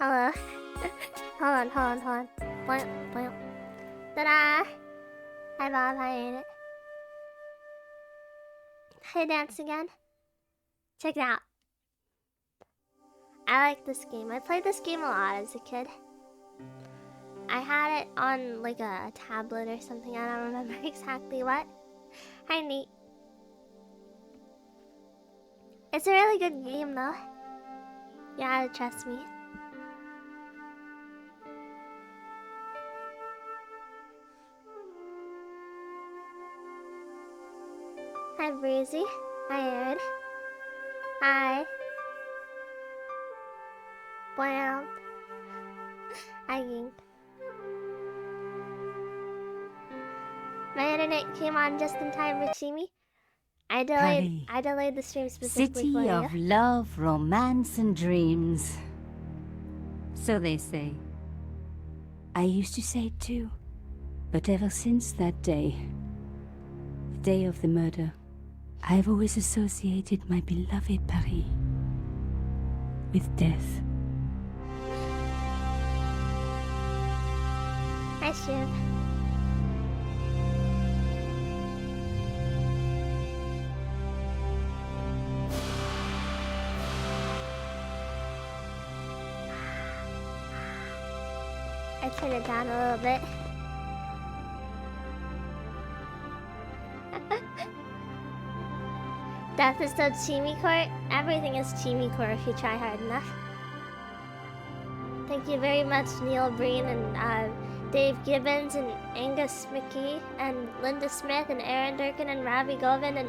Hello. Hold on. Boing, boing. Ta-da! Hi Bob, hi Aiden. Hi Dance again. Check it out. I like this game. I played this game a lot as a kid. I had it on like a tablet or something. I don't remember exactly what. Hi Nate. It's a really good game though. You gotta trust me. Hi Breezy. Hi Aaron. Hi. Wow. Hi Ying. My internet came on just in time, Richimi. I delayed the stream specifically City for of you. love, romance, and dreams. So they say. I used to say it too. But ever since that day, the day of the murder, I've always associated my beloved Paris with death. Hi Shiv. I turn it down a little bit. Death is so Chimicore. Everything is Chimicore if you try hard enough. Thank you very much, Neil Breen and Dave Gibbons and Angus McKee and Linda Smith and Aaron Durkin and Ravi Govin and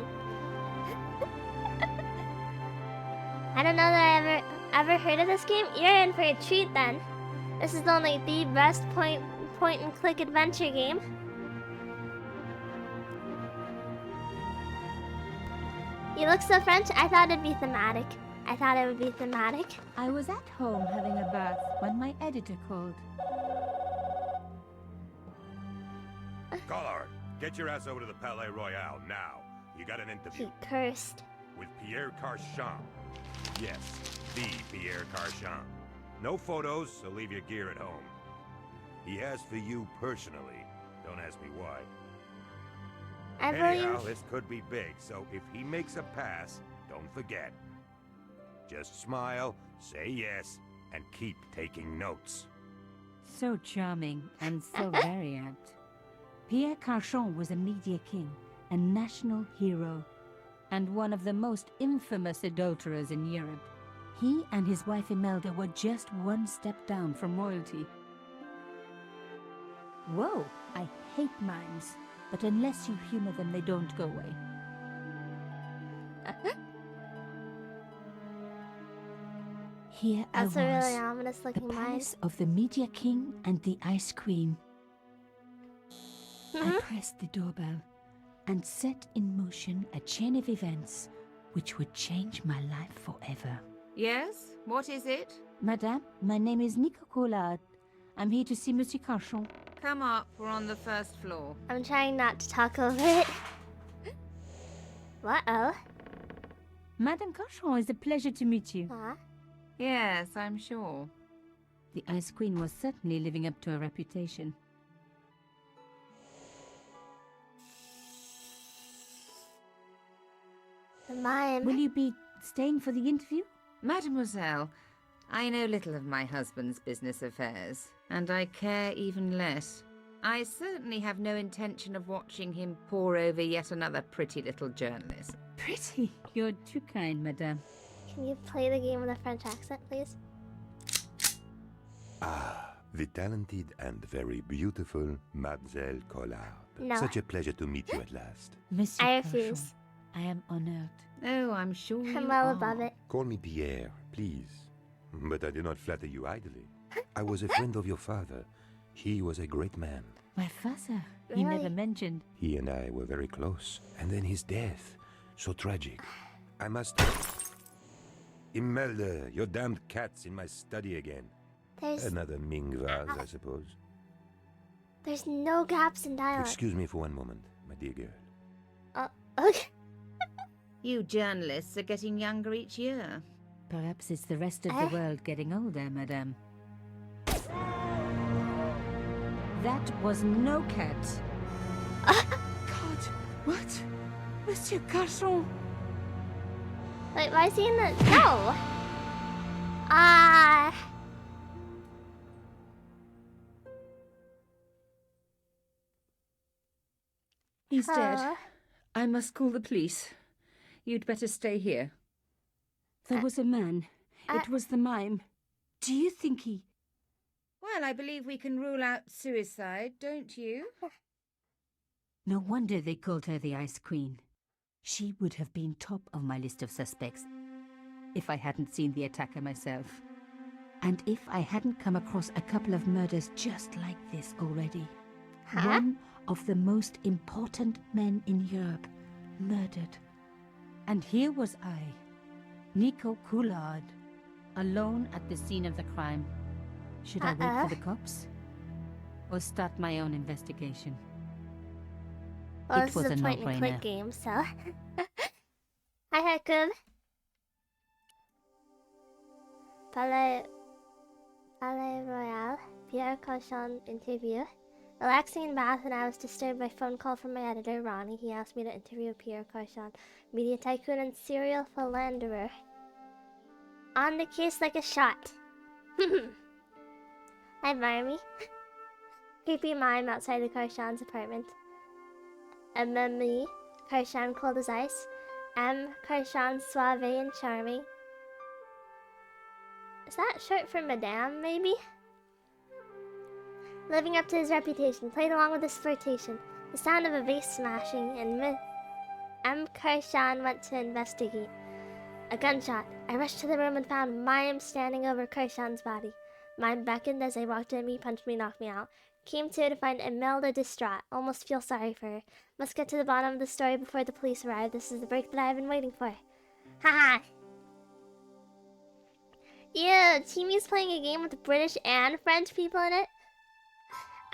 I don't know that I ever heard of this game. You're in for a treat then. This is only the best point and click adventure game. You look so French. I thought it'd be thematic. I thought it would be thematic. I was at home having a bath when my editor called. Collard, get your ass over to the Palais Royal now. You got an interview. He cursed. With Pierre Carchon. Yes, the Pierre Carchon. No photos, so leave your gear at home. He asked for you personally. Don't ask me why. Anyhow, this could be big, so if he makes a pass, don't forget. Just smile, say yes, and keep taking notes. So charming and so very apt. Pierre Carchon was a media king, a national hero, and one of the most infamous adulterers in Europe. He and his wife Imelda were just one step down from royalty. Whoa, I hate mimes, but unless you humor them, they don't go away. Here That's I a was, really ominous looking the mine. palace of the Media King and the Ice Queen. I pressed the doorbell and set in motion a chain of events which would change my life forever. Yes? What is it? Madame, my name is Nico Collard. I'm here to see Monsieur Carchon. Come up, we're on the first floor. I'm trying not to talk over it. What-oh? Madame Carchon, it's a pleasure to meet you. Huh? Yes, I'm sure. The Ice Queen was certainly living up to her reputation. The mime. Will you be staying for the interview? Mademoiselle, I know little of my husband's business affairs, and I care even less. I certainly have no intention of watching him pore over yet another pretty little journalist. Pretty. You're too kind, madame. Can you play the game with a French accent, please? Ah, the talented and very beautiful Mademoiselle Collard. No. Such a pleasure to meet you at last. Monsieur I Carchon, refuse. I am honored. Oh, I'm sure you I'm well are. above it. Call me Pierre, please. But I do not flatter you idly. I was a friend of your father. He was a great man. My father, he Really? never mentioned. He and I were very close. And then his death. So tragic. I must... Imelda, your damned cat's in my study again. Another Ming vase, I suppose. There's no gaps in dialogue. Excuse me for one moment, my dear girl. Okay. You journalists are getting younger each year. Perhaps it's the rest of the world getting older, madame. That was no cat. God, what? Monsieur Carchon? Wait, why is he in the... No! Ah... He's dead. Oh. I must call the police. You'd better stay here. There was a man. It was the mime. Do you think he... Well, I believe we can rule out suicide, don't you? No wonder they called her the Ice Queen. She would have been top of my list of suspects if I hadn't seen the attacker myself. And if I hadn't come across a couple of murders just like this already. Huh? One of the most important men in Europe murdered. And here was I, Nico Coulard, alone at the scene of the crime. Should I wait for the cops? Or start my own investigation? Well, It this was is a a point-and-click no-brainer. game, so... Hi, Hakum. Palais Royal. Pierre Cochon interview. Relaxing in bath, and I was disturbed by a phone call from my editor, Ronnie. He asked me to interview Pierre Cochon, media tycoon and serial philanderer. On the case like a shot. Hi, Barmy. Creepy mime outside the Cochon's apartment. MME, Cochon cold as ice. M, Cochon suave and charming. Is that short for Madame, maybe? Living up to his reputation, played along with his flirtation. The sound of a vase smashing, and M. Cochon went to investigate. A gunshot. I rushed to the room and found Mime standing over Cochon's body. Mime beckoned as I walked in me, punched me, knocked me out. Came to find Imelda distraught. Almost feel sorry for her. Must get to the bottom of the story before the police arrive. This is the break that I've been waiting for. Haha! Ew, Timmy's playing a game with British and French people in it?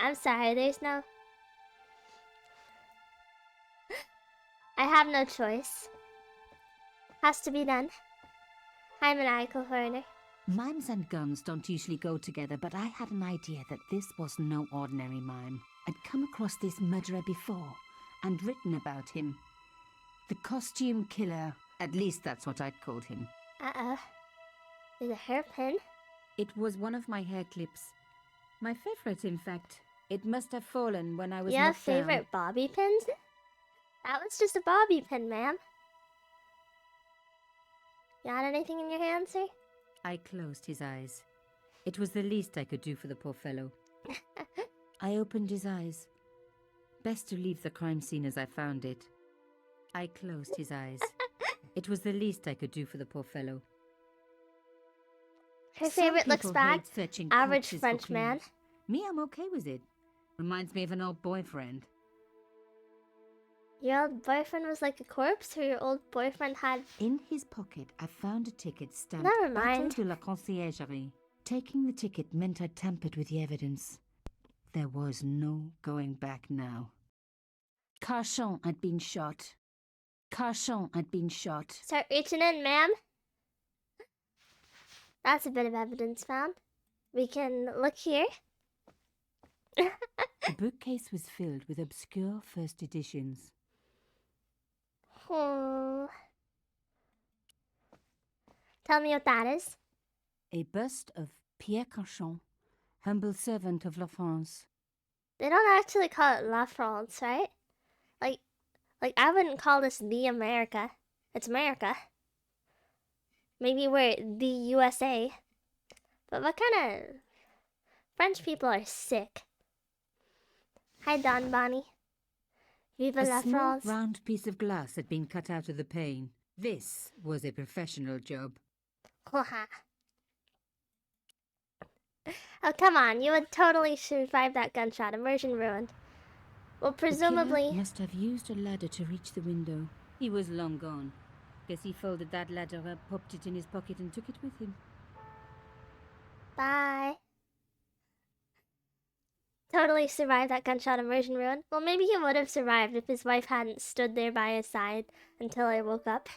I'm sorry, there's no... I have no choice. Has to be done. I'm an maniacal foreigner. Mimes and guns don't usually go together, but I had an idea that this was no ordinary mime. I'd come across this murderer before, and written about him. The costume killer, at least that's what I'd called him. Uh-oh. There's a hairpin. It was one of my hair clips. My favorite, in fact. It must have fallen when I was You have knocked down. favorite bobby pins? That was just a bobby pin, ma'am. You got anything in your hand, sir? I closed his eyes. It was the least I could do for the poor fellow. I opened his eyes. Best to leave the crime scene as I found it. I closed his eyes. It was the least I could do for the poor fellow. Her Some favorite looks people bad. hate fetching Average corpses for French man. clues. Me, I'm okay with it. Reminds me of an old boyfriend. Your old boyfriend was like a corpse, or your old boyfriend had... In his pocket, I found a ticket stamped Never mind. Bateau de la Conciergerie. Taking the ticket meant I tampered with the evidence. There was no going back now. Carchon had been shot. Carchon had been shot. Start reaching in, ma'am. That's a bit of evidence found. We can look here. The bookcase was filled with obscure first editions. Oh. Tell me what that is. A bust of Pierre Carchon, humble servant of La France. They don't actually call it La France, right? Like I wouldn't call this the America. It's America. Maybe we're the USA. But what kind of... French people are sick. Hi, Don Bonnie. Viva la A small France. round piece of glass had been cut out of the pane. This was a professional job. Oh, come on. You would totally survive that gunshot. Immersion ruined. Well, The killer presumably... must have used a ladder to reach the window. He was long gone. Guess he folded that ladder up, popped it in his pocket and took it with him. Bye. Totally survived that gunshot immersion ruin. Well, maybe he would have survived if his wife hadn't stood there by his side until I woke up.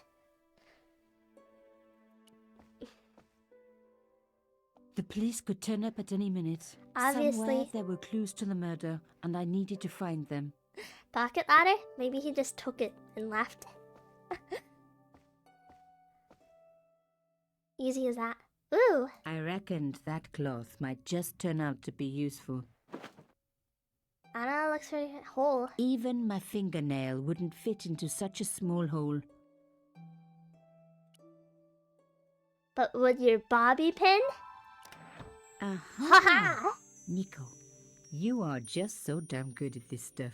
The police could turn up at any minute. Obviously. Somewhere there were clues to the murder, and I needed to find them. Pocket ladder? Maybe he just took it and left. Easy as that. Ooh, I reckoned that cloth might just turn out to be useful. Anna looks for a hole. Even my fingernail wouldn't fit into such a small hole. But would your bobby pin? Aha! Nico, you are just so damn good at this stuff.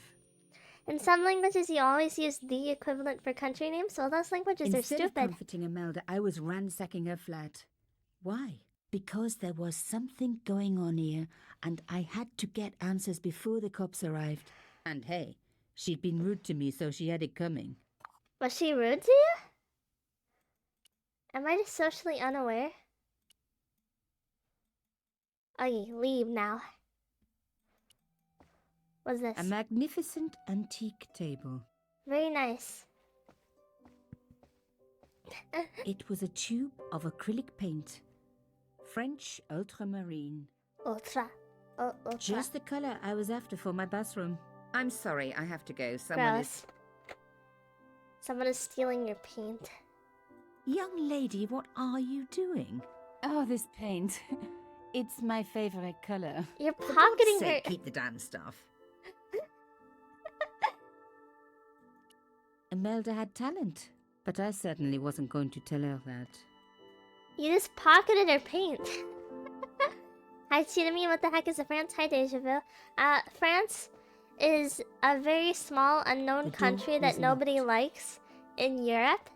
In some languages, you always use the equivalent for country names, so those languages are Instead of stupid. comforting Imelda, I was ransacking her flat. Why? Because there was something going on here, and I had to get answers before the cops arrived. And hey, she'd been rude to me, so she had it coming. Was she rude to you? Am I just socially unaware? Okay, leave now. What's this? A magnificent antique table. Very nice. It was a tube of acrylic paint. French ultramarine. Ultra. Ultra. Just the color I was after for my bathroom. I'm sorry, I have to go. Someone Gross. Someone is stealing your paint. Young lady, what are you doing? Oh, this paint. It's my favorite color. You're For God's pocketing her. sake, keep the damn stuff. Imelda had talent, but I certainly wasn't going to tell her that. You just pocketed her paint. Hi, Tsunami. What the heck is a France? Hi, Deja Vu. France is a very small, unknown The door country that was nobody locked. likes in Europe,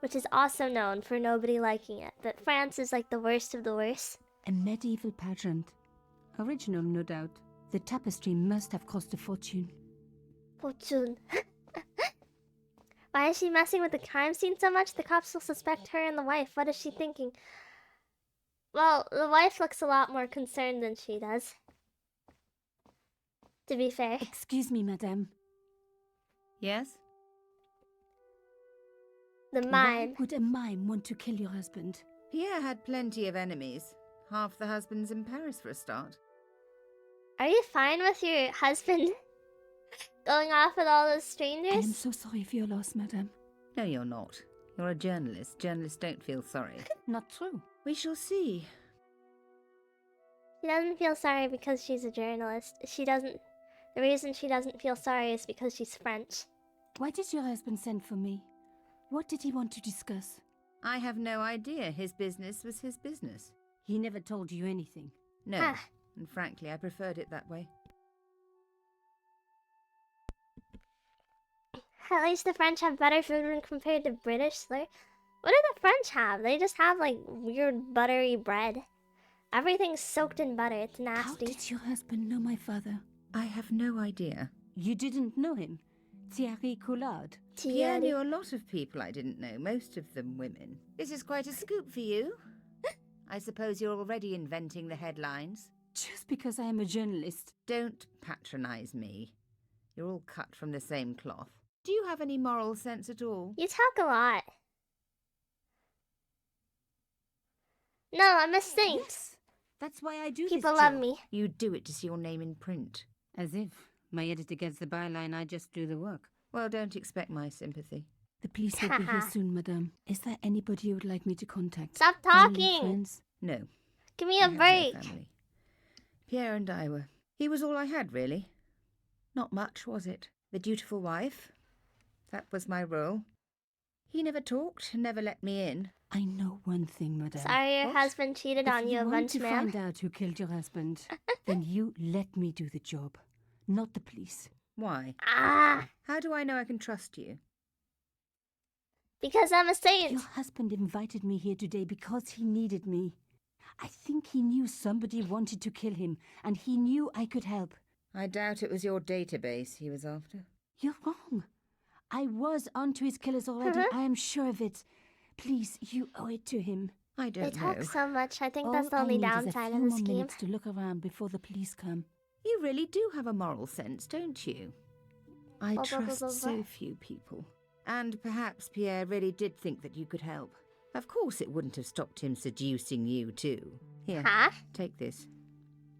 which is also known for nobody liking it. But France is like the worst of the worst. A medieval pageant. Original, no doubt. The tapestry must have cost a fortune. Fortune. Why is she messing with the crime scene so much? The cops will suspect her and the wife. What is she thinking? Well, the wife looks a lot more concerned than she does. To be fair. Excuse me, madame. Yes? The Why mime. would a mime want to kill your husband? Pierre had plenty of enemies. Half the husbands in Paris for a start. Are you fine with your husband going off with all those I am strangers? so sorry for your loss, madame. No, you're not. You're a journalist. Journalists don't feel sorry. Not true. We shall see. She doesn't feel sorry because she's a journalist. She doesn't. The reason she doesn't feel sorry is because she's French. Why did your husband send for me? What did he want to discuss? I have no idea. His business was his business. He never told you anything. No, Ah. and frankly, I preferred it that way. At least the French have better food when compared to British. What do the French have? They just have like weird buttery bread. Everything's soaked in butter. It's How nasty. did your husband know my father? I have no idea. You didn't know him? Thierry Collard? Pierre Thierry. knew a lot of people I didn't know, most of them women. This is quite a scoop for you. I suppose you're already inventing the headlines. Just because I am a journalist. Don't patronize me. You're all cut from the same cloth. Do you have any moral sense at all? You talk a lot. No, I'm a saint. Yes, that's why I do People this love job. me. You do it to see your name in print. As if my editor gets the byline, I just do the work. Well, don't expect my sympathy. The police will be here soon, madame. Is there anybody you would like me to contact? Stop Family, talking. friends? No. Give me I a have no break. family. Pierre and I were. He was all I had, really. Not much, was it? The dutiful wife. That was my role. He never talked, never let me in. I know one thing, madame. Sorry your What? husband cheated If on you a want bunch, to ma'am. find out who killed your husband, then you let me do the job, not the police. Why? Ah, How do I know I can trust you? because I'm a saint. Your husband invited me here today because he needed me. I think he knew somebody wanted to kill him, and he knew I could help. I doubt it was your database he was after. You're wrong. I was onto his killers already. I am sure of it. Please, you owe it to him. I They don't talk know. so much. I think All that's the I only need is a downside few of the more scheme. minutes to look around before the police come. You really do have a moral sense, don't you? I Blah, blah, blah, trust blah, so blah. few people. And perhaps Pierre really did think that you could help. Of course it wouldn't have stopped him seducing you too. Here, Huh? take this.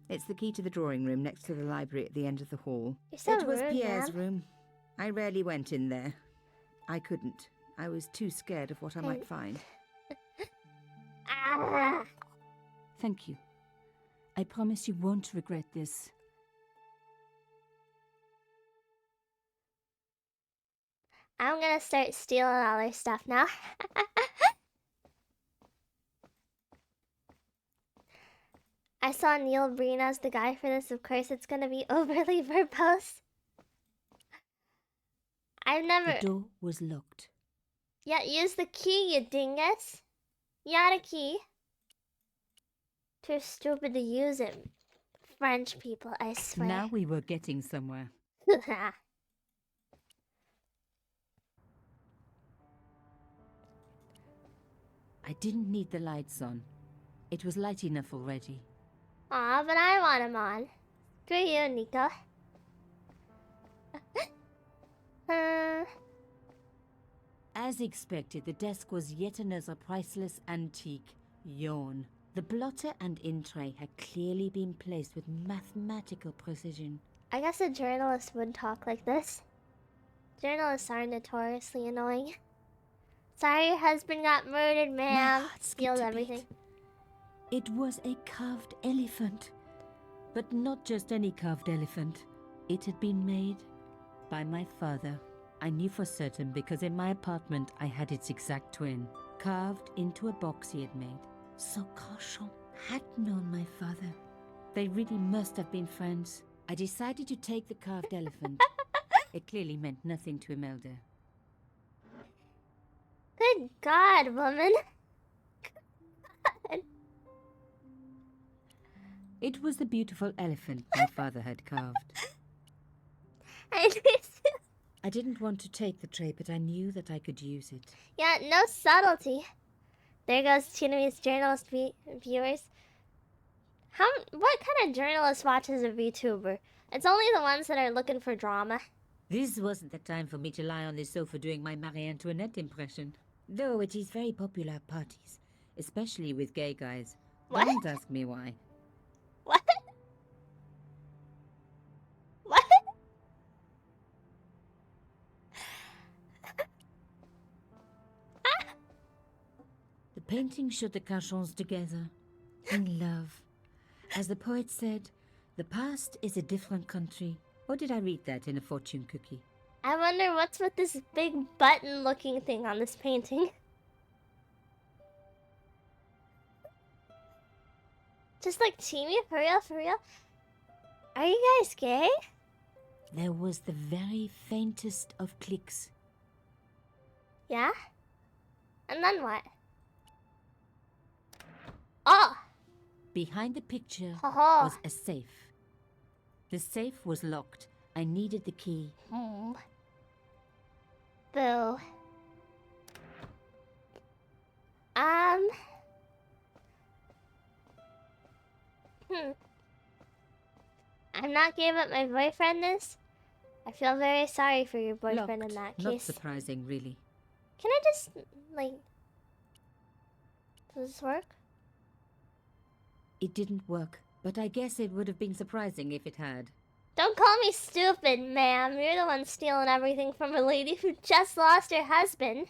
It's the key to the drawing room next to the library at the end of the hall. You're so It was rude, Pierre's man. room. I rarely went in there. I couldn't. I was too scared of what I might find. Ah. Thank you. I promise you won't regret this. I'm gonna start stealing all their stuff now. I saw Neil Breen as the guy for this. Of course, it's gonna be overly verbose. I've never. The door was locked. Yeah, use the key, you dingus. You had a key. Too stupid to use it. French people, I swear. Now we were getting somewhere. I didn't need the lights on. It was light enough already. Aw, but I want him on. Screw you, Nico. As expected, the desk was yet another priceless antique. Yawn. The blotter and in tray had clearly been placed with mathematical precision. I guess a journalist would talk like this. Journalists are notoriously annoying. Sorry your husband got murdered, My ma'am. heart skipped Steals a everything. beat. It was a carved elephant. But not just any carved elephant. It had been made by my father. I knew for certain because in my apartment I had its exact twin, carved into a box he had made. So Carchon had known my father. They really must have been friends. I decided to take the carved elephant. It clearly meant nothing to Imelda. Good God, woman. It was the beautiful elephant my father had carved. I didn't want to take the tray, but I knew that I could use it. Yeah, no subtlety. There goes Chinese journalist viewers. What kind of journalist watches a VTuber? It's only the ones that are looking for drama. This wasn't the time for me to lie on the sofa doing my Marie Antoinette impression. Though it is very popular at parties, especially with gay guys. What? Don't ask me why. What? What? The painting showed the Carchons together, in love. As the poet said, the past is a different country. Or did I read that in a fortune cookie? I wonder what's with this big button-looking thing on this painting. Just like Timmy, for real, for real? Are you guys gay? There was the very faintest of clicks. Yeah? And then what? Oh! Behind the picture Haha. was a safe. The safe was locked. I needed the key. Boo. I'm not giving up my boyfriend this. I feel very sorry for your boyfriend Locked. in that Not case. surprising, really. Can I just, like... Does this work? It didn't work, but I guess it would have been surprising if it had. Don't call me stupid, ma'am. You're the one stealing everything from a lady who just lost her husband.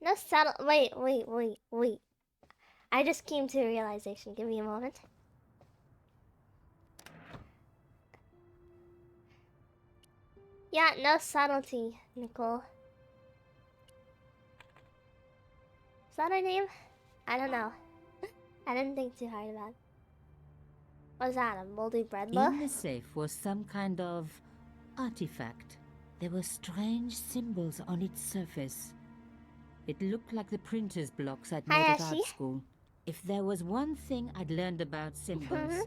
No settle. Wait. I just came to a realization. Give me a moment. Yeah, no subtlety, Nicole. Is that her name? I don't know. I didn't think too hard about it. What's that, a moldy bread loaf? In the safe was some kind of artifact. There were strange symbols on its surface. It looked like the printer's blocks I'd made at art Hayashi? school. If there was one thing I'd learned about symbols,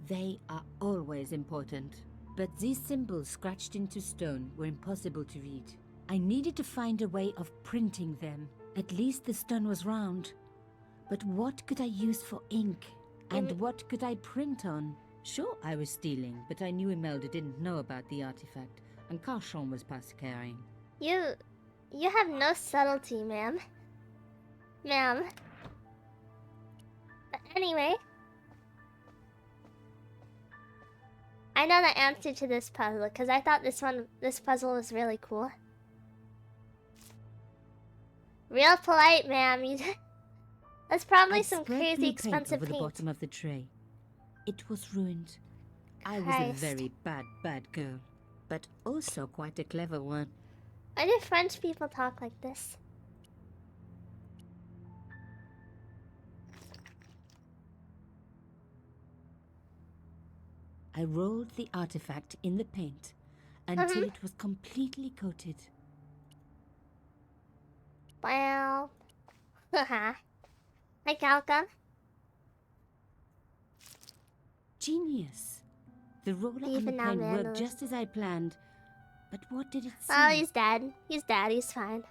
they are always important. But these symbols scratched into stone were impossible to read. I needed to find a way of printing them. At least the stone was round. But what could I use for ink? And what could I print on? Sure, I was stealing, but I knew Imelda didn't know about the artifact, and Carchon was past caring. You have no subtlety, ma'am. Ma'am. But anyway, I know the answer to this puzzle because I thought this puzzle was really cool. Real polite, ma'am. That's probably I'd some spread crazy blue paint expensive over the paint. bottom of the tray. It was ruined. I was a Christ. very bad girl, but also quite a clever one. Why do French people talk like this? I rolled the artifact in the paint until it was completely coated. Well, haha. Hi, Calcum. Genius! The roller on the Even now, plane worked Vandals. just as I planned. But what did it say? Oh, he's dead. He's dead. He's fine.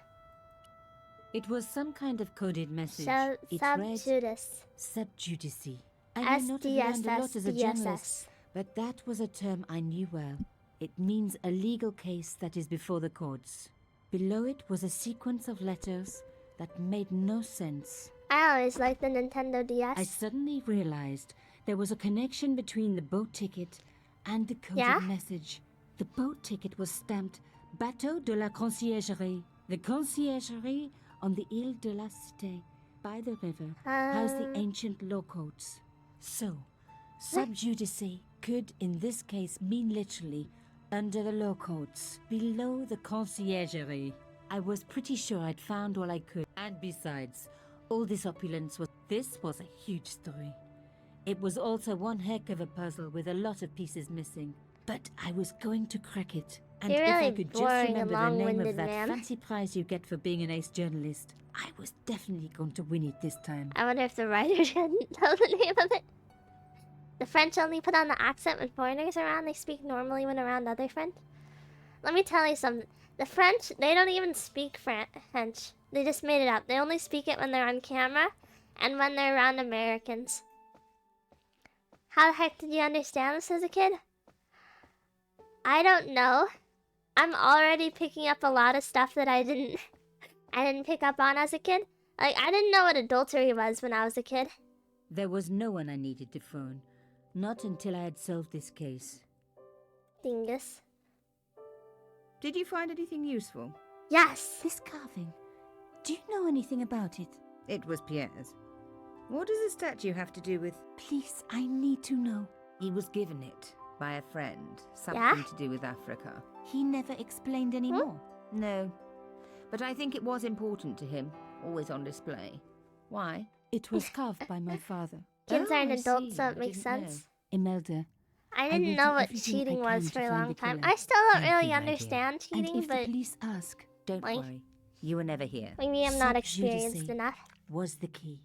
It was some kind of coded message. It read, Subjudice. subjudice. I may not have learned a lot as a journalist, but that was a term I knew well. It means a legal case that is before the courts. Below it was a sequence of letters that made no sense. I always liked the Nintendo DS. I suddenly realized there was a connection between the boat ticket and the coded Yeah? message. The boat ticket was stamped Bateau de la Conciergerie. The Conciergerie on the Ile de la Cité, by the river, housed the ancient law codes. So, subjudice could in this case mean literally under the law codes, below the Conciergerie. I was pretty sure I'd found all I could. And besides, all this opulence this was a huge story. It was also one heck of a puzzle with a lot of pieces missing. But I was going to crack it. And You're if I really could just boring remember and the name long-winded, of that man. fancy prize you get for being an ace journalist, I was definitely going to win it this time. I wonder if the writers couldn't tell the name of it. The French only put on the accent when foreigners are around. They speak normally when around other French. Let me tell you something. The French, they don't even speak French. They just made it up. They only speak it when they're on camera and when they're around Americans. How the heck did you understand this as a kid? I don't know. I'm already picking up a lot of stuff that I didn't pick up on as a kid. Like, I didn't know what adultery was when I was a kid. There was no one I needed to phone. Not until I had solved this case. Dingus. Did you find anything useful? Yes! This carving, do you know anything about it? It was Pierre's. What does the statue have to do with... Please, I need to know. He was given it by a friend. Something Yeah? to do with Africa. He never explained any more. No. But I think it was important to him. Always on display. Why? It was carved by my father. Kids Oh, aren't I adults, see. so it I makes didn't know. sense. Imelda, I will didn't do know what everything I cheating can was to for a find long the time. killer. I still don't Thank really you, my dear. understand And cheating, if the but police ask, Don't Why? worry. You were never here. maybe I'm not Subjudice experienced enough. was the key.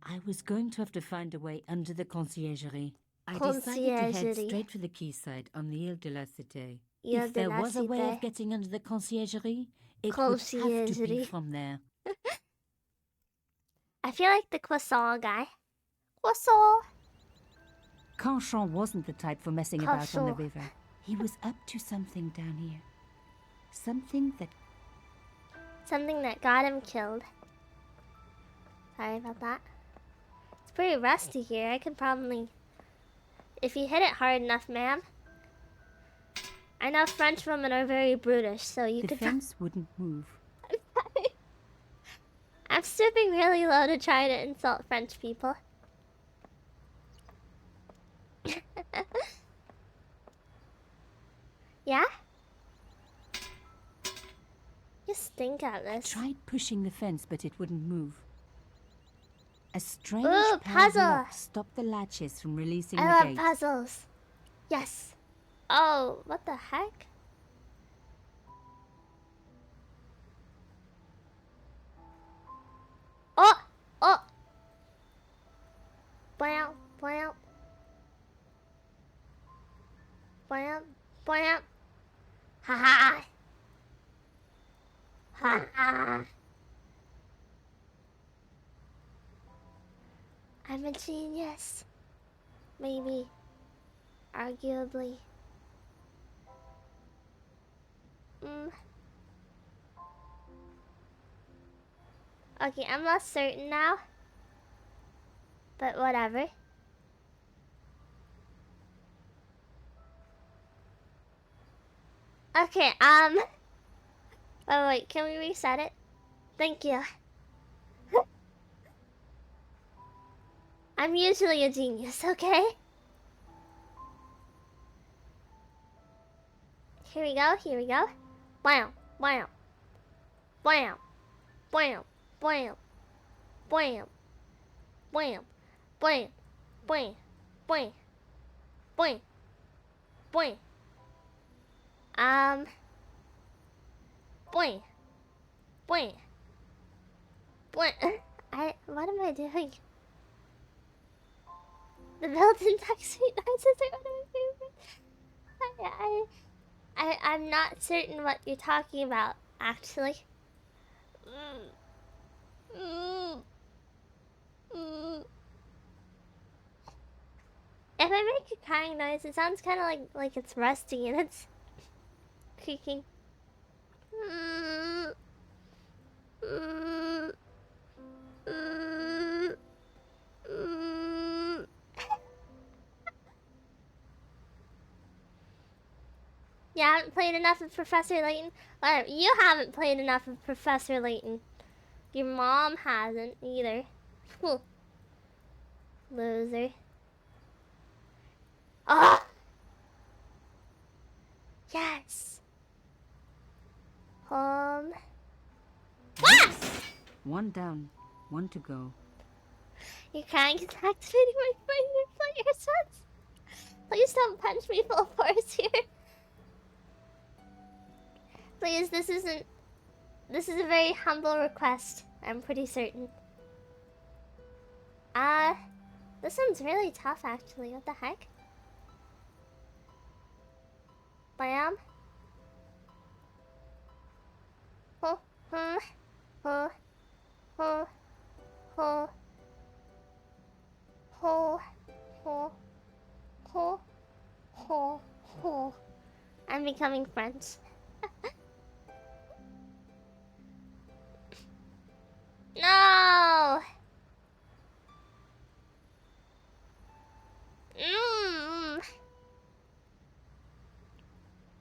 I was going to have to find a way under the conciergerie. I decided to head Conciergerie. straight for the quayside on the Ile de la Cité. Ile If de there la was a way of Cité. getting under the conciergerie, it would have to be Conciergerie. from there. I feel like the croissant guy. Croissant! Canchon wasn't the type for messing about on the Canchon. river. He was up to something down here. Something that Something that got him killed. Sorry about that. It's pretty rusty here. I could probably... If you hit it hard enough, ma'am. I know French women are very brutish, so you the could... fence wouldn't move. I'm stooping really low to try to insult French people. Yeah? You stink at this. Tried pushing the fence, but it wouldn't move. A strange Ooh, power of puzzle! lock stopped the latches from releasing I the love gate. puzzles. Yes. Oh, what the heck? Oh! Oh! Blam, blam. Blam, blam. Ha ha! Ha ha! I'm a genius. Maybe. Arguably. Okay, I'm less certain now. But whatever. Okay, oh wait, can we reset it? Thank you. I'm usually a genius, okay? Here we go, here we go. Bam, bam, bam, bam, bam, bam, bam, bam, bam, bam, bam, bam. Boing. Boing. Boing. What am I doing? The built-in text suite noises are one of my favorites. I'm not certain what you're talking about, actually. If I make a crying noise, it sounds kind of like it's rusty and it's creaking. You haven't played enough of Professor Layton? You haven't played enough of Professor Layton. Your mom hasn't either. Loser. Ah! Yes! Home. Yes! One down, one to go. You're crying is activating my player sense. Please don't punch me full force here. Please, this is a very humble request. I'm pretty certain. This one's really tough actually. What the heck? Bam. Ho, ho, ho, ho, ho, ho, ho, ho, ho, ho. I'm becoming French. No!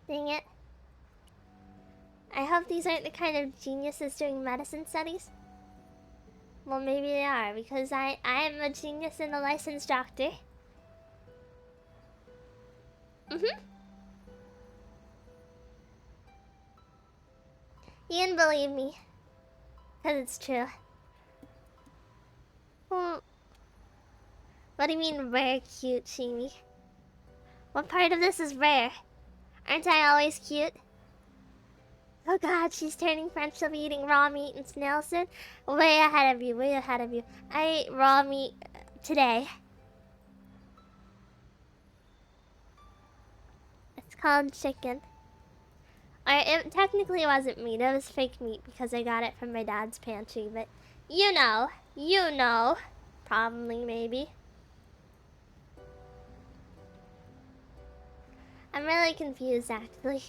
Dang it. I hope these aren't the kind of geniuses doing medicine studies. Well, maybe they are, because I am a genius and a licensed doctor. You can believe me. Because it's true. What do you mean rare cute, Shimi? What part of this is rare? Aren't I always cute? Oh god, she's turning French. She'll be eating raw meat and snail soon. Way ahead of you, way ahead of you. I ate raw meat today. It's called chicken. Or it technically wasn't meat, it was fake meat because I got it from my dad's pantry, but you know. Probably, maybe. I'm really confused, actually.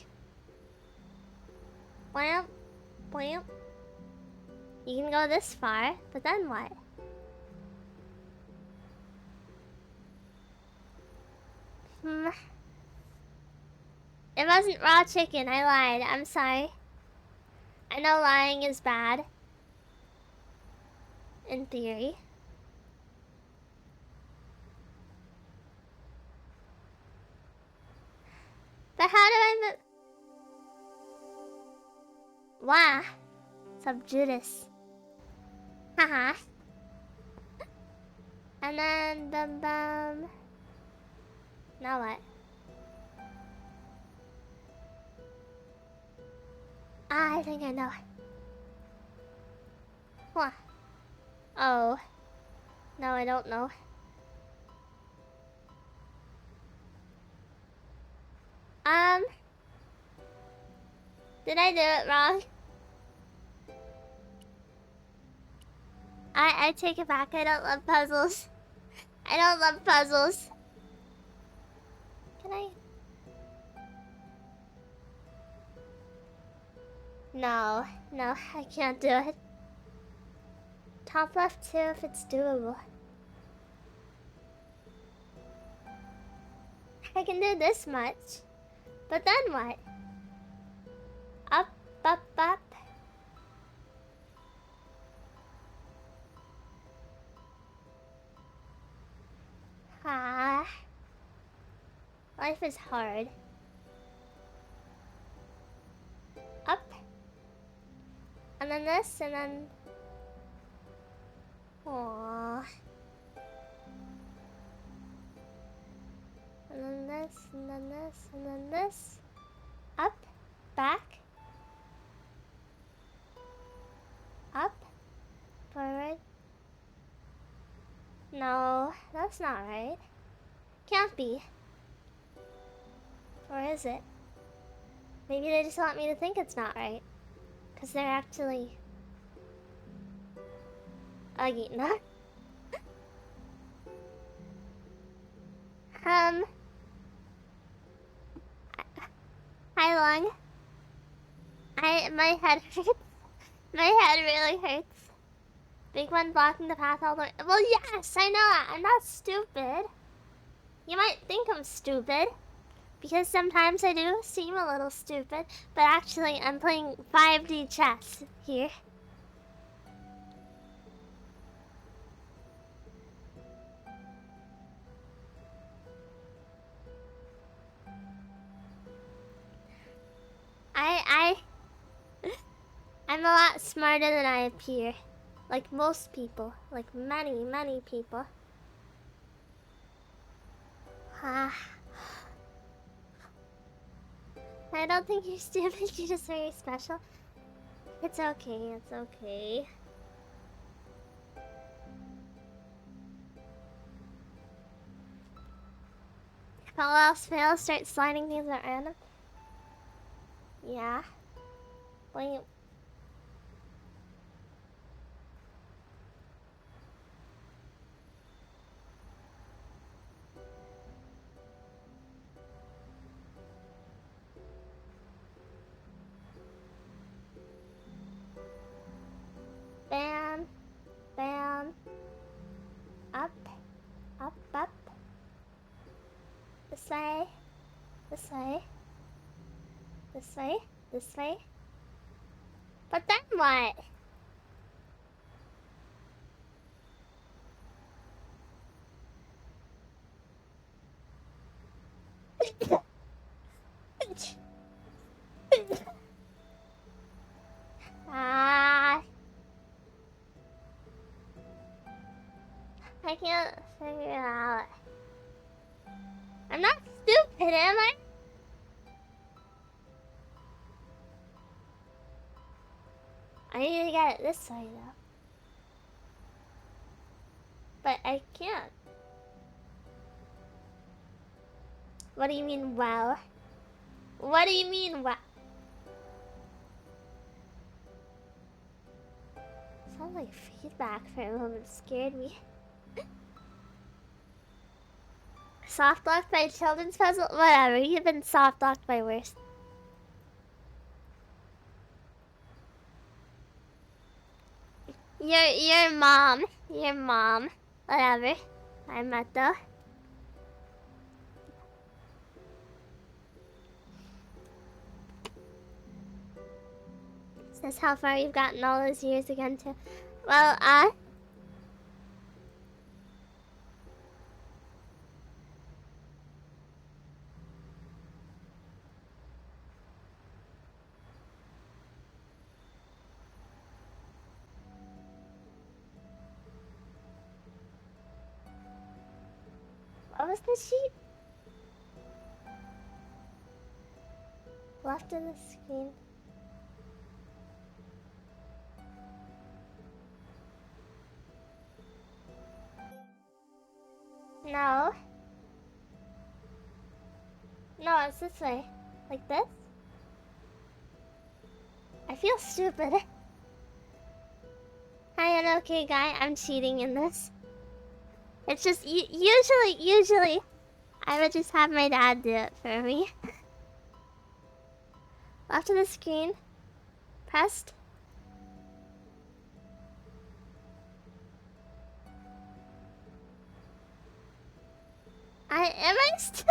Blam, blam. You can go this far, but then what? It wasn't raw chicken, I lied. I'm sorry. I know lying is bad. In theory. But how do I move? Wow. Sub Judas. Haha. And then bum. Now what? I think I know. What? Oh. No, I don't know. Did I do it wrong? I take it back. I don't love puzzles. I don't love puzzles. Can I? No, I can't do it. Top left too if it's doable. I can do this much. But then what? Up, up, up. Ah. Life is hard. Up. And then this, and then... Aww. And then this, and then this, and then this. Up. Back. Up. Forward. No, that's not right. Can't be. Or is it? Maybe they just want me to think it's not right. Because they're actually... Uggy, no? Hi, Long. My head hurts. My head really hurts. Big one blocking the path all the way. Well, yes, I know. I'm not stupid. You might think I'm stupid. Because sometimes I do seem a little stupid. But actually, I'm playing 5D chess here. I'm a lot smarter than I appear. Like most people. Like many, many people. I don't think you're stupid, you're just very special. It's okay, it's okay. If all else fails, start sliding things at random. Yeah. Wait. Bam. Bam. Up. Up, up. This way. This way. This way. This way. But then what? I can't figure it out. I'm not stupid, am I? I need to get it this way, though. But I can't. What do you mean, well? What do you mean, well? Sounds like feedback for a moment. Scared me. Soft locked by children's puzzle? Whatever, you've been soft locked by worse. Your mom. Your mom. Whatever. I'm at though. Says how far you've gotten all those years again too. Well, what was the sheet? Left of the screen. No. No, it's this way. Like this? I feel stupid. Hi, an okay guy. I'm cheating in this. It's just, usually, I would just have my dad do it for me. Left of the screen. Pressed. Am I stupid?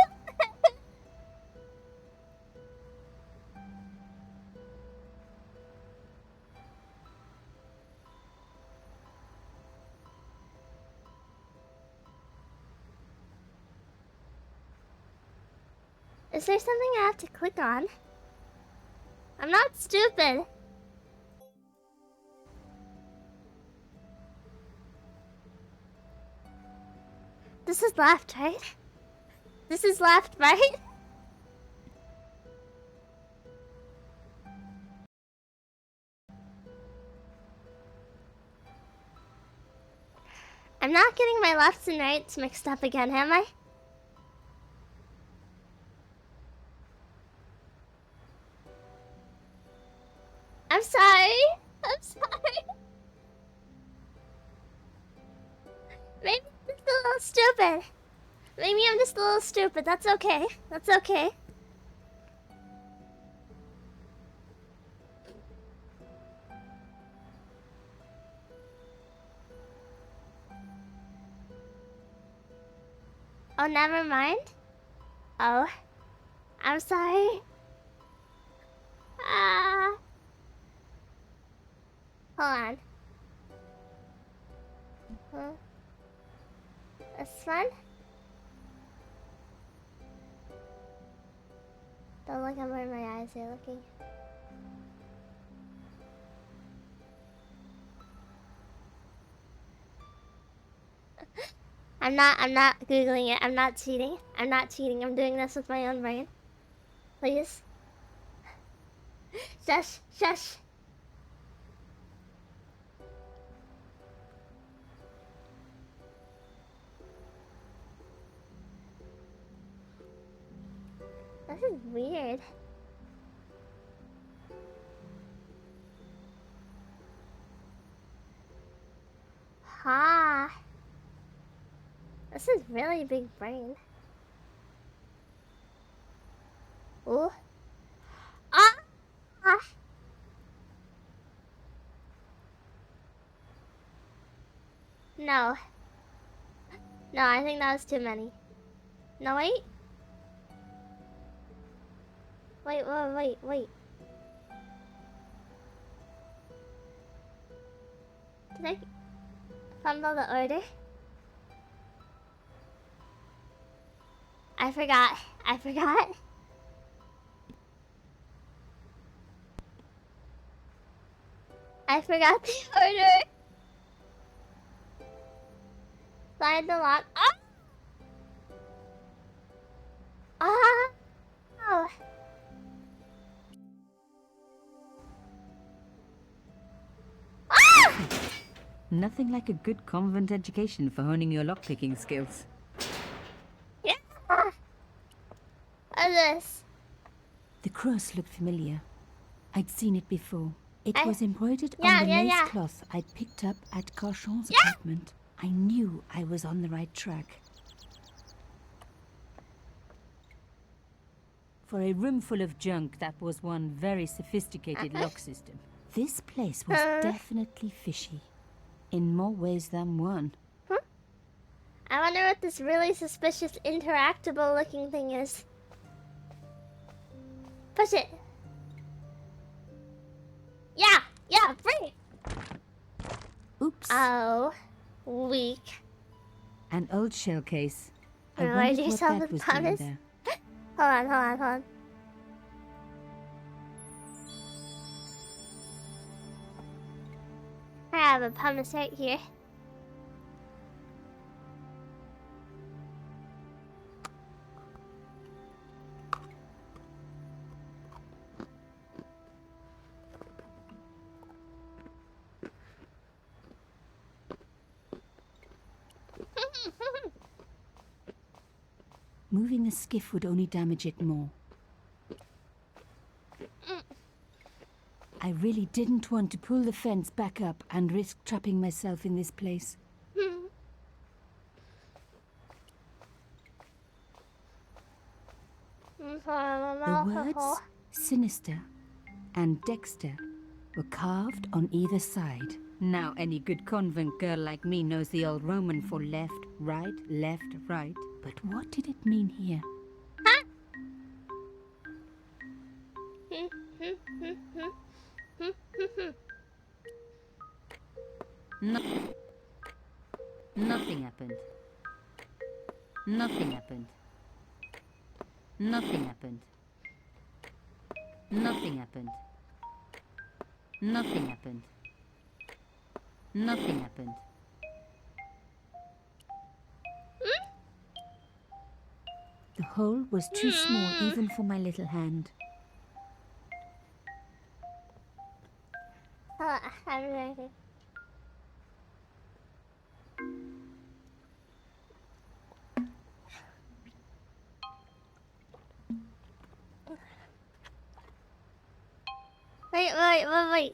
Is there something I have to click on? I'm not stupid. This is left, right? This is left, right? I'm not getting my lefts and rights mixed up again, am I? I'm sorry. I'm sorry. Maybe I'm just a little stupid. Maybe I'm just a little stupid. That's okay. That's okay. Oh, never mind. Oh, I'm sorry. Hold on. Huh? This one? Don't look at where my eyes are looking. I'm not Googling it. I'm not cheating. I'm not cheating. I'm doing this with my own brain. Please. Shush, shush. This is weird. Ha. This is really big brain. Ooh. Ah! No. No, I think that was too many. No, wait. Wait. Did I fumble the order? I forgot. I forgot the order. Slide the lock. Oh! Nothing like a good convent education for honing your lockpicking skills. Yeah. What's this? The cross looked familiar. I'd seen it before. It was embroidered Yeah, on the yeah, lace yeah. cloth I'd picked up at Carchon's Yeah. apartment. I knew I was on the right track. For a room full of junk, that was one very sophisticated lock system. This place was definitely fishy. In more ways than one. I wonder what this really suspicious interactable looking thing is. Push it. Yeah, bring it. Oops. Oh, weak. An old shell case. I Reward wondered what yourself that with was doing pumice. there. Hold on. I have a pumice right here. Moving the skiff would only damage it more. I really didn't want to pull the fence back up and risk trapping myself in this place. The words Sinister and Dexter were carved on either side. Now any good convent girl like me knows the old Roman for left, right, But what did it mean here? Huh? No. Nothing happened. Nothing happened. Nothing happened. Nothing happened. Nothing happened. Nothing happened. The hole was too small even for my little hand. I'm ready. Wait.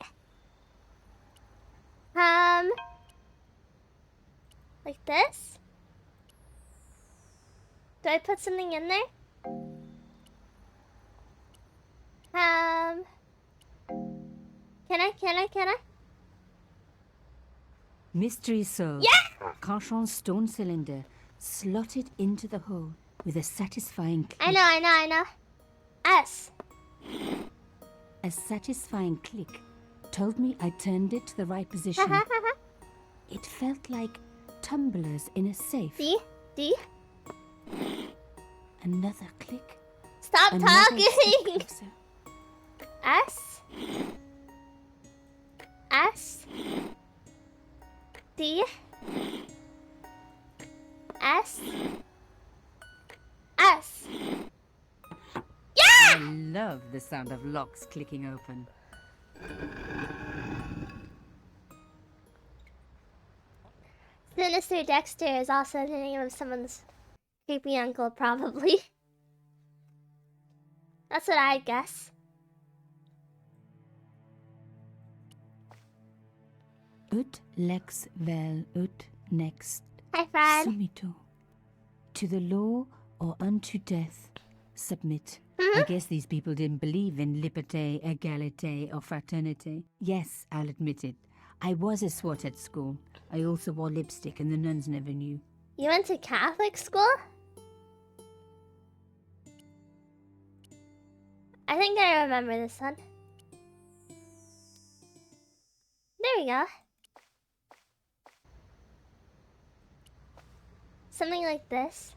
Like this? Do I put something in there? Can I? Mystery solved. Yeah! Carchon's stone cylinder slotted into the hole with a satisfying click. I know. S. A satisfying click told me I turned it to the right position. It felt like tumblers in a safe. D. Another click. Stop Another talking! step closer. S. D. S. I love the sound of locks clicking open. Sinister Dexter is also the name of someone's creepy uncle, probably. That's what I guess. Ut lex vel ut next. Hi, Fred. Submito. To the law or unto death, submit. I guess these people didn't believe in liberté, égalité, or fraternité. Yes, I'll admit it. I was a swot at school. I also wore lipstick and the nuns never knew. You went to Catholic school? I think I remember this one. There we go. Something like this.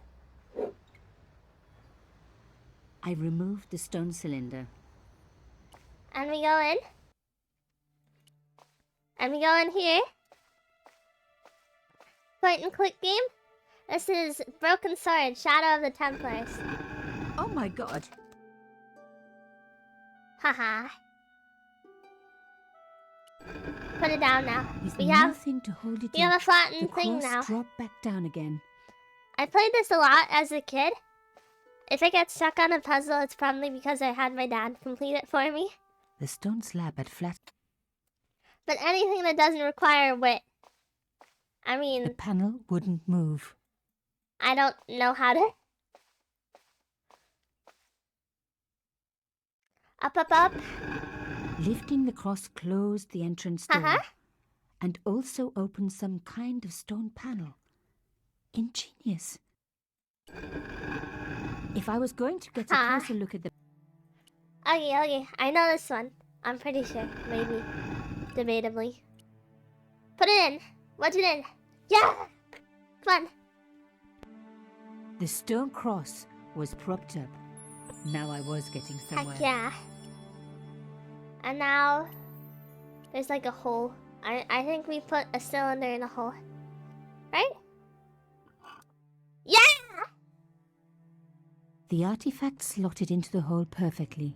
I removed the stone cylinder. And we go in. And we go in here. Point and click game. This is Broken Sword, Shadow of the Templars. Oh my god! Haha. Put it down now. With We have nothing to hold it we have a the flattened thing cross now. dropped back down again. I played this a lot as a kid. If I get stuck on a puzzle, it's probably because I had my dad complete it for me. The stone slab had flat. But anything that doesn't require wit. I The mean, panel wouldn't move. I don't know how to. Up. Lifting the cross closed the entrance door. Uh-huh. And also opened some kind of stone panel. Ingenious. If I was going to get a Huh? closer look at the... Okay. I know this one. I'm pretty sure. Maybe. Debatably. Put it in. What's it in? Yeah! Come on. The stone cross was propped up. Now I was getting somewhere. Heck yeah. And now, there's like a hole. I think we put a cylinder in a hole. Right? Yeah! The artifact slotted into the hole perfectly.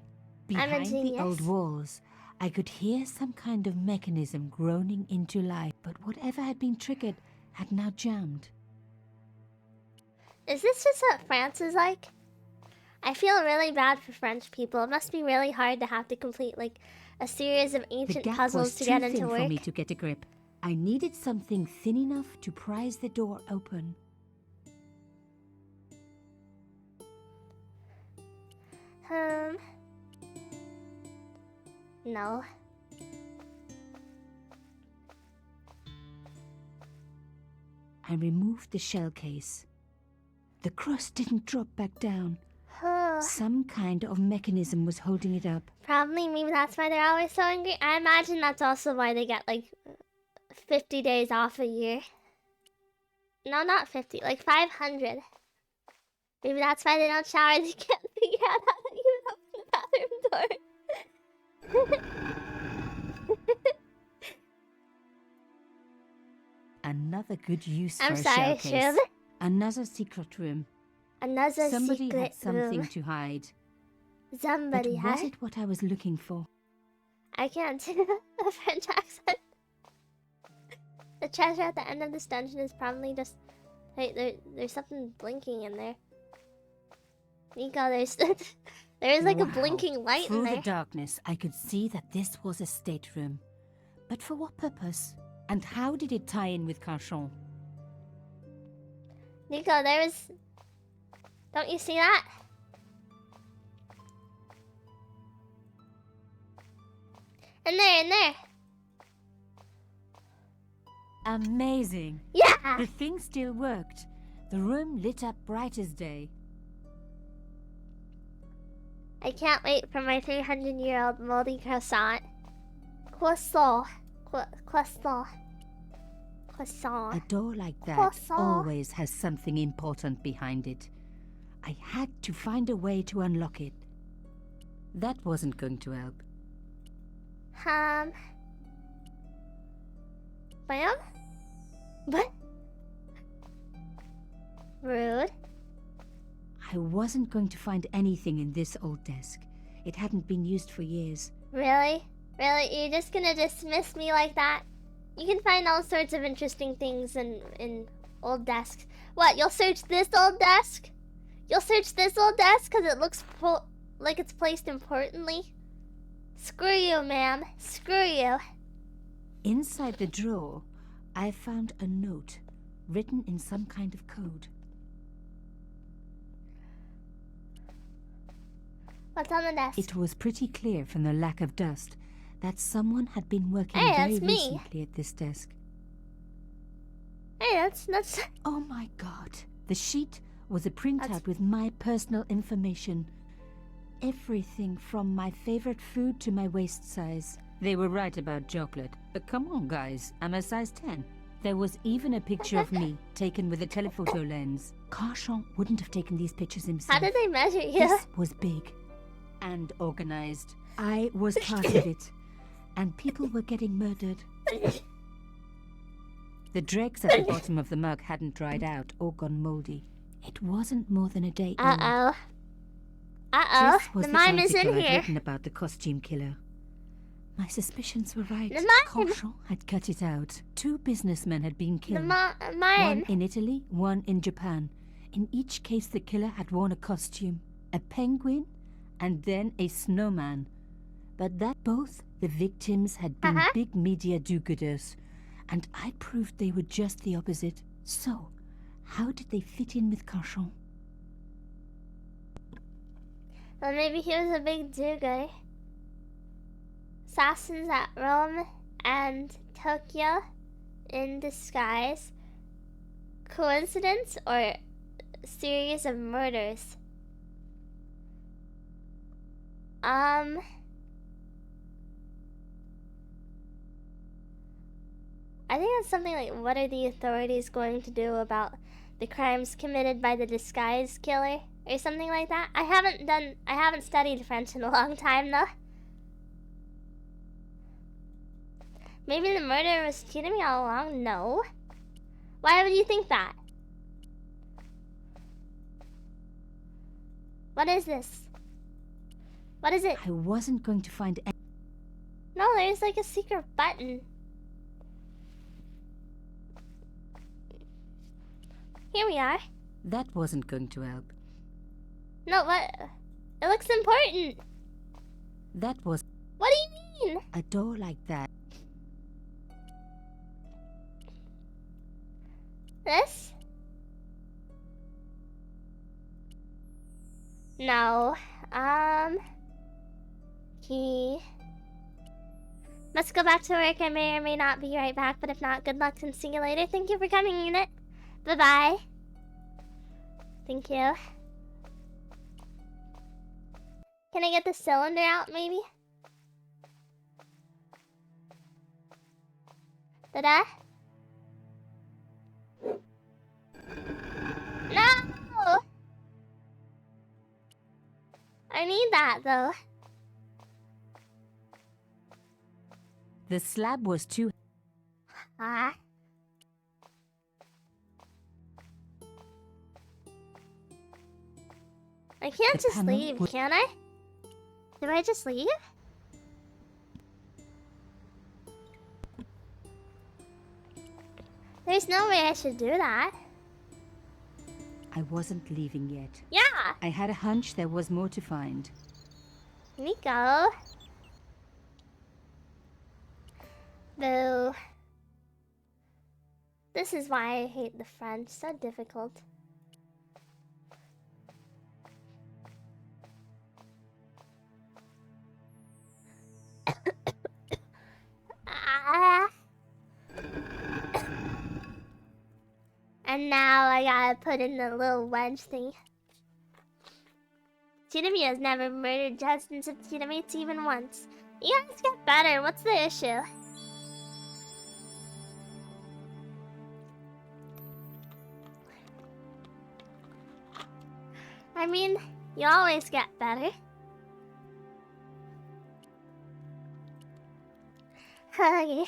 I'm a Behind the genius. old walls, I could hear some kind of mechanism groaning into life, but whatever had been triggered had now jammed. Is this just what France is like? I feel really bad for French people. It must be really hard to have to complete like a series of The ancient gap puzzles was to too get thin into for work. me to get a grip. I needed something thin enough to prise the door open. No. I removed the shell case. The crust didn't drop back down. Huh. Some kind of mechanism was holding it up. Probably, maybe that's why they're always so angry. I imagine that's also why they get like 50 days off a year. No, not 50, like 500. Maybe that's why they don't shower. They can't figure out how to even open the bathroom door. Another good use I'm for a sorry, showcase. Shub. Another secret room. Another Somebody secret had something room. to hide. Somebody But was had. it what I was looking for? I can't do a French accent. The treasure at the end of this dungeon is probably just... Wait, there's something blinking in there. Nico, there's like a Wow. blinking light Through in the there. darkness, I could see that this was a stateroom. But for what purpose? And how did it tie in with Carchon? Nico, there's... Don't you see that? In there. Amazing! Yeah! The thing still worked. The room lit up bright as day. I can't wait for my 300-year-old moldy croissant. Croissant. Croissant. A door like that Croissant. always has something important behind it. I had to find a way to unlock it. That wasn't going to help. Bam? What? Rude. I wasn't going to find anything in this old desk. It hadn't been used for years. Really? Really? You're just gonna dismiss me like that? You can find all sorts of interesting things in old desks. What, you'll search this old desk? You'll search this old desk because it looks like it's placed importantly? Screw you, ma'am. Screw you. Inside the drawer, I found a note written in some kind of code. What's on the desk? It was pretty clear from the lack of dust that someone had been working Hey, very that's me. recently at this desk. Hey, that's... Oh my god. The sheet was a printout That's- with my personal information. Everything from my favorite food to my waist size. They were right about chocolate. But come on, guys. I'm a size 10. There was even a picture of me, taken with a telephoto lens. Carchon wouldn't have taken these pictures himself. How did they measure you? This was big and organized. I was part of it. And people were getting murdered. The dregs at the bottom of the mug hadn't dried out or gone moldy. It wasn't more than a day old. Uh-oh. Uh-oh. This was The mime is in article I'd here. written about the costume killer. My suspicions were right. The mime. Carchon had cut it out. 2 businessmen had been The killed. mime. One in Italy, one in Japan. In each case, the killer had worn a costume. A penguin, and then a snowman. But that both the victims had been big media do-gooders. And I proved they were just the opposite. So, how did they fit in with Carchon? Well, maybe he was a big do-gooder. Assassins at Rome and Tokyo in disguise. Coincidence or series of murders? I think it's something like, what are the authorities going to do about the crimes committed by the disguised killer? Or something like that. I haven't studied French in a long time though. Maybe the murderer was cheating me all along? No. Why would you think that? What is this? What is it? I wasn't going to find any. No, there's like a secret button. Here we are. That wasn't going to help. No, what? It looks important. That was What do you mean? a door like that. This? No. Key. Let's go back to work. I may or may not be right back, but if not, good luck and see you later. Thank you for coming, Unit. Bye-bye. Thank you. Can I get the cylinder out, maybe? Did I? No! I need that, though. The slab was too... Ah. I can't The just panel leave, would- can I? Do I just leave? There's no way I should do that. I wasn't leaving yet. Yeah! I had a hunch there was more to find. Here we go. Boo. This is why I hate the French. So difficult. Ah. And now I gotta put in the little wedge thing. Tsunami has never murdered dozens of teammates even once. You guys get better. What's the issue? I mean, you always get better. Okay.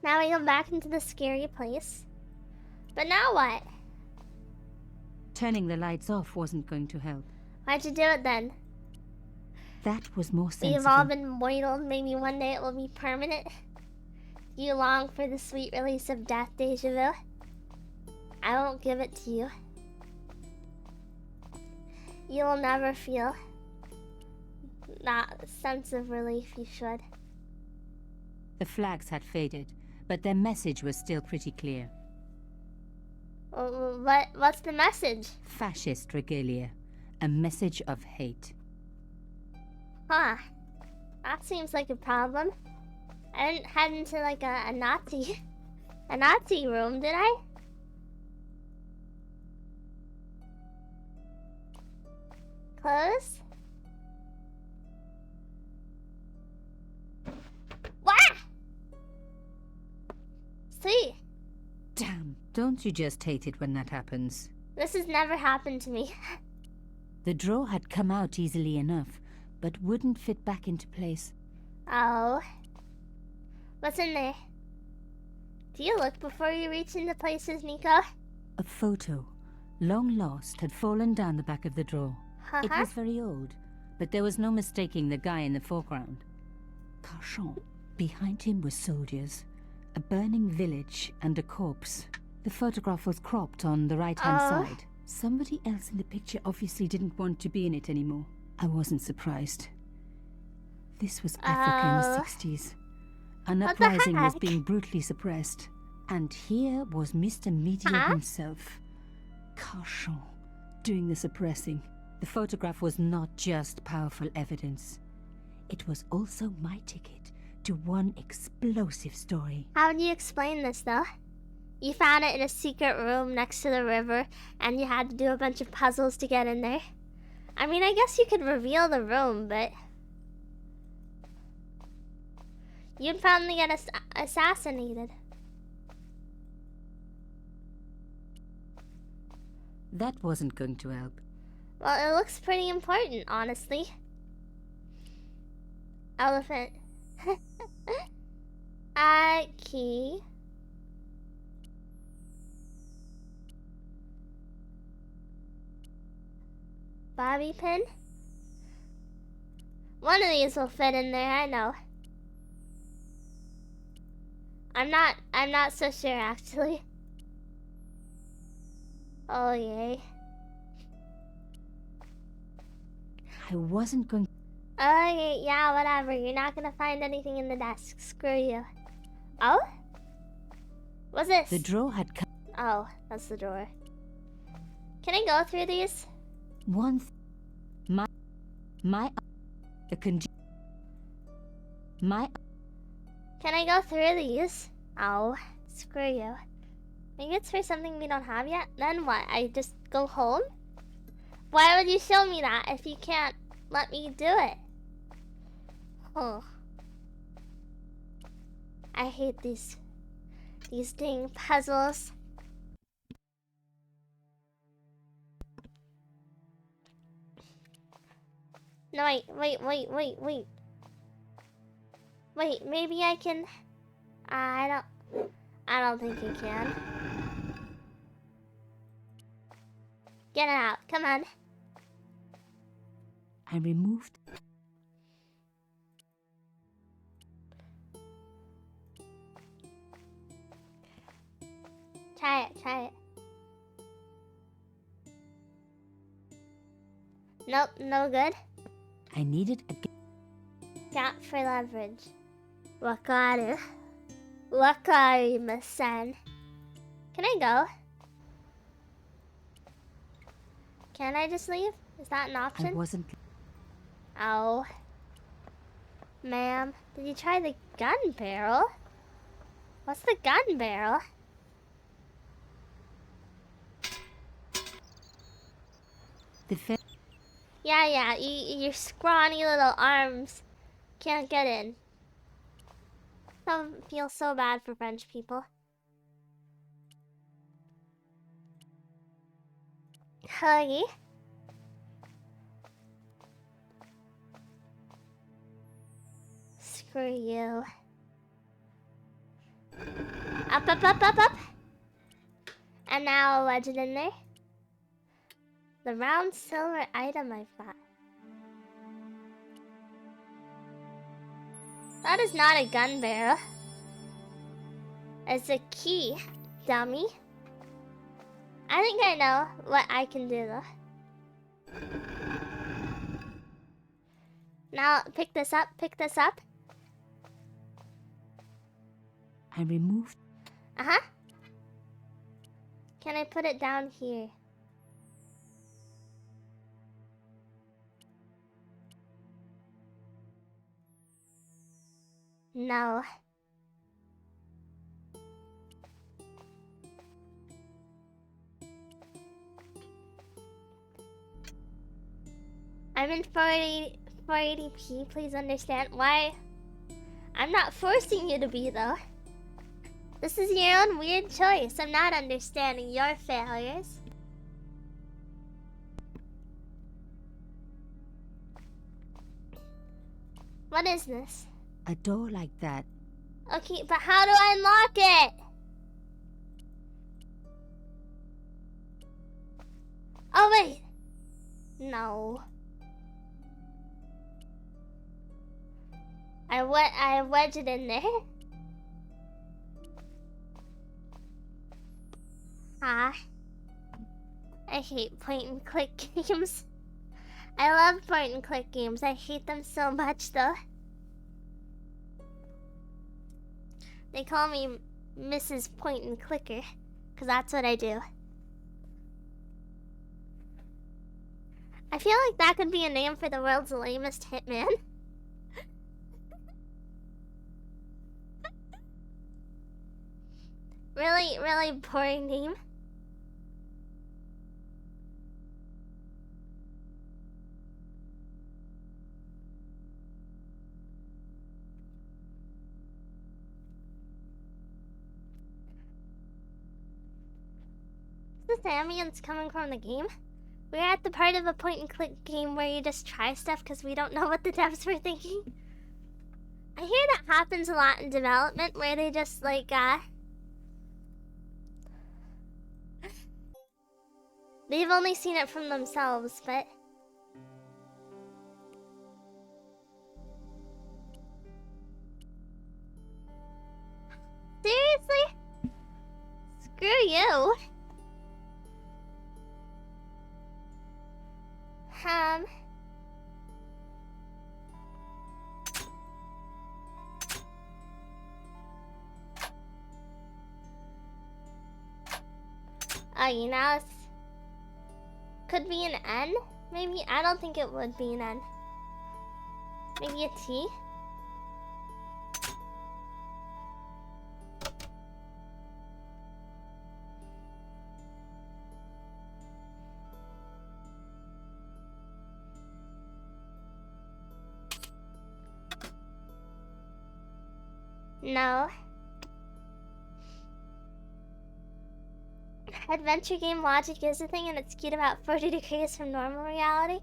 Now we go back into the scary place. But now what? Turning the lights off wasn't going to help. Why'd you do it then? That was more sensible. We've all been modeled. Maybe one day it will be permanent. Do you long for the sweet release of death, Deja Vu? I won't give it to you. You will never feel that sense of relief you should. The flags had faded, but their message was still pretty clear. What's the message? Fascist regalia. A message of hate. Huh. That seems like a problem. I didn't head into like a Nazi room, did I? Close? What? See, Damn, don't you just hate it when that happens? this has never happened to me. The drawer had come out easily enough, but wouldn't fit back into place. Oh. What's in there? Do you look before you reach into places, Nico? A photo, long lost, had fallen down the back of the drawer. It Uh-huh. was very old, but there was no mistaking the guy in the foreground. Carchon. Behind him were soldiers, a burning village, and a corpse. The photograph was cropped on the right-hand Oh. side. Somebody else in the picture obviously didn't want to be in it anymore. I wasn't surprised. This was Africa in the 60s. An What the uprising was heck? being brutally suppressed. And here was Mr. Meteor Huh? himself, Carchon, doing the suppressing. The photograph was not just powerful evidence. It was also my ticket to one explosive story. How would you explain this, though? You found it in a secret room next to the river, and you had to do a bunch of puzzles to get in there. I mean, I guess you could reveal the room, but you'd probably get assassinated. That wasn't going to help. Well, it looks pretty important, honestly. Elephant. Key. Bobby pin? One of these will fit in there, I know. I'm not so sure actually. Oh yay. I wasn't going... Okay, yeah, whatever. You're not gonna find anything in the desk. Screw you. Oh? What's this? The drawer had come... Oh, that's the door. Can I go through these? My... The My Can I go through these? Oh, screw you. Maybe it's for something we don't have yet? Then what? I just go home? Why would you show me that if you can't let me do it? Oh. I hate these dang puzzles. No, wait. Wait, maybe I can... I don't think you can. Get it out, come on. I removed. Try it. Nope, no good. I needed a. Gap for leverage. Wakaru, Miss-san. Can I go? Can I just leave? Is that an I option? wasn't. Oh. Ma'am, did you try the gun barrel? What's the gun barrel? The Yeah, your scrawny little arms can't get in. I feel so bad for French people. Huggy. Screw you. Up. And now a legend in there. The round silver item I've got. That is not a gun barrel. It's a key, dummy. I think I know what I can do though. Now pick this up. I removed. Uh-huh. Can I put it down here? No. I'm in 480p, please understand. Why? I'm not forcing you to be though. This is your own weird choice. I'm not understanding your failures. What is this? A door like that. Okay, but how do I unlock it? Oh, wait. No. I wedge it in there. Ah. I hate point and click games. I love point and click games. I hate them so much though. They call me Mrs. Point and Clicker, because that's what I do. I feel like that could be a name for the world's lamest hitman. Really boring name. Is this ambience coming from the game? We're at the part of a point and click game where you just try stuff because we don't know what the devs were thinking. I hear that happens a lot in development where they just like they've only seen it from themselves, but seriously? Screw you. Oh, you know, it's... could be an N? Maybe? I don't think it would be an N. Maybe a T? No. Adventure game logic is a thing and it's skewed about 40 degrees from normal reality.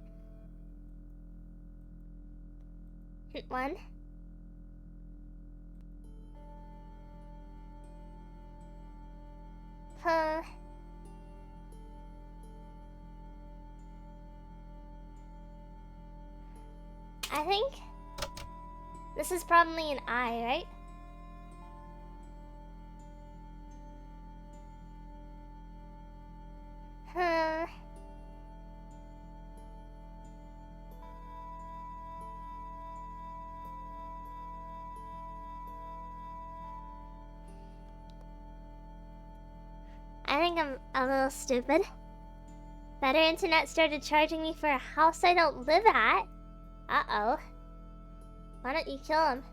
Hint 1. Huh. I think this is probably an I, right? Huh. I think I'm a little stupid. Better Internet started charging me for a house I don't live at. Uh-oh. Why don't you kill him?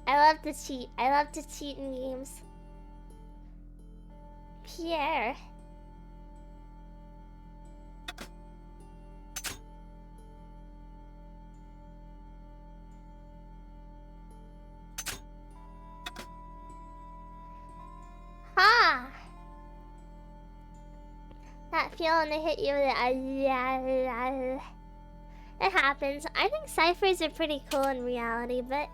I love to cheat. I love to cheat in games. Pierre. Ha! That feeling to hit you with it. It happens. I think ciphers are pretty cool in reality, but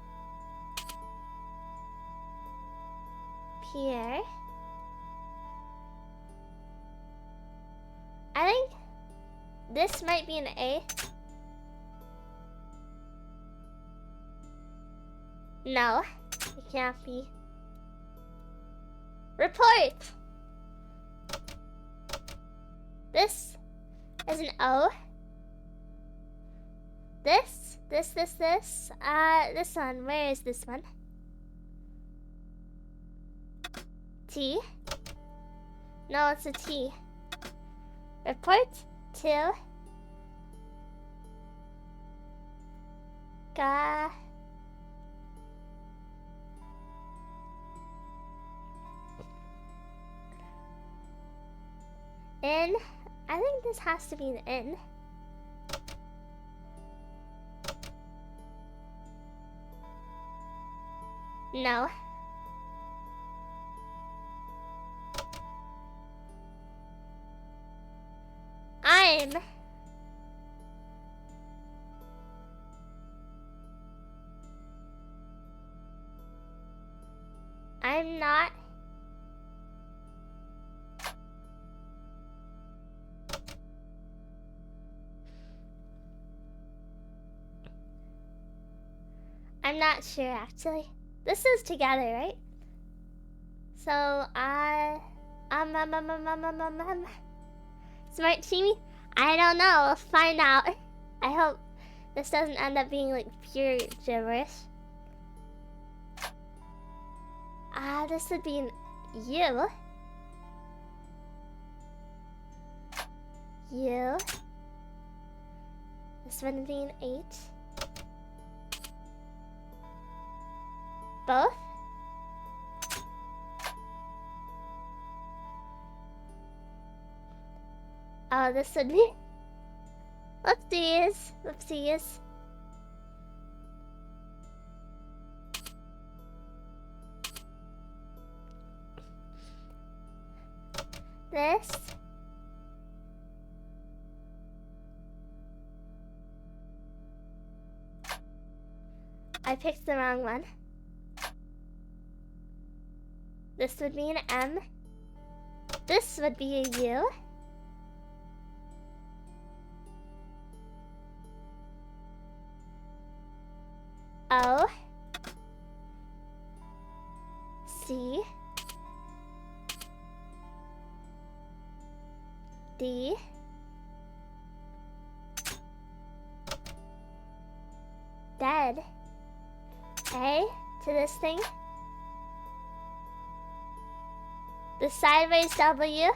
Pierre. I think this might be an A. No, it can't be. Report! This is an O. This one, where is this one? T? No, it's a T. Report to Ga. N. I think this has to be an N. No. I'm not. I'm not sure actually. This is together, right? So Smart Chimi? I don't know. We'll find out. I hope this doesn't end up being like pure gibberish. This would be an U. U. This would be an H. Both? Oh, this would be... Whoopsies. Whoopsies. This. I picked the wrong one. This would be an M. This would be a U. O. C. D. Dead. A to this thing. The sideways W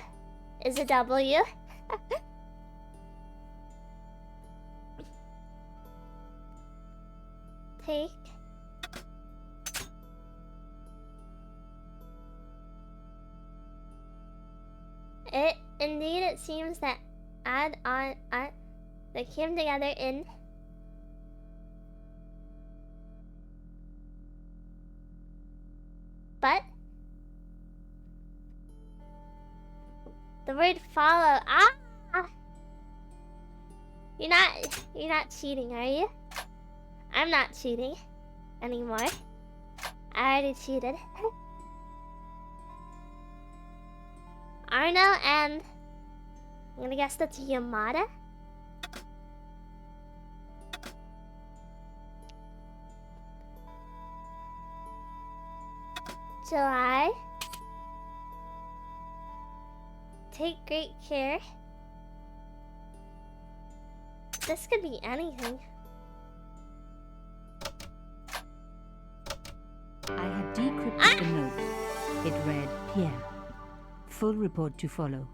is a W. Take. Indeed, it seems that add on they came together in But the word follow. Ah! You're not cheating, are you? I'm not cheating anymore. I already cheated. Arno and I'm gonna guess that's Yamada. July. Take great care. This could be anything. I had decrypted the note. It read, Pierre. Full report to follow.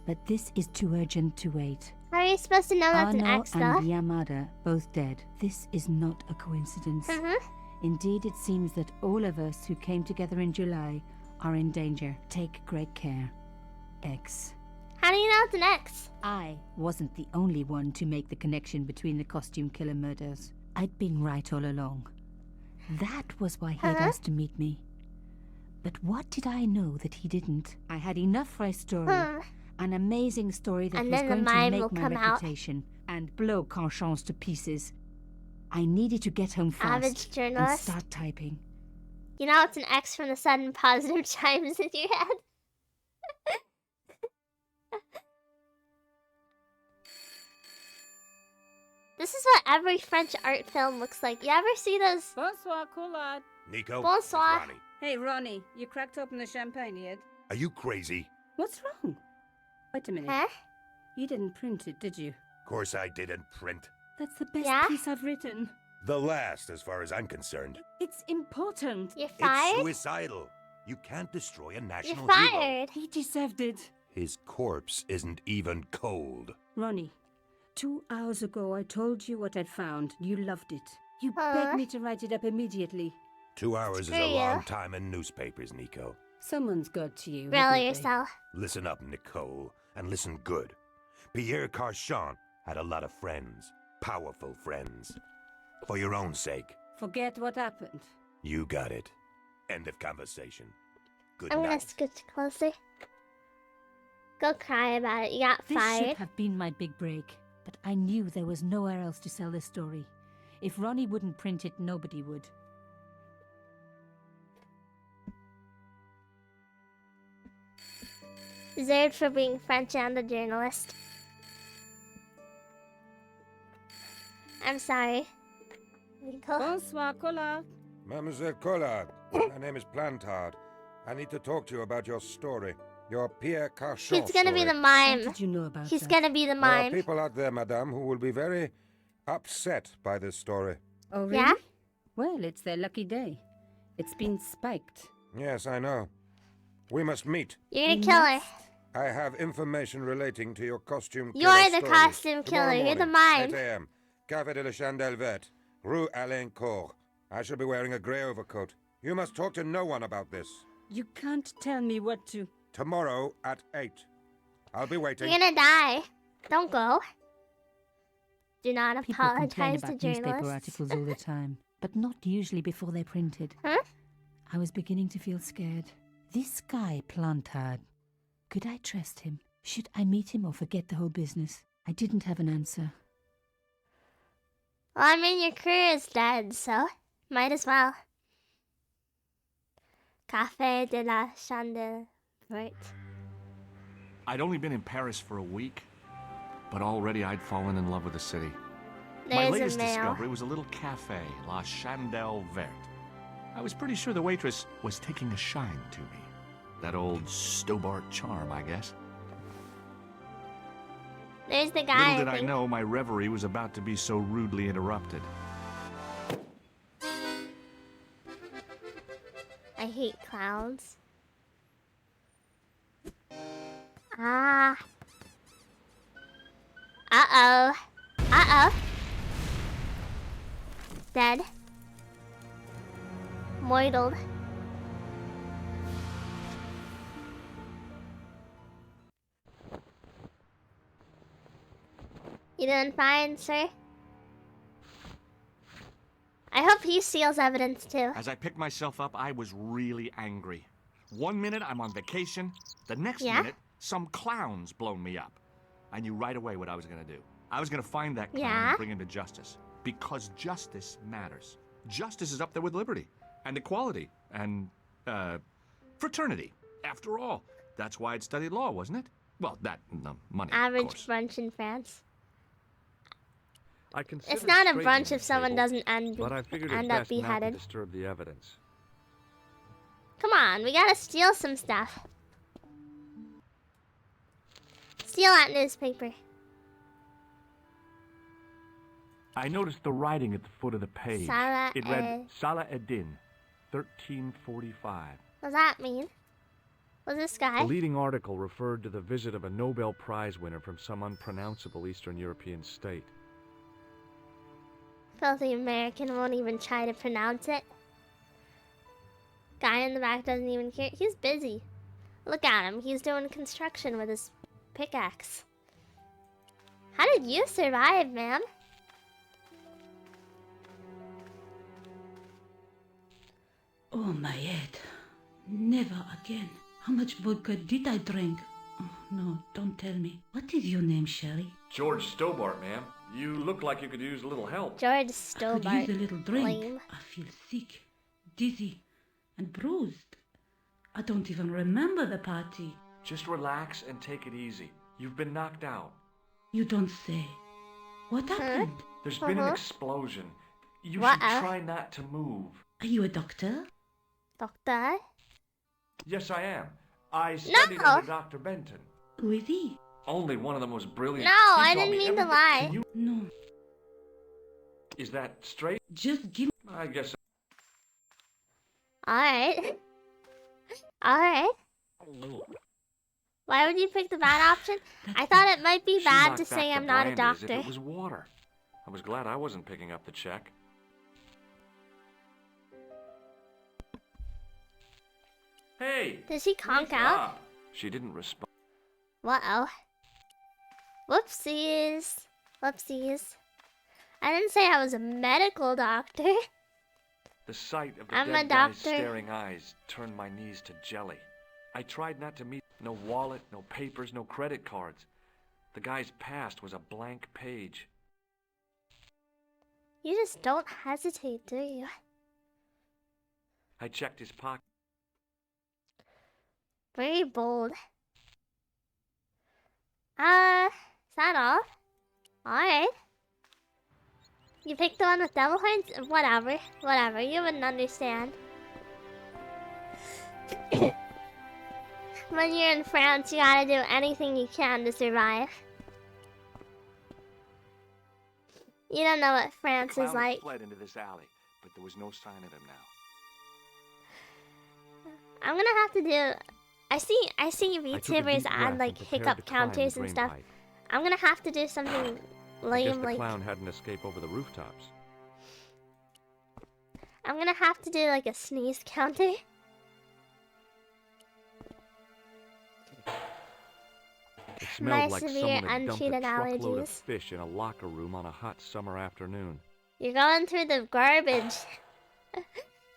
But this is too urgent to wait. How are you supposed to know that's an Arno X though? and Yamada both dead. This is not a coincidence. Indeed, it seems that all of us who came together in July are in danger. Take great care. X. How do you know it's an X? I wasn't the only one to make the connection between the costume killer murders. I'd been right all along. That was why he had asked to meet me. But what did I know that he didn't? I had enough for a story. An amazing story that And was then the going to mime make will my come out. reputation and blow Conchance to pieces. I needed to get home fast Average and journalist. start typing. You know it's an X from the sudden positive chimes in your head. This is what every French art film looks like. You ever see those? Bonsoir, Collard. Nico? Bonsoir. It's Ronnie. Hey, Ronnie, you cracked open the champagne yet? Are you crazy? What's wrong? Wait a minute. Huh? You didn't print it, did you? Of course I didn't print. That's the best Yeah? piece I've written. The last, as far as I'm concerned. It's important. You're It's fired? suicidal. You can't destroy a You're national hero. fired. He deserved it. His corpse isn't even cold. Ronnie, 2 hours ago I told you what I'd found. You loved it. You Huh? begged me to write it up immediately. 2 hours is Screw a you. long time in newspapers, Nico. Someone's got to you. Really haven't they? yourself. Listen up, Nicole, and listen good. Pierre Carchon had a lot of friends. Powerful friends. For your own sake. Forget what happened. You got it. End of conversation. Good I'm gonna night. scooch closer. Go cry about it. You got This fired. should have been my big break, but I knew there was nowhere else to sell this story. If Ronnie wouldn't print it, nobody would. Deserved for being French and a journalist. I'm sorry. Nico. Bonsoir, Collard. Mademoiselle Collard, my name is Plantard. I need to talk to you about your story. Your Pierre Carchon He's gonna be the story. How mime. did you know about He's that? gonna be the There are mime. people out there, madame, who will be very upset by this story. Oh, really? Yeah? Well, it's their lucky day. It's been spiked. Yes, I know. We must meet. You're gonna We kill her. must. I have information relating to your costume You're killer the story. costume Tomorrow killer. You're the morning, mime. 8 a.m. Café de la Chandelle Verte, Rue Alain Court. I shall be wearing a grey overcoat. You must talk to no one about this. You can't tell me what to... Tomorrow at 8. I'll be waiting. You're gonna die. Don't go. Do not People complain apologize to about newspaper journalists. articles all the time, but not usually before they're printed. Huh? I was beginning to feel scared. This guy, Plantard, could I trust him? Should I meet him or forget the whole business? I didn't have an answer. Well, I mean, your career is dead, so might as well. Café de la Chandelle Verte. I'd only been in Paris for a week, but already I'd fallen in love with the city. My There's latest a mail. discovery was a little cafe, La Chandelle Verte. I was pretty sure the waitress was taking a shine to me. That old Stobart charm, I guess. There's the guy. Little did I think. know my reverie was about to be so rudely interrupted. I hate clowns. Ah. Uh-oh. Uh-oh. Dead. Moidled. You doing fine, sir? I hope he steals evidence too. As I picked myself up, I was really angry. 1 minute, I'm on vacation. The next Yeah? minute, some clown's blown me up. I knew right away what I was gonna do. I was gonna find that clown Yeah? and bring him to justice. Because justice matters. Justice is up there with liberty. And equality. And, fraternity. After all, that's why I'd studied law, wasn't it? Well, that and the money, of Average course. brunch in France. I considered It's not a straightening brunch the if someone table, doesn't end but I figured it up best not to beheaded. disturb the evidence. Come on, we gotta steal some stuff. Steal that newspaper. I noticed the writing at the foot of the page. Salah It read Salah Eddin, 1345. What does that mean? Was this guy? The leading article referred to the visit of a Nobel Prize winner from some unpronounceable Eastern European state. Filthy American won't even try to pronounce it. Guy in the back doesn't even care. He's busy. Look at him. He's doing construction with his pickaxe. How did you survive, man? Oh, my head. Never again. How much vodka did I drink? Oh, no, don't tell me. What is your name, Sherry? George Stobart, ma'am. You look like you could use a little help. George I could Stobart. use a little drink. Lame. I feel sick, dizzy, and bruised. I don't even remember the party. Just relax and take it easy. You've been knocked out. You don't say. What happened? There's been an explosion. You What? should try not to move. Are you a doctor? Doctor? Yes, I am. I studied No. under Dr. Benton. Who is he? Only one of them was brilliant. No, He I taught didn't me mean to everything. lie. Can you... No, Is that straight? just give I guess. Alright. Alright. Why would you pick the bad option? I thought it might be She bad knocked to back say the I'm not a brandy as if doctor. It was water. I was glad I wasn't picking up the check. Hey! Did she conk out? She didn't respond. Uh-oh. Whoopsies. Whoopsies. I didn't say I was a medical doctor. The sight of the I'm a dead guy's doctor. staring eyes turned my knees to jelly. I tried not to meet. No wallet, no papers, no credit cards. The guy's past was a blank page. You just don't hesitate, do you? I checked his pocket. Very bold. Is that all? Alright. You picked the one with devil horns? Whatever. Whatever. You wouldn't understand. When you're in France, you gotta do anything you can to survive. You don't know what France The is clown like. fled into this alley, but there was no sign of him now. I'm gonna have to do. I see I took a VTubers deep add breath like and prepared hiccup to climb the counters and drain stuff. pipe. I'm gonna have to do something I guess lame the like. clown had an escape over the rooftops. I'm gonna have to do like a sneeze counter. It smelled My like severe someone had dumped a untreated truckload of allergies. fish in a locker room on a hot summer afternoon. You're going through the garbage.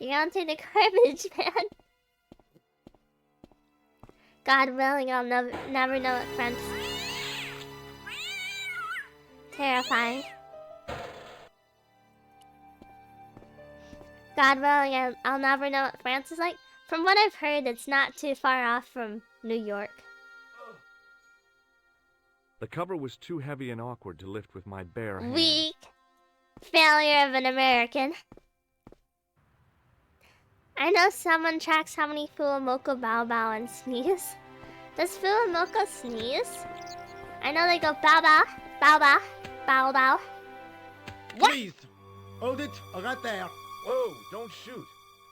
You're going through the garbage, man. God willing, I'll never know what French. Terrifying. God willing, I'll never know what France is like. From what I've heard, it's not too far off from New York. The cover was too heavy and awkward to lift with my bare hands. Weak. Failure of an American. I know someone tracks how many Fuamoko bow bow and sneeze. Does Fuamoko sneeze? I know they go bow bow, bow bow, bow bow. What? Please, hold it right there. Whoa, don't shoot.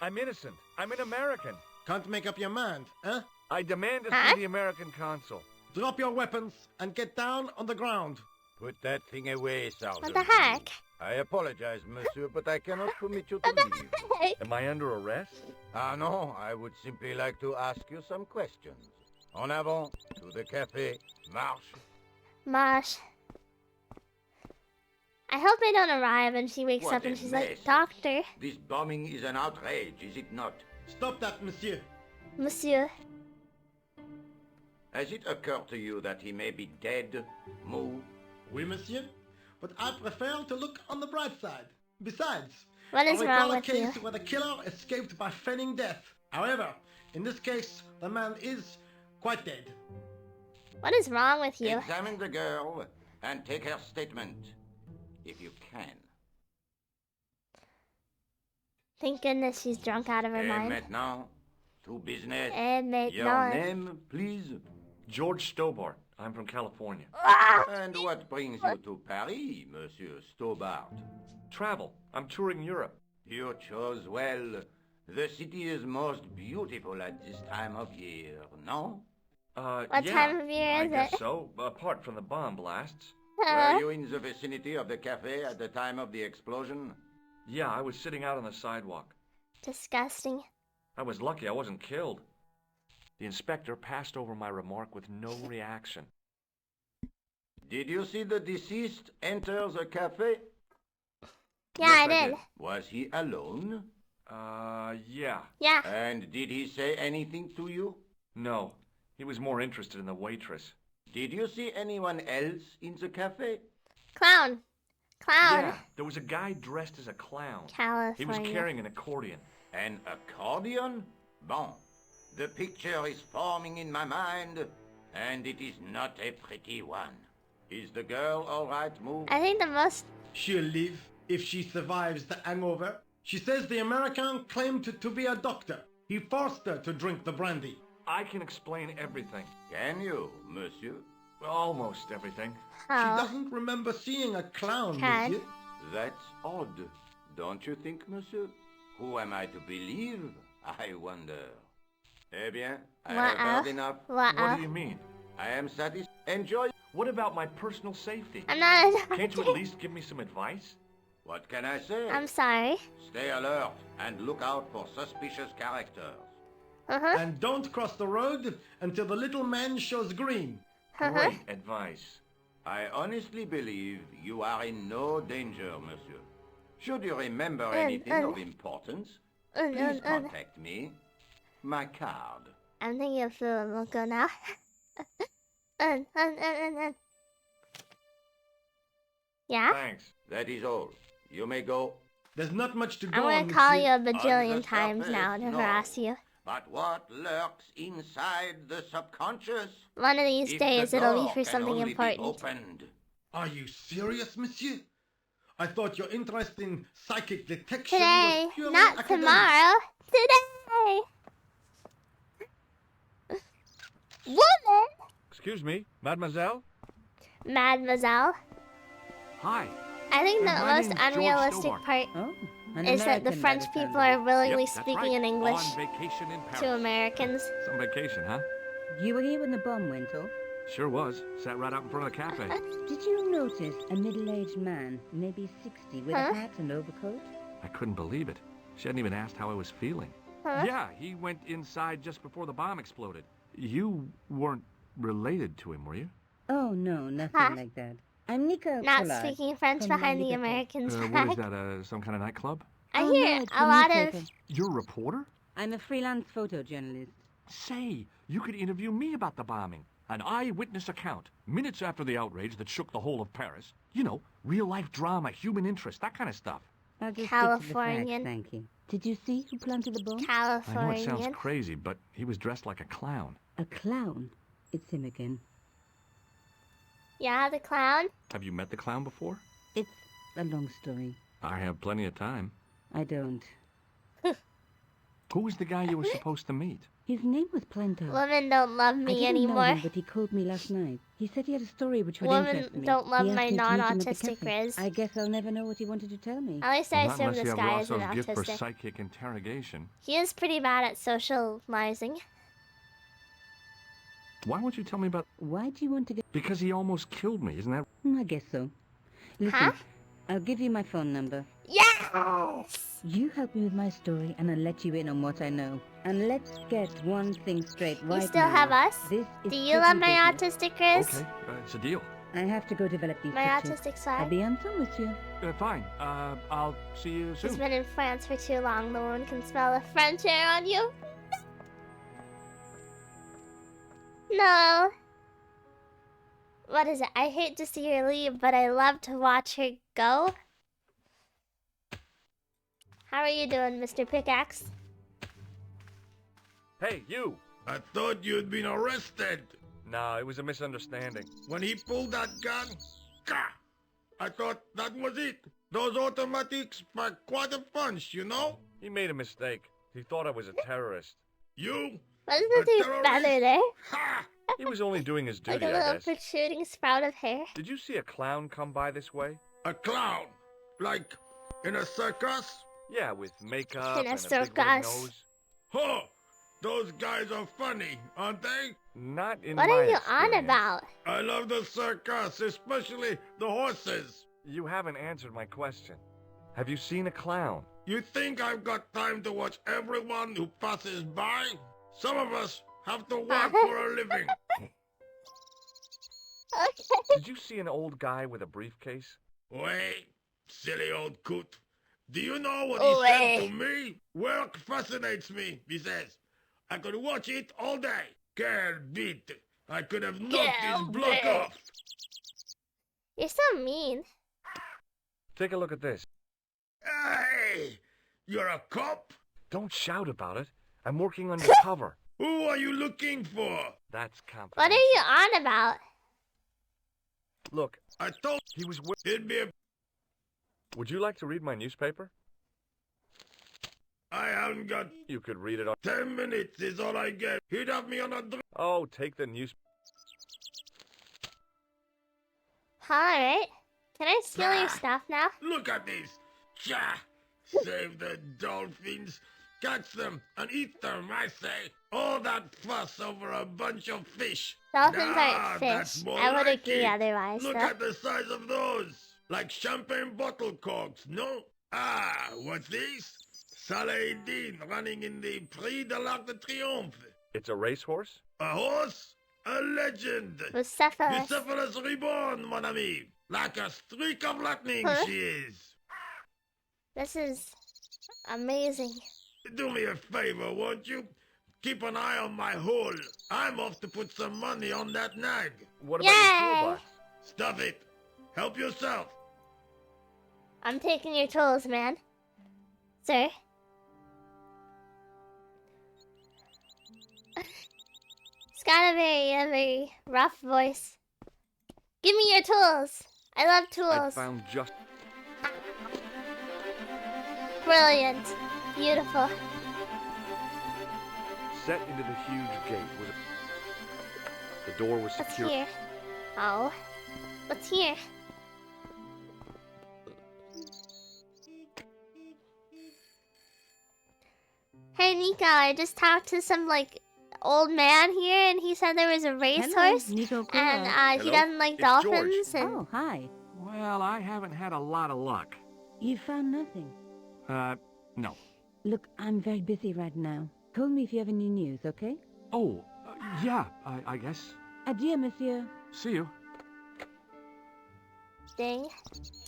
I'm innocent. I'm an American. Can't make up your mind, huh? I demand to Huh? see the American consul. Drop your weapons and get down on the ground. Put that thing away, Sergeant. What the heck? I apologize, monsieur, but I cannot permit you to What the leave. heck? Am I under arrest? Ah, no, I would simply like to ask you some questions. En avant, to the café, marche. Mosh. I hope I don't arrive and she wakes What up and a she's mess. like, Doctor, This bombing is an outrage, is it not? Stop that, monsieur. Monsieur. Has it occurred to you that he may be dead, Moo? Oui, monsieur. But I prefer to look on the bright side. Besides, What is I wrong recall a with you? case where the killer escaped by feigning death. However, in this case, the man is quite dead. What is wrong with you? Examine the girl and take her statement, if you can. Thank goodness she's drunk out of her Et mind. maintenant, to business. Eh, Your maintenant. name, please? George Stobart. I'm from California. And what brings you to Paris, Monsieur Stobart? Travel. I'm touring Europe. You chose well. The city is most beautiful at this time of year, no? What yeah, time of year I is guess it? so, apart from the bomb blasts. Were you in the vicinity of the cafe at the time of the explosion? Yeah, I was sitting out on the sidewalk. Disgusting. I was lucky I wasn't killed. The inspector passed over my remark with no reaction. Did you see the deceased enter the cafe? Yeah, Yes, I did. Was he alone? Yeah. Yeah. And did he say anything to you? No, he was more interested in the waitress. Did you see anyone else in the cafe? Clown. Clown. Yeah, there was a guy dressed as a clown. California. He was carrying an accordion. An accordion? Bon. The picture is forming in my mind, and it is not a pretty one. Is the girl all right, Moo? I think the most... She'll live if she survives the hangover. She says the American claimed to be a doctor. He forced her to drink the brandy. I can explain everything. Can you, monsieur? Almost everything. She doesn't remember seeing a clown, Can. monsieur. That's odd. Don't you think, monsieur? Who am I to believe? I wonder. Eh bien, I have heard enough. What do you mean? I am satisfied. Enjoy. What about my personal safety? I'm not... Can't you at least give me some advice? What can I say? I'm sorry. Stay alert and look out for suspicious characters. And don't cross the road until the little man shows green. Great advice. I honestly believe you are in no danger, monsieur. Should you remember anything of importance, please contact me. My card. I'm thinking of Fluid Loco now. Yeah? Thanks. That is all. You may go. There's not much to I'm go on, gonna call you monsieur. a bajillion times now to no. harass you. But what lurks inside the subconscious? One of these If days the it'll door be for can something only be important. opened. Are you serious, monsieur? I thought your interest in psychic detection Today, was purely not academic. tomorrow. Today! Woman! Excuse me, mademoiselle? Mademoiselle. Hi. I think the My most name's George unrealistic Stobart. part Oh, an is that the American by French sound people of it. are willingly Yep, that's speaking right. in English On vacation in Paris. to Americans. Some vacation, huh? You were here when the bomb went off. Sure was. Sat right out in front of the cafe. Did you notice a middle-aged man, maybe 60, with Huh? a hat and overcoat? I couldn't believe it. She hadn't even asked how I was feeling. Huh? Yeah, he went inside just before the bomb exploded. You weren't related to him, were you? Oh, no, nothing Huh? like that. I'm Nika Not Collard speaking French from behind the Nika. Americans' What is back. that, some kind of nightclub? I Oh, hear no, it's a lot newspaper. of... You're a reporter? I'm a freelance photojournalist. Say, you could interview me about the bombing. An eyewitness account, minutes after the outrage that shook the whole of Paris. You know, real-life drama, human interest, that kind of stuff. I'll just Californian. stick to the facts, thank you. Did you see who planted the bomb? I know it Californian. sounds crazy, but he was dressed like a clown. A clown. It's him again. Yeah, the clown? Have you met the clown before? It's a long story. I have plenty of time. I don't. Who was the guy you were supposed to meet? His name was Plento. Women don't love I me didn't know anymore. him, but he called me last night. He said he had a story which would Women interest me. don't love He asked my me to meet him at the non-autistic cafe. Riz. I guess I'll never know what he wanted to tell me. At least I Well, not assume unless you this have guy isn't Rousseau's gift for autistic. psychic interrogation. He is pretty bad at socializing. Why won't you tell me about... Why do you want to get... Because he almost killed me, isn't that... I guess so. Listen, Huh? I'll give you my phone number. Yes! You help me with my story, and I'll let you in on what I know. And let's get one thing straight right You still now. have us? This is Do you love prison my business. autistic Riz? Okay, it's a deal. I have to go develop these My pictures. autistic I'll side. be on phone with you. Fine. I'll see you He's soon. been in France for too long. The woman can smell the French air on you. No. What is it? I hate to see her leave, but I love to watch her go. How are you doing, Mr. Pickaxe? Hey, you! I thought you'd been arrested. No, it was a misunderstanding. When he pulled that gun, gah! I thought that was it. Those automatics pack quite a punch, you know? He made a mistake. He thought I was a terrorist. You? What is the terrorist? feather there? Ha! He was only doing his Like duty, a I little guess. protruding sprout of hair. Did you see a clown come by this way? A clown? Like in a circus? Yeah, with makeup In a and a big red circus. nose. Huh! Those guys are funny, aren't they? Not in What my are you on experience. about? I love the circus, especially the horses. You haven't answered my question. Have you seen a clown? You think I've got time to watch everyone who passes by? Some of us have to work for a living. Okay. Did you see an old guy with a briefcase? Wait, silly old coot. Do you know what Oh, he said wait. to me? Work fascinates me, he says. I could watch it all day. Quel bit. I could have knocked his Quel block bit. off. You're so mean. Take a look at this. Hey! You're a cop? Don't shout about it. I'm working undercover. Who are you looking for? That's confidential. What are you on about? Look, I told he was. it'd be a... Would you like to read my newspaper? I haven't got You could read it on. 10 minutes is all I get. He'd have me on a drink. Oh, take the news. Alright. Can I steal your stuff now? Look at this. Cha! Save the dolphins. Catch them and eat them, I say. All that fuss over a bunch of fish. Dolphins Nah, aren't that's fish. more I would like agree it. otherwise, Look though. at the size of those. Like champagne bottle corks, no? Ah, what's this? Saladin running in the Prix de l'Arc de Triomphe. It's a racehorse? A horse? A legend. Bucephalus. Bucephalus reborn, mon ami. Like a streak of lightning, Huh? she is. This is amazing. Do me a favor, won't you? Keep an eye on my hole. I'm off to put some money on that nag. What about your Yay! toolbox? Stuff it. Help yourself. I'm taking your tools, man. Sir. It's got a very rough voice. Give me your tools. I love I tools. found just. Brilliant. Beautiful. Set into the huge gate was a. The door was What's secure. here? Oh. What's here? Hey Nico, I just talked to some old man here and he said there was a racehorse Nico and he Hello? doesn't like It's George. dolphins and Oh, hi. Well, I haven't had a lot of luck. You found nothing. No. Look, I'm very busy right now. Call me if you have any news, okay? Oh, yeah, I guess. Adieu, monsieur. See you. ding.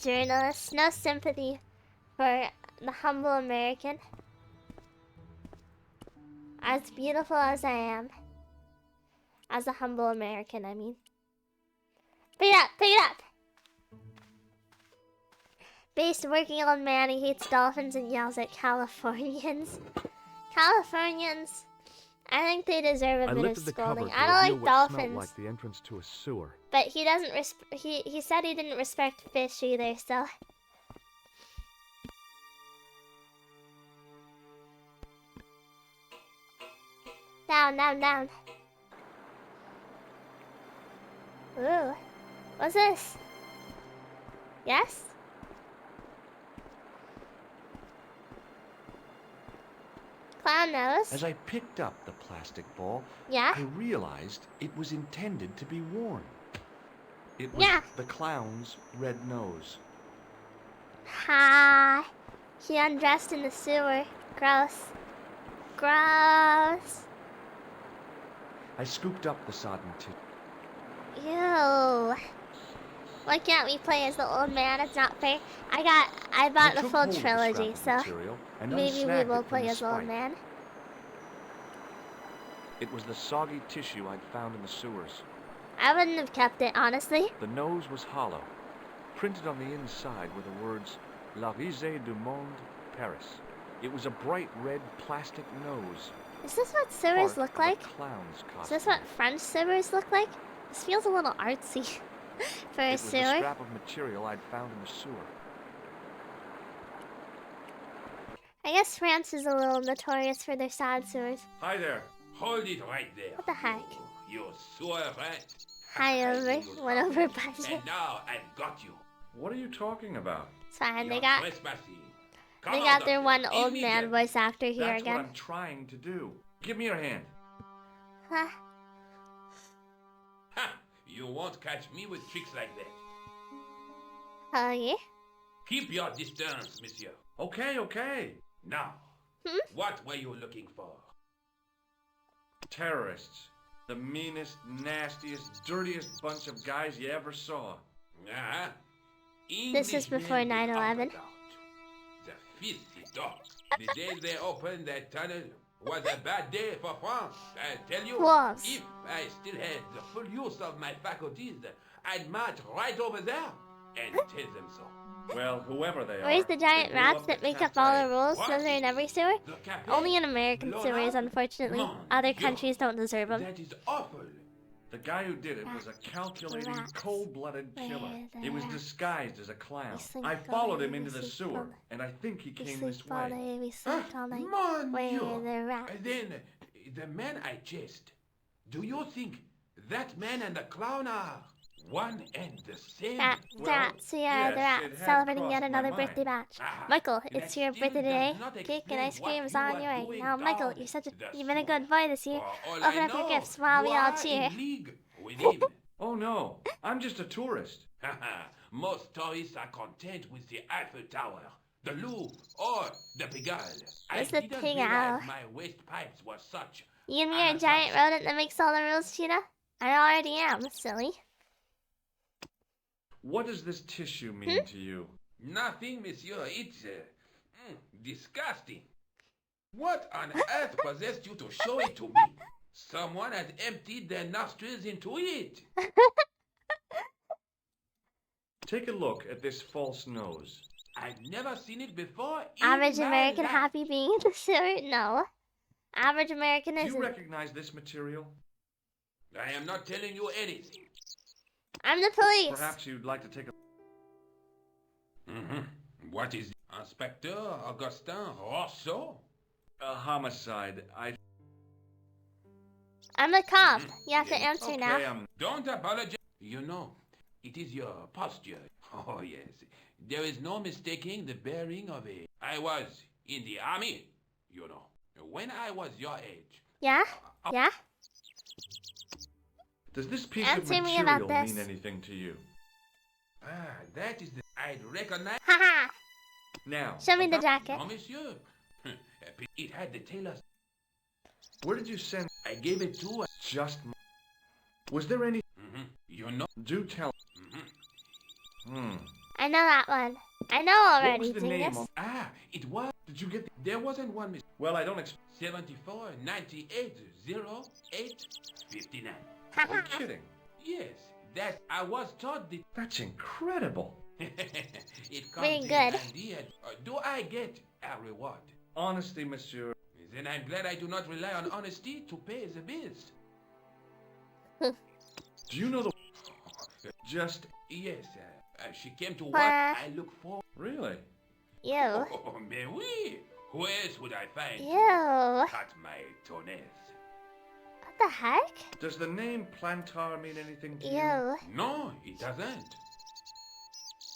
Journalists, no sympathy for the humble American. As beautiful as I am. As a humble American, I mean. Pick it up, pick it up! Based working old man, he hates dolphins and yells at Californians. Californians, I think they deserve a I bit of lifted the cover scolding. to I don't reveal like what smelled dolphins, like the entrance to a sewer. but he doesn't he said he didn't respect fish either, so. Down, down, down. Ooh. What's this? Yes? Clown nose? As I picked up the plastic ball, Yeah? I realized it was intended to be worn. It was Yeah. the clown's red nose. Ha! He undressed in the sewer. Gross. Gross. I scooped up the sodden tissue. Ew. Why can't we play as the old man? It's not fair. I bought the full trilogy, so maybe we will play as old man. It was the soggy tissue I'd found in the sewers. I wouldn't have kept it, honestly. The nose was hollow. Printed on the inside were the words, La Risée du Monde, Paris. It was a bright red plastic nose. Is this what sewers look like? Is this what French sewers look like? This feels a little artsy for a sewer. It was the scrap of material I'd found in the sewer. I guess France is a little notorious for their sad sewers. Hi there. Hold it right there. What the heck? You sewer rat. Hi, went over budget. And now I've got you. What are you talking about? It's fine. They You're got trespassing. their one old man voice actor here That's again. what I'm trying to do. Give me your hand. Huh? Ha! You won't catch me with tricks like that. Oh yeah. Keep your distance, monsieur. Okay. Now, what were you looking for? Terrorists. The meanest, nastiest, dirtiest bunch of guys you ever saw. Uh-huh. This is before 9/11. The filthy dogs. The day they opened that tunnel was a bad day for France. I tell you, Was. if I still had the full use of my faculties, I'd march right over there and tell them so. Well, whoever they are. Where's the giant they blew rats up that the make up all the cafe. rules? What? Those are in every sewer? The cafe Only in American blown sewers, up? unfortunately. Mon Other Dieu. countries don't deserve them. That is awful. The guy who did it was a calculating, Rats. cold-blooded killer. Where the He was rats? disguised as a clown. We sleep I all followed day, him we into the sleep all sewer, day. and I think he We came sleep this all way. day, we sleep all night. Mon Where Dieu. the rats? Then, the man I chased, do you think that man and the clown are one and the same? Rats, we are the yes, rats, it had celebrating crossed yet my another mind. birthday batch. Ah, Michael, that it's your still birthday today. does not Cake and explain ice cream what is you on are your way. doing Now, Michael, down the you've been a good boy this year. For all Open I up your know, gifts while we you all are cheer. in league with him. Oh no, I'm just a tourist. Most tourists are content with the Eiffel Tower, the Louvre, or the Pigalle. I What's the didn't Pigalle? realize my waste pipes were such. You and me are a giant rodent that makes all the rules, Cheetah? I already am, silly. What does this tissue mean to you? Nothing, monsieur. It's disgusting. What on earth possessed you to show it to me? Someone has emptied their nostrils into it. Take a look at this false nose. I've never seen it before. Average in my American life. happy being in the sewer? No. Average American Do you isn't. recognize this material? I am not telling you anything. I'm the police. Perhaps you'd like to take a... What is Inspector Augustin Rousseau? A homicide. I'm the cop. You have to answer Okay, now. Don't apologize. You know, it is your posture. Oh, yes. There is no mistaking the bearing of a... I was in the army, you know, when I was your age. Yeah? Yeah? Does this piece Answer of me about material this. mean anything to you? Ah, that is the... I'd recognize... Haha! Now, Show me the jacket. No, monsieur. It had the tailor's... where did you send... I gave it to... Just... Was there any... You know... Do tell... I know that one. I know already, What was the name genius. of... Ah, it was... Did you get... There wasn't one, miss. Well, I don't expect... 74, 98, 08, 59. Are you kidding? Yes, that I was taught the... That's incredible. It Very comes in good. handy. Do I get a reward? Honestly, monsieur... Then I'm glad I do not rely on honesty to pay the bills. Do you know the... Just... Yes, she came to what Wah. I look for. Really? Ew. Oh, mais oui. Who else would I find? Ew. Cut my toenails. What the heck? Does the name Plantar mean anything to you? Ew. No, it doesn't.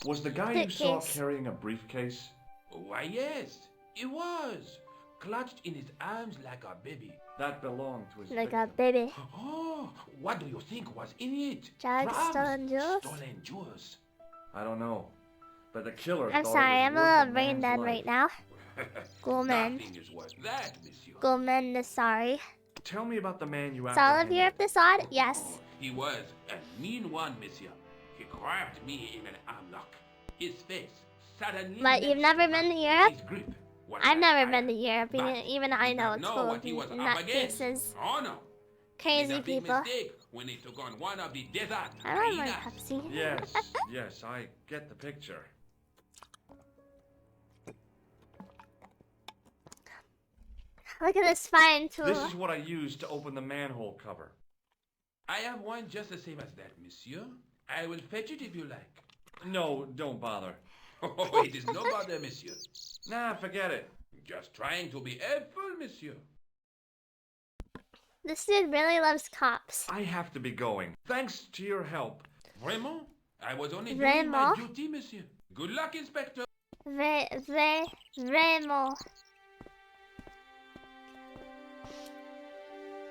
Was the guy you saw Suitcase. carrying a briefcase? Why, yes, it was. Clutched in his arms like a baby. That belonged to his Like victim. a baby. Oh, what do you think was in it? Drugs, Drugs, stolen jewels? Stolen jewels. I don't know. But the killer I'm thought sorry, it I'm was a worth little a brain man's dead life. right now. Gulman. Nothing is worth that, monsieur. Gulman Nasari. Tell me about the man you Is all of apprehended. Europe this odd? Yes. He was a mean one, monsieur. He grabbed me in an armlock. His face suddenly. But you've never been to Europe? His grip was I've like never iron. been to Europe. But Even I did know not it's know full what of he was up against. nutcases. Oh no. Crazy It's a big people. mistake when he took on one of the desert I want my hyenas. Pepsi. Yes, yes, I get the picture. Look at this fine tool. This is what I used to open the manhole cover. I have one just the same as that, monsieur. I will fetch it if you like. No, don't bother. Oh, it is no bother, monsieur. Nah, forget it. Just trying to be helpful, monsieur. This dude really loves cops. I have to be going. Thanks to your help. Vraiment? I was only doing my Vraiment? duty, monsieur. Good luck, Inspector. Vraiment.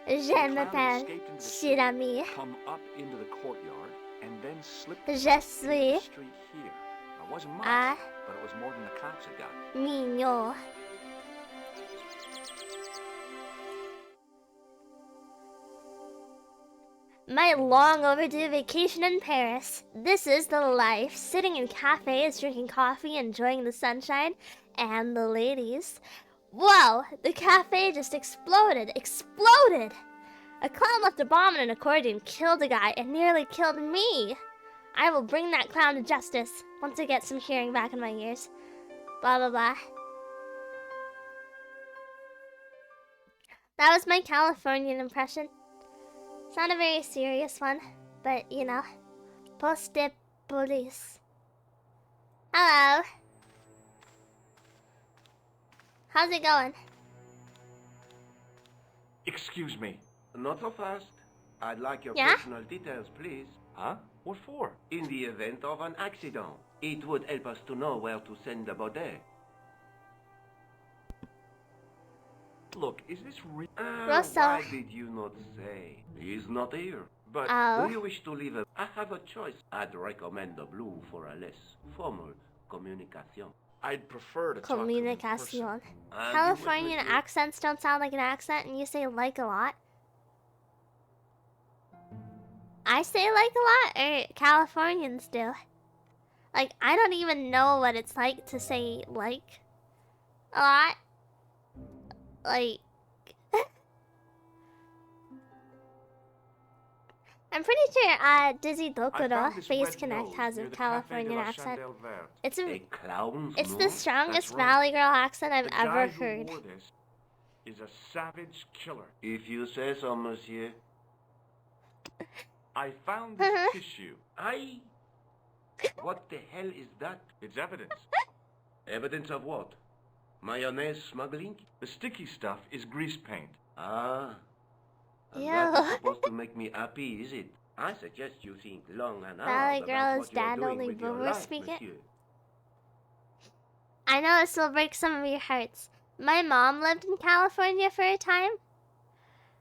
Je m'appelle Shirami. Come up into the courtyard and then slip Je the suis street here. It wasn't much, a but it was more than the cops had got. mignon. My long overdue vacation in Paris. This is the life. Sitting in cafes, drinking coffee, enjoying the sunshine and the ladies. Whoa! The cafe just exploded. Exploded! A clown left a bomb in an accordion, killed a guy, and nearly killed me. I will bring that clown to justice once I get some hearing back in my ears. Blah blah blah. That was my Californian impression. It's not a very serious one, but you know. Poste police. Hello. How's it going? Excuse me. Not so fast. I'd like your Yeah? personal details, please. Huh? What for? In the event of an accident, it would help us to know where to send the body. Look, is this real? Rosa. Why did you not say? He's not here. But Oh. do you wish to leave a... I have a choice. I'd recommend the blue for a less formal communication. I'd prefer to talk to him in person. Comunicación. I'll be Californian with you. accents don't sound like an accent, and you say like a lot. I say like a lot, or Californians do. Like, I don't even know what it's like to say like a lot. Like, I'm pretty sure Dizzy I Dokuro, found this Face red Connect, nose has a near the Café de Californian la accent. Chandelle Verte. It's A clown's it's the nose? strongest That's right. Valley Girl accent I've The ever guy who heard. wore this is a savage killer. If you say so, monsieur. I found this tissue. What the hell is that? It's evidence. Evidence of what? Mayonnaise smuggling? The sticky stuff is grease paint. Ah. And Yeah. that's supposed to make me happy, is it? I suggest you think long and Valley hard Girl about is what you're dead, doing only with your boomers life, speak it. monsieur. I know this will break some of your hearts. My mom lived in California for a time,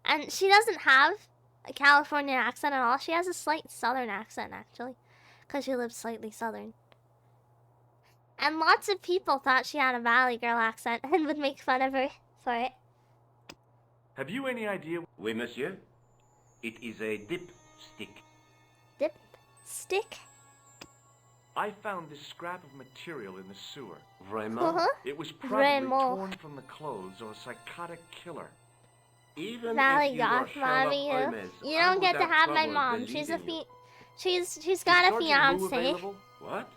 and she doesn't have a California accent at all. She has a slight southern accent, actually, because she lives slightly southern. And lots of people thought she had a Valley Girl accent and would make fun of her for it. Have you any idea? Oui, monsieur. It is a dipstick. Dip stick? I found this scrap of material in the sewer. Vraiment? Uh-huh. It was probably Vraiment. torn from the clothes of a psychotic killer. Even Valley if you are Goth, Sherlock mommy, Holmes, you I don't would get to have my trouble mom. She's a believing you. she's got Is a Sergeant Wu fiance. available? What?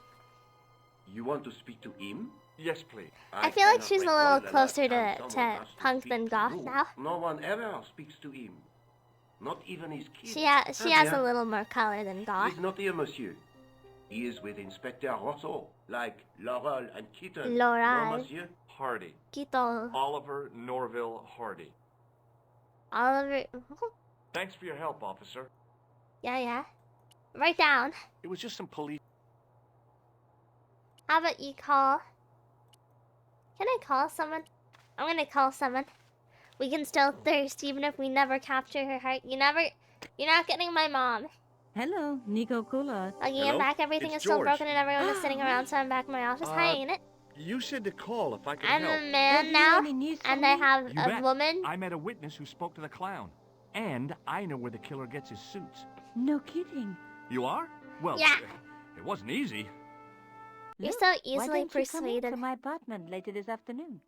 You want to speak to him? Yes, please. I feel like cannot she's a recall little the last closer time to someone has punk speak than to goth you. now. No one ever speaks to him. Not even his kids. She has bien. a little more color than goth. He's not here, monsieur. He is with Inspector Rousseau, like Laurel and Keaton. Laurel. No, monsieur? Hardy. Quito. Oliver Norville Hardy. Oliver. Thanks for your help, officer. Yeah. Write down. It was just some police. How about you call? Can I call someone? I'm gonna call someone. We can still thirst even if we never capture her heart. You're not getting my mom. Hello, Nico Coulard. I'll get Hello? back. Everything It's is still George. broken and everyone is sitting around, so I'm back in my office. Hi, ain't it? You said to call if I could I'm help. a man now, and I have You a bet. woman. I met a witness who spoke to the clown. And I know where the killer gets his suits. No kidding. You are? Well, Yeah. it wasn't easy. You're so Why easily don't you come in persuaded. to my apartment later this afternoon?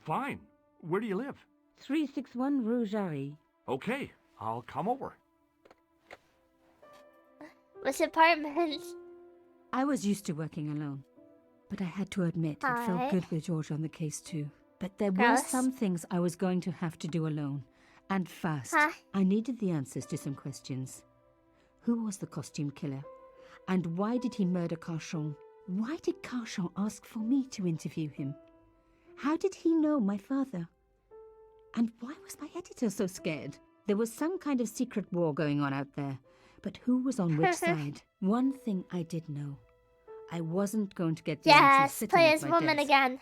Fine. Where do you live? 361 Rue Jarry. Okay, I'll come over. Which apartment? I was used to working alone, but I had to admit it felt Alright. good with George on the case too. But there were Gross. some things I was going to have to do alone, and fast. Huh? I needed the answers to some questions. Who was the costume killer? And why did he murder Carchon? Why did Carchon ask for me to interview him? How did he know my father? And why was my editor so scared? There was some kind of secret war going on out there, but who was on which side? One thing I did know. I wasn't going to get the answers Yes, sitting play at as my woman desk. again.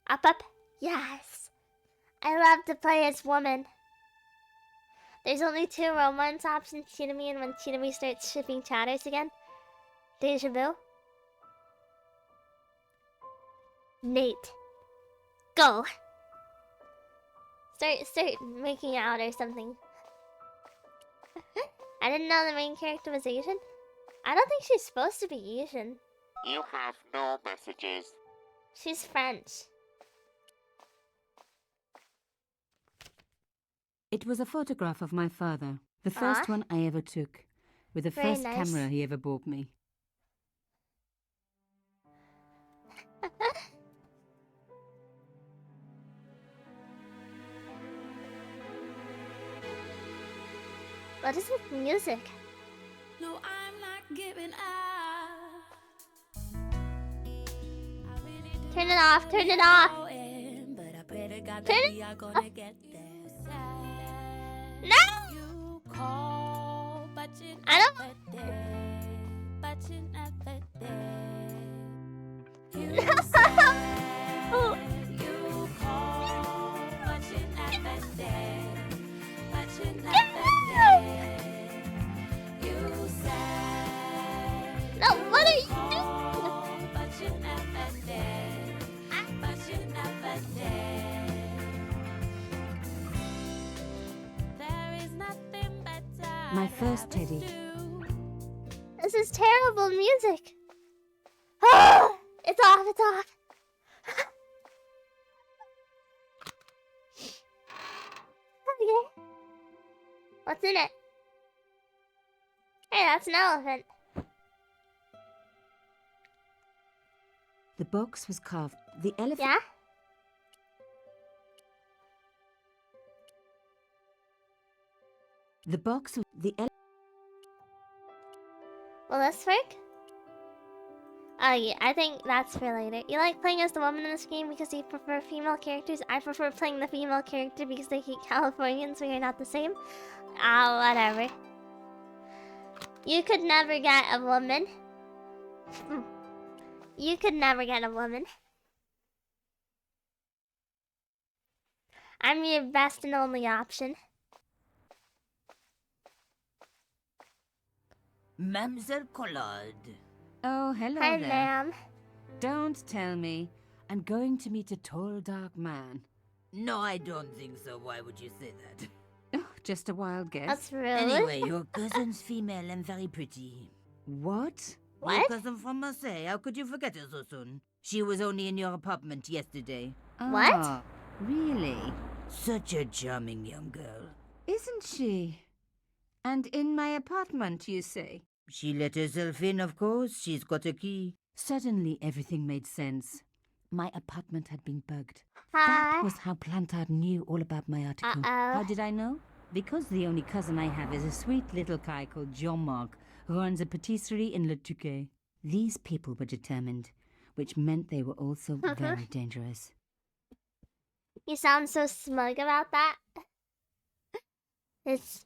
Up, up. Yes. I love to play as woman. There's only 2 romance options, Chinami, and when Chinami starts shipping chatters again. Deja vu. Nate. Go. Start making out or something. I didn't know the main character was Asian. I don't think she's supposed to be Asian. You have no messages. She's French. It was a photograph of my father, the first one I ever took, with the Very first nice. camera he ever bought me. What is this music? No, I'm not giving up. Turn it off, turn it off. But I pray to God Turn that it we are gonna get there. No! You call, but you I don't- never did. But you never did. You No! said you call, but you never did. But you never did. You said No, what are you call, but you never did. But you never did. There is nothing better. My I'd first rather teddy. do. This is terrible music. Ah, it's off, it's off. Okay. What's in it? Hey, that's an elephant. The box was carved. The elephant. Yeah? The box was the elephant. Will this work? Oh yeah, I think that's for later. You like playing as the woman in this game because you prefer female characters? I prefer playing the female character because they hate Californians. We are not the same. Whatever. You could never get a woman. You could never get a woman. I'm your best and only option. Mademoiselle Collard. Oh, hello Hi, there. ma'am. Don't tell me. I'm going to meet a tall, dark man. No, I don't think so. Why would you say that? Oh, just a wild guess. That's rude. Anyway, your cousin's female and very pretty. What? Your What? cousin from Marseille. How could you forget her so soon? She was only in your apartment yesterday. What? Ah, really? Such a charming young girl. Isn't she? And in my apartment, you say? She let herself in, of course. She's got a key. Suddenly, everything made sense. My apartment had been bugged. Hi. That was how Plantard knew all about my article. Uh-oh. How did I know? Because the only cousin I have is a sweet little guy called Jean-Marc, who runs a patisserie in Le Touquet. These people were determined, which meant they were also very dangerous. You sound so smug about that. It's...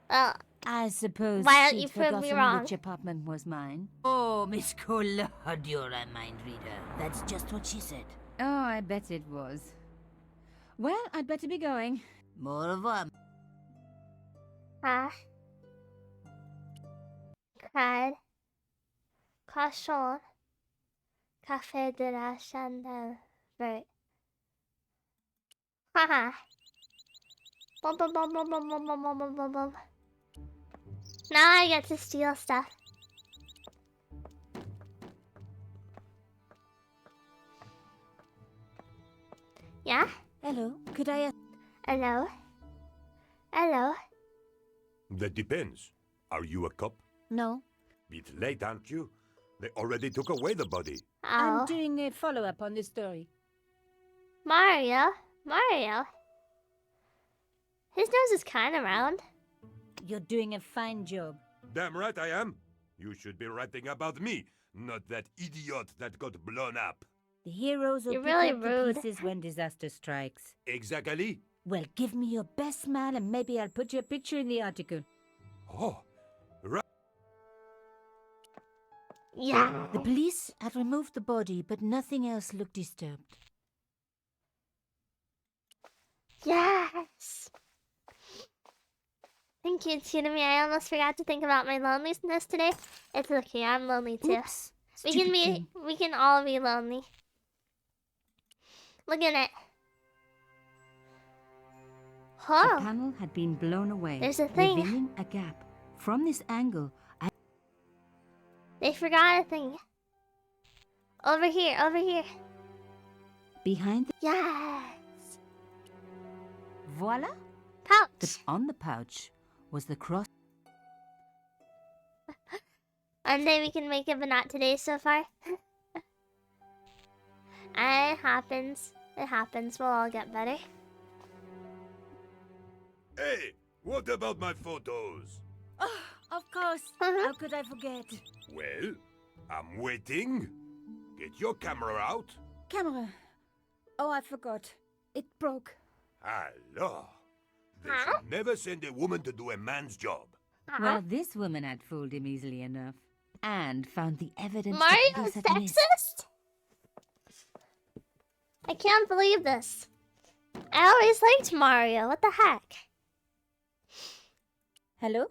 Well, I suppose Why don't she'd you prove me forgotten wrong? which apartment was mine. Oh, Miss Collard, you're a mind reader. That's just what she said. Oh, I bet it was. Well, I'd better be going. More of a... cried. Cochon. Café de la Chandelle Verte. Haha. Bum bum bum bum bum bum bum bum bum bum bum. Now I get to steal stuff. Yeah? Hello, could I... Hello? Hello? That depends. Are you a cop? No. It's late, aren't you? They already took away the body. I'm doing a follow-up on this story. Mario? Mario? His nose is kind of round. You're doing a fine job. Damn right I am. You should be writing about me, not that idiot that got blown up. The heroes will You're pick really up rude. the pieces when disaster strikes. Exactly. Well, give me your best smile and maybe I'll put your picture in the article. Oh, right. Yeah. The police had removed the body, but nothing else looked disturbed. Yes. Thank you, Tsunami. I almost forgot to think about my loneliness today. It's okay, I'm lonely too. Oops. We can all be lonely. Look at it. The Oh, panel had been blown away, There's a thing. revealing a gap. From this angle, they forgot a thing. Over here, over here. behind the... Yes. Voila! Pouch. On the pouch was the cross... One day we can make it, but not today so far. And it happens. It happens. We'll all get better. Hey, what about my photos? Oh, of course. How could I forget? Well, I'm waiting. Get your camera out. Camera. Oh, I forgot. It broke. Hello. They should never send a woman to do a man's job. Well, this woman had fooled him easily enough. And found the evidence Mario the police is had missed. sexist? I can't believe this. I always liked Mario. What the heck? Hello?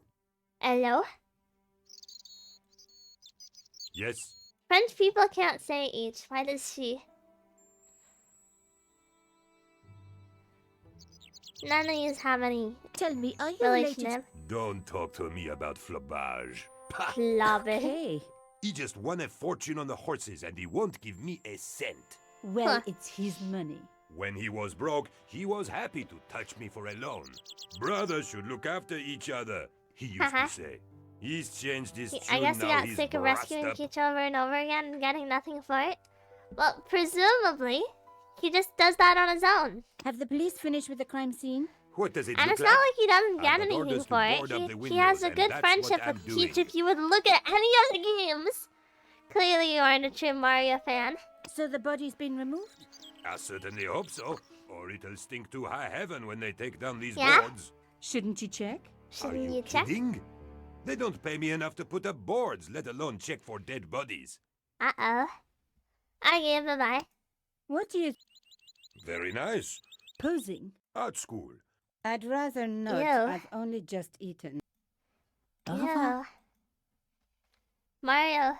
Hello? Yes. French people can't say H. Why does she? None of you have any Tell me, are you relationship. Don't talk to me about flobage. Pah. Love it. Hey. He just won a fortune on the horses and he won't give me a cent. Well, it's his money. When he was broke, he was happy to touch me for a loan. Brothers should look after each other, he used to say. He's changed his tune I guess he now. got He's sick of brassed rescuing up. Peach over and over again and getting nothing for it. Well, presumably, he just does that on his own. Have the police finished with the crime scene? What does it And look it's not like he doesn't I get got anything orders to for it. board up the He has windows, a and good that's friendship what I'm with Peach doing. if you would look at any of the games. Clearly you aren't a true Mario fan. So the body's been removed? I certainly hope so. Or it'll stink to high heaven when they take down these Yeah? boards. Shouldn't you check? Shouldn't Are you check? kidding? They don't pay me enough to put up boards, let alone check for dead bodies. Uh-oh. Okay, bye-bye. What do you... Very nice. Posing? Art school. I'd rather not. Ew. I've only just eaten. Au revoir. Ew. Mario.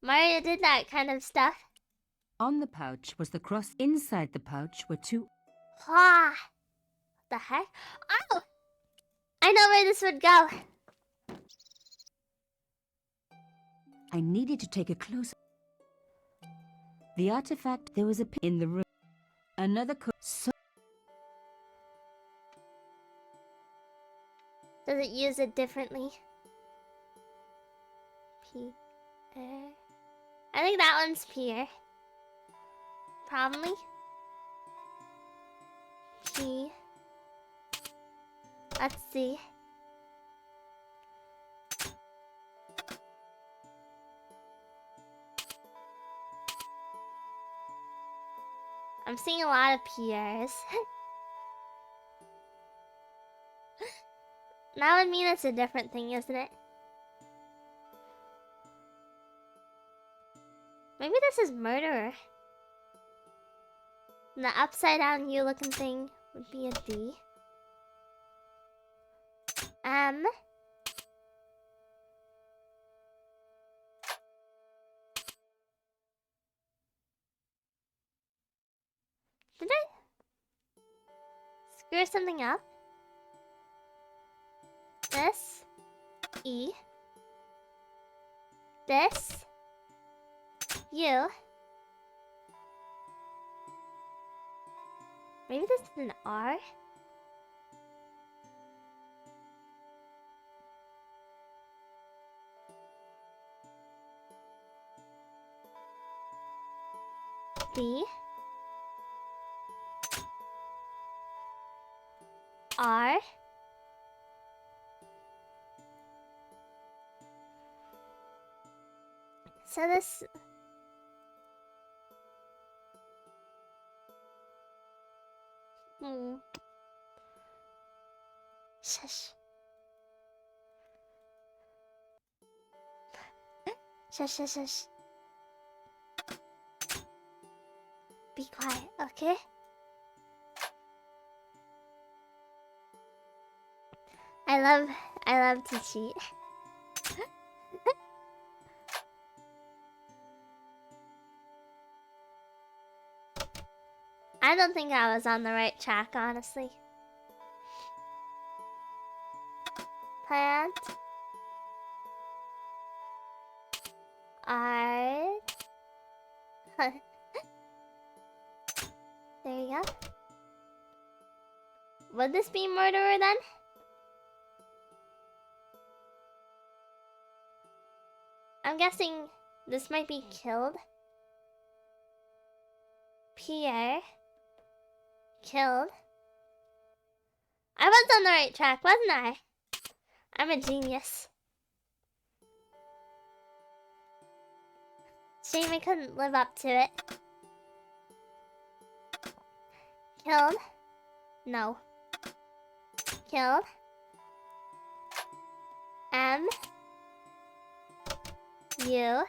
Mario did that kind of stuff. On the pouch was the cross. Inside the pouch were two... Ah. What the heck? Oh! I know where this would go. I needed to take a closer... The artifact, there was a pin in the room. Another so Does it use it differently? Pierre. I think that one's Pierre. Probably. P. Let's see. I'm seeing a lot of Pierres. That would mean it's a different thing, isn't it? Maybe this is murderer. And the upside down U looking thing would be a D. M. Did I screw something up? This. E. This. U. Maybe this is an R? B R So this Shush. Shush, shush, shush. Be quiet, okay? I love to cheat. I don't think I was on the right track, honestly. Plant. Art. There you go. Would this be murderer then? I'm guessing this might be killed. Pierre. Killed. I was on the right track, wasn't I? I'm a genius. Shame I couldn't live up to it. Killed. No. Killed. M. U.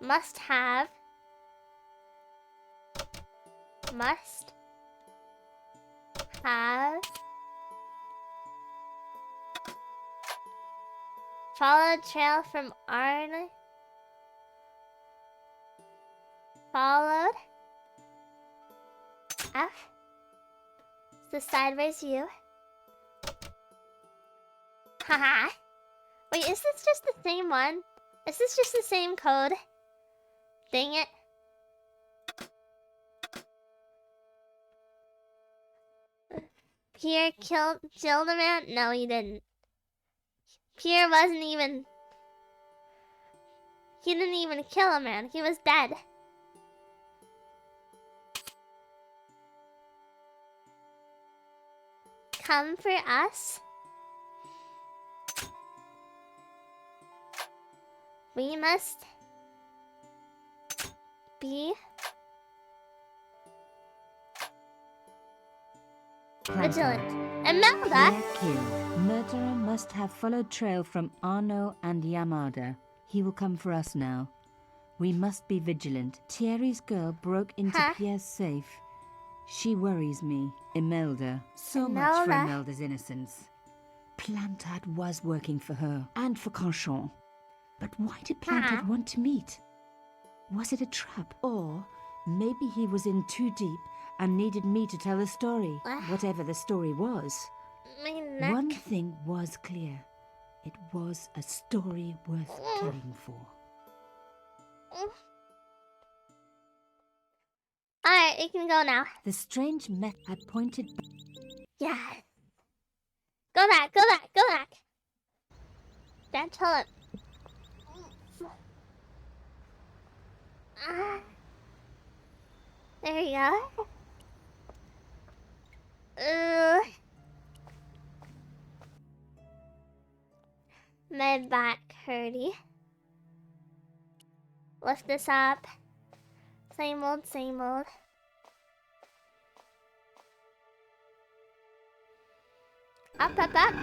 Must have. Must have. Followed trail from Arne. Followed. F. So sideways U. Haha. Wait, is this just the same one? Is this just the same code? Dang it. Pierre killed a man? No, he didn't. Pierre wasn't even... He didn't even kill a man. He was dead. Come for us. We must be vigilant. Imelda! Murderer must have followed trail from Arno and Yamada. He will come for us now. We must be vigilant. Thierry's girl broke into Pierre's safe. She worries me. Imelda. So much for Imelda's innocence. Plantard was working for her and for Canchon. But why did Plantard want to meet? Was it a trap? Or maybe he was in too deep and needed me to tell the story, whatever the story was. One thing was clear. It was a story worth killing for. Alright, you can go now. The strange method I pointed... Yeah. Go back, go back, go back. Don't tell him. There you go. My back hurty. Lift this up. Same old, same old. Up, up, up.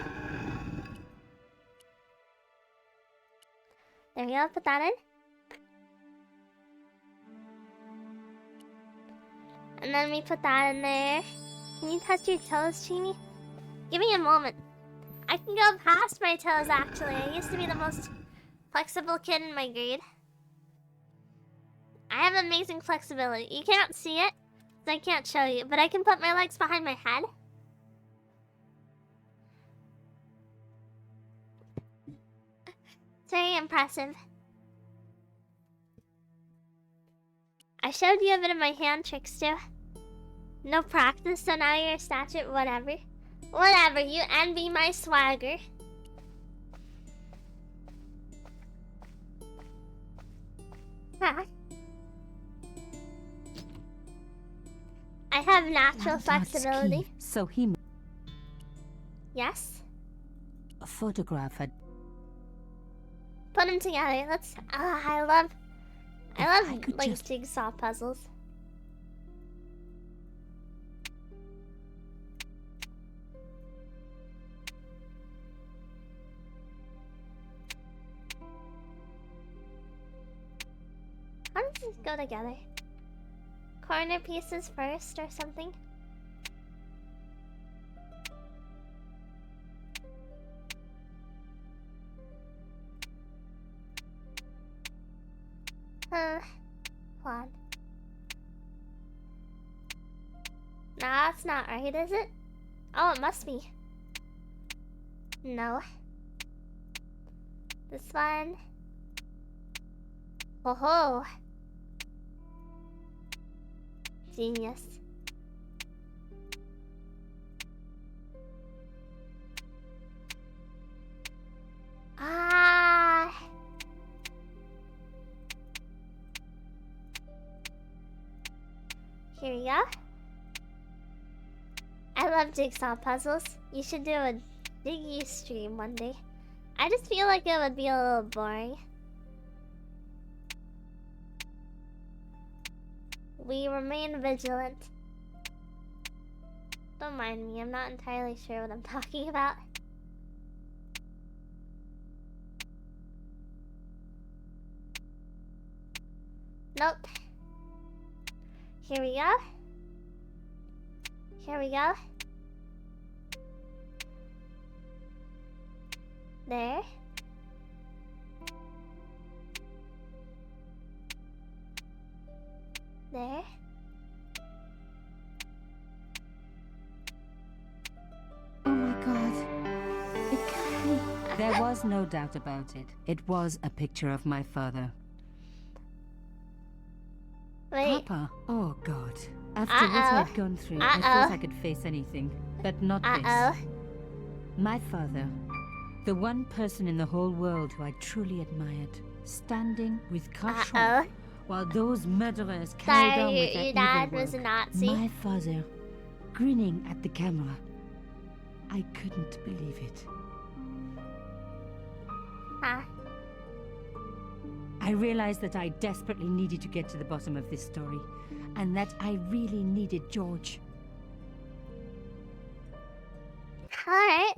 There you go, put that in. And then we put that in there. Can you touch your toes, Chini? Give me a moment. I can go past my toes, actually. I used to be the most flexible kid in my grade. I have amazing flexibility. You can't see it, so I can't show you, but I can put my legs behind my head. It's very impressive. I showed you a bit of my hand tricks too. No practice, so now you're a statue. Whatever. Whatever, you envy my swagger. Huh? I have natural flexibility. Key. So he... Yes? A photograph had... Put them together. Let's... I love like just... jigsaw puzzles. How does this go together? Corner pieces first or something? Hold on. Nah, that's not right, is it? Oh, it must be. No. This one. Oh ho! Genius. Ah. Here we go. I love jigsaw puzzles. You should do a Jiggy stream one day. I just feel like it would be a little boring. We remain vigilant. Don't mind me, I'm not entirely sure what I'm talking about. Nope. Here we go. Here we go. There. There. Oh my god. It can't be. There was no doubt about it. It was a picture of my father. Wait. Papa. Oh god. After what I'd gone through, I thought I could face anything. But not this. My father. The one person in the whole world who I truly admired. Standing with Carchon. While those murderers carried on with their your dad evil was a work. Nazi. My father, grinning at the camera. I couldn't believe it. Huh? I realized that I desperately needed to get to the bottom of this story, and that I really needed George. Alright.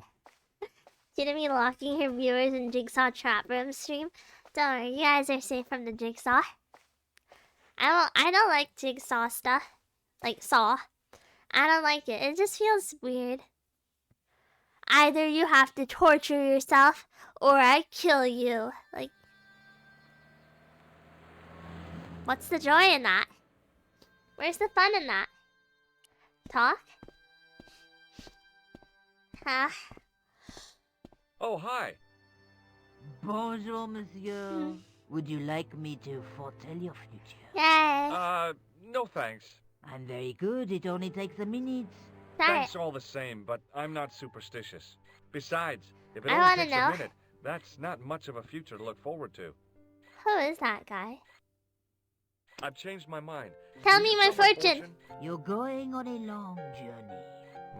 Gonna be locking her viewers in Jigsaw Trap Room stream. Don't worry, you guys are safe from the Jigsaw. I don't like Jigsaw stuff. Like Saw. I don't like it. It just feels weird. Either you have to torture yourself, or I kill you. Like, what's the joy in that? Where's the fun in that? Talk? Huh? Oh, hi. Bonjour, monsieur. Would you like me to foretell your future? Yay. No thanks. I'm very good. It only takes a minute. Thanks all the same, but I'm not superstitious. Besides, if it I only wanna takes know. a minute, that's not much of a future to look forward to. Who is that guy? I've changed my mind. Tell Will me you my tell fortune. You're going on a long journey.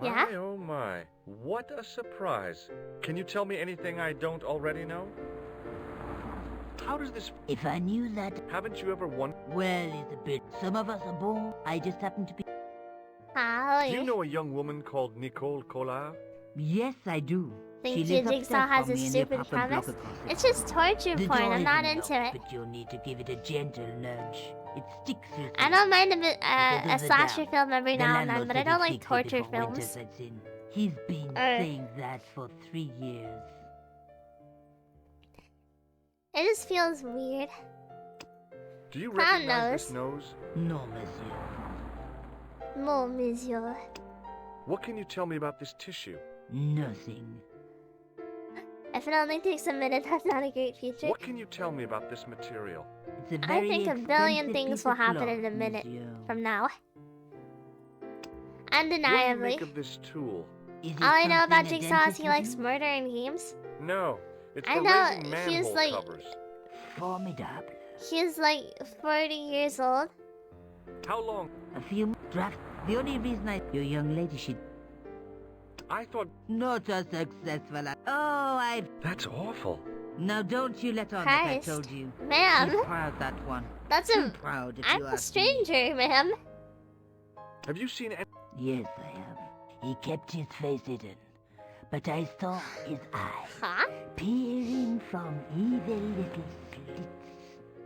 Yeah? My, oh my. What a surprise. Can you tell me anything I don't already know? How does this... If I knew that... Haven't you ever wondered... Well, it's a bit... Some of us are born. I just happen to be... Do you know a young woman called Nicole Collard? Yes, I do. Think She your lives Jigsaw upstairs has from a me in the stupid apartment premise? block across the It's just torture The porn. door I'm not isn't into locked, it. But you'll need to give it a gentle nudge. It sticks, you see. I don't mind a bit, Because a of the slasher dam. film every The now and then, landlord but I said don't he'd like fix it torture before winter films. sets in. He's been saying that for 3 years. It just feels weird. Do you Crown recognize this nose? No, monsieur. Mon monsieur. What can you tell me about this tissue? Nothing. If it only takes a minute, that's not a great future. What can you tell me about this material? It's a I very think a billion expensive things piece will of happen cloth, in a minute monsieur. from now. What do you Undeniably. make of this tool? All I know about Jigsaw is he likes murder in games. No, it's I for know, raising he's manhole like- covers. Formidable. He's like 40 years old. How long? A few draft. The only reason your young lady should I thought... not so successful. That's awful. Now don't you let on that I Christ. told you. Ma'am. Too proud, that one. That's Too a... proud if I'm you a ask me. stranger, ma'am. Have you seen... Yes, I have. He kept his face hidden, but I saw his eyes Huh? peering from evil little slits.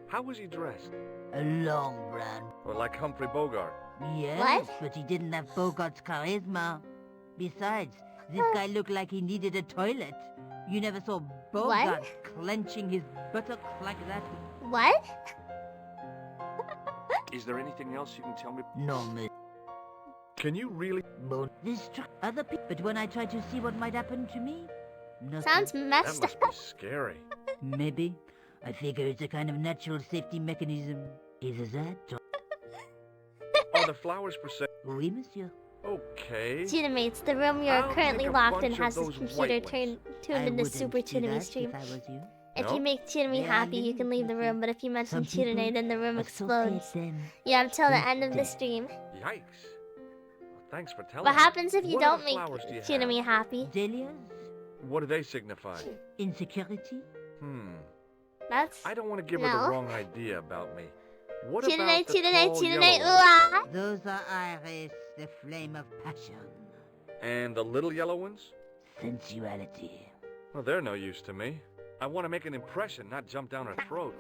How was he dressed? A long brown. Or like Humphrey Bogart? Yes, What? but he didn't have Bogart's charisma. Besides, this guy looked like he needed a toilet. You never saw Bogart clenching his buttocks like that. What? Is there anything else you can tell me? No, miss. Can you really... This struck other people, but when I tried to see what might happen to me, nothing. Sounds That messed must up. be scary. Maybe. I figure it's a kind of natural safety mechanism. Either that or... Are the flowers for sale? Oui, monsieur. Okay. Tunemates, the room you're I'll currently take a locked in bunch of has this those computer white tuned I into wouldn't Super do Tuneme that stream. if I was you. If No? you make Tuneme They are happy, you living can leave the with room, you. but if you mention Some people Tuneme, then the room associate explodes. them You have till the with end of the death. stream. Yikes. Well, thanks for telling What me. happens if you What don't other make flowers do you Tuneme have? happy? Dahlias? What do they signify? Insecurity? That's... I don't want to give her No. the wrong idea about me. What Tuneme, about the Tuneme, tall Tuneme, yellow ooh-ah! Those are iris, the flame of passion. And the little yellow ones? Sensuality. Well, they're no use to me. I want to make an impression, not jump down her throat.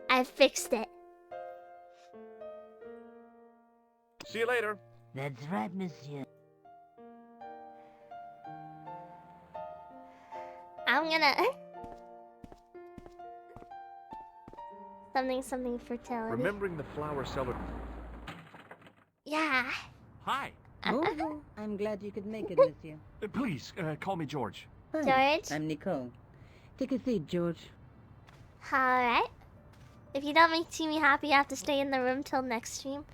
I fixed it. See you later. That's right, monsieur. I'm gonna... something fertility. Remembering the flower seller. Yeah. Hi. Bonjour. I'm glad you could make it, monsieur. Please, call me George. Hi, George? I'm Nicole. Take a seat, George. Alright. If you don't make Tuneme happy, you have to stay in the room till next stream.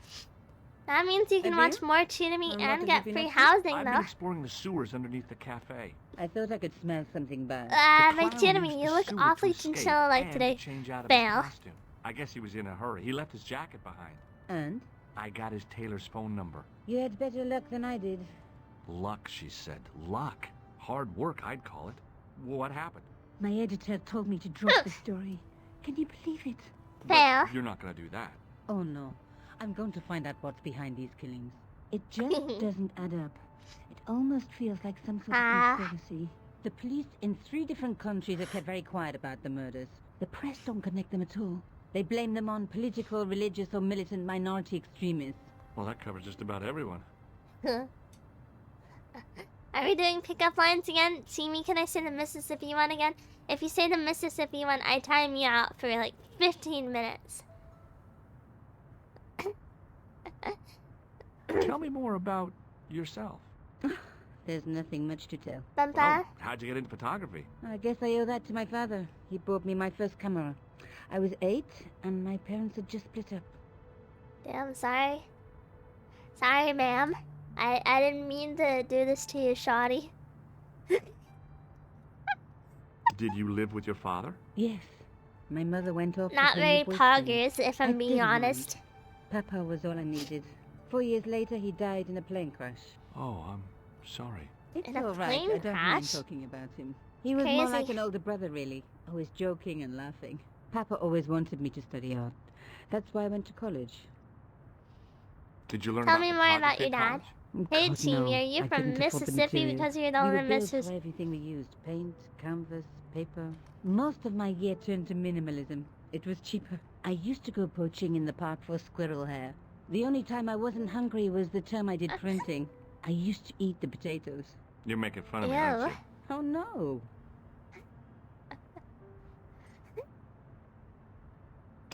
That means you can Have you? watch more Tuneme What and have get you free been up to? housing, I've though. been exploring the sewers underneath the cafe. I thought I could smell something bad. My The clown Tuneme, used you the look sewer awfully to escape chinchilla-like and today. change out of Fail. his costume. I guess he was in a hurry. He left his jacket behind. And? I got his tailor's phone number. You had better luck than I did. Luck, she said. Luck. Hard work, I'd call it. What happened? My editor told me to drop the story. Can you believe it? Fail. You're not gonna do that. Oh no. I'm going to find out what's behind these killings. It just doesn't add up. It almost feels like some sort of conspiracy. The police in 3 different countries have kept very quiet about the murders. The press don't connect them at all. They blame them on political, religious, or militant minority extremists. Well, that covers just about everyone. Are we doing pickup lines again? See me, can I say the Mississippi one again? If you say the Mississippi one, I time you out for like 15 minutes. Tell me more about yourself. There's nothing much to tell. Bumpa? How'd you get into photography? I guess I owe that to my father. He bought me my first camera. I was 8, and my parents had just split up. Damn, sorry. Sorry, ma'am. I didn't mean to do this to you, shoddy. Did you live with your father? Yes. My mother went off. Not with her very new boyfriend. poggers, if I I'm being didn't mind. honest. Papa was all I needed. 4 years later, he died in a plane crash. Oh, I'm sorry. It's In a all right. plane I don't mind crash? talking about him. He was more like Crazy. an older brother, really. Always joking and laughing. Papa always wanted me to study art. That's why I went to college. Did you learn Tell about me more about photography your at dad. college? Hey, God, Team, no. are you I from couldn't afford the Mississippi materials. because you're the We only were billed Mississippi? for everything we used. Paint, canvas, paper. Most of my year turned to minimalism. It was cheaper. I used to go poaching in the park for squirrel hair. The only time I wasn't hungry was the term I did printing. I used to eat the potatoes. You're making fun of me, aren't you? Oh no.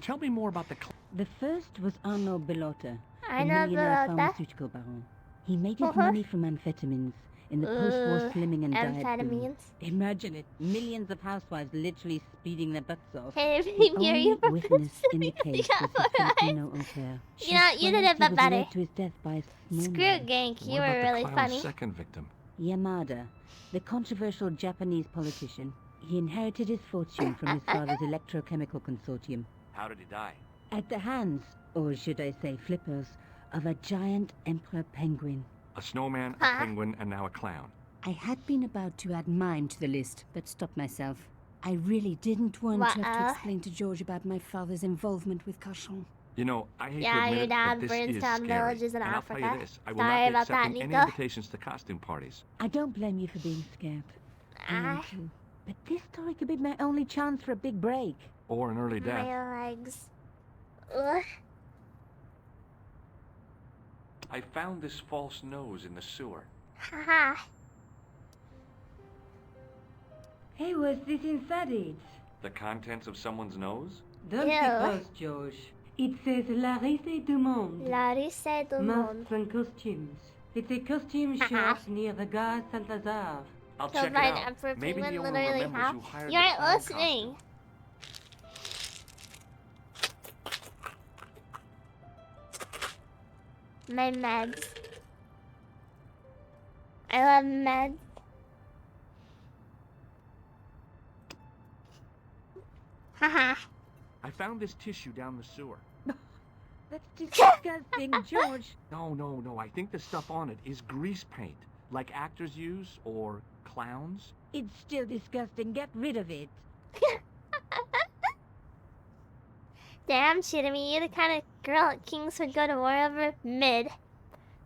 Tell me more about the... The first was Arnaud Bellotta, I the know millionaire Bellotta. pharmaceutical baron. He made his money from amphetamines, in the post-war slimming and diet boom. amphetamines. Imagine it, millions of housewives literally speeding their butts off. Hey, The Mary, only witness in the case was the Filipino au pair. You know, you did it, but better. To his death by a snowman. Screw it, Gank. You were really funny. Second victim. Yamada, the controversial Japanese politician. He inherited his fortune from his father's electrochemical consortium. How did he die? At the hands, or should I say flippers, of a giant emperor penguin. A snowman, a penguin, and now a clown. I had been about to add mine to the list, but stopped myself. I really didn't want to have to explain to George about my father's involvement with Cauchon. You know, I hate to Yeah, admit your it, dad but this burns is down scary. villages in And I'll tell Africa. you this, I will Sorry not be about that, accepting any Nico. invitations to costume parties. I don't blame you for being scared. I am too. But this story could be my only chance for a big break. Or an early death. My legs. Ugh. I found this false nose in the sewer. Haha. Hey, what's this inside it? The contents of someone's nose? Don't Ew. be close, George. It says La Risée du Monde. La Risée du Monde. Masks and costumes. It's a costume shop near the Gare Saint-Lazare. I'll Killed check by it an out. emperor Maybe penguin the owner literally remembers how? who hired You the aren't clown listening. My meds. I love meds. Haha. I found this tissue down the sewer. That's disgusting, George. No. I think the stuff on it is grease paint, like actors use, or clowns. It's still disgusting. Get rid of it. Damn, Shitamy, you're the kind of girl at Kings would go to war over. Mid.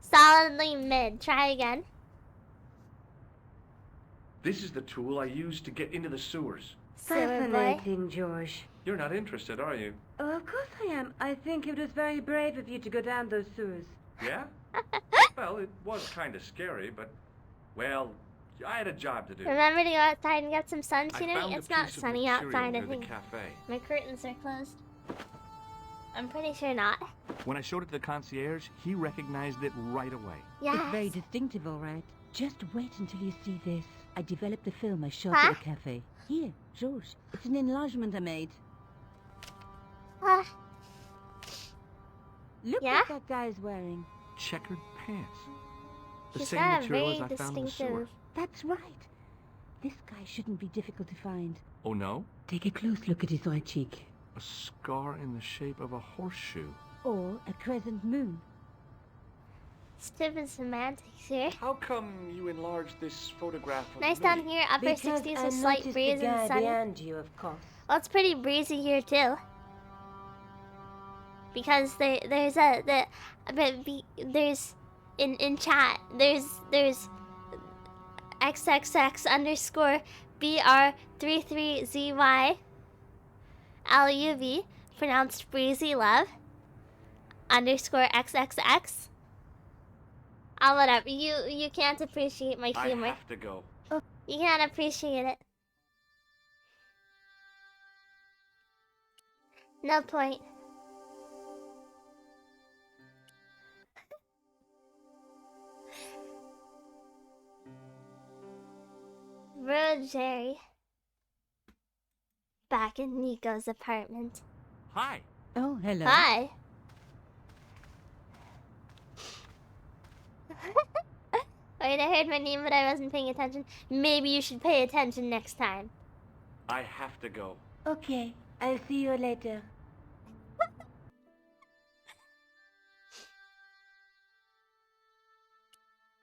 Solidly mid. Try again. This is the tool I used to get into the sewers. Fascinating, George. You're not interested, are you? Oh, of course I am. I think it was very brave of you to go down those sewers. Yeah? Well, it was kind of scary, but, well, I had a job to do. Remember to go outside and get some sun, I Shitamy? found a It's not piece of sunny material outside, I near the think. cafe. My curtains are closed. I'm pretty sure not. When I showed it to the concierge, he recognized it right away. Yes. It's very distinctive, all right. Just wait until you see this. I developed the film I shot Huh? at the cafe. Here, George. It's an enlargement I made. Look Yeah? what that guy's wearing. Checkered pants. The She's same got a material very as I found in the sewer. distinctive. That's right. This guy shouldn't be difficult to find. Oh, no? Take a close look at his right cheek. A scar in the shape of a horseshoe. Or a crescent moon. Stupid semantics here. How come you enlarged this photograph of Nice me? down here, upper Because 60s I with slight noticed breeze the guy and sunny. behind you, of course. Well, it's pretty breezy here too. Because there's in chat there's XXX underscore BR33ZY LUV pronounced breezy love underscore XXX. Oh, whatever. You can't appreciate my humor. I have to go. You can't appreciate it. No point. Rude Jerry. Back in Nico's apartment. Hi. Oh, hello. Hi. Wait, I heard my name, but I wasn't paying attention. Maybe you should pay attention next time. I have to go. Okay, I'll see you later.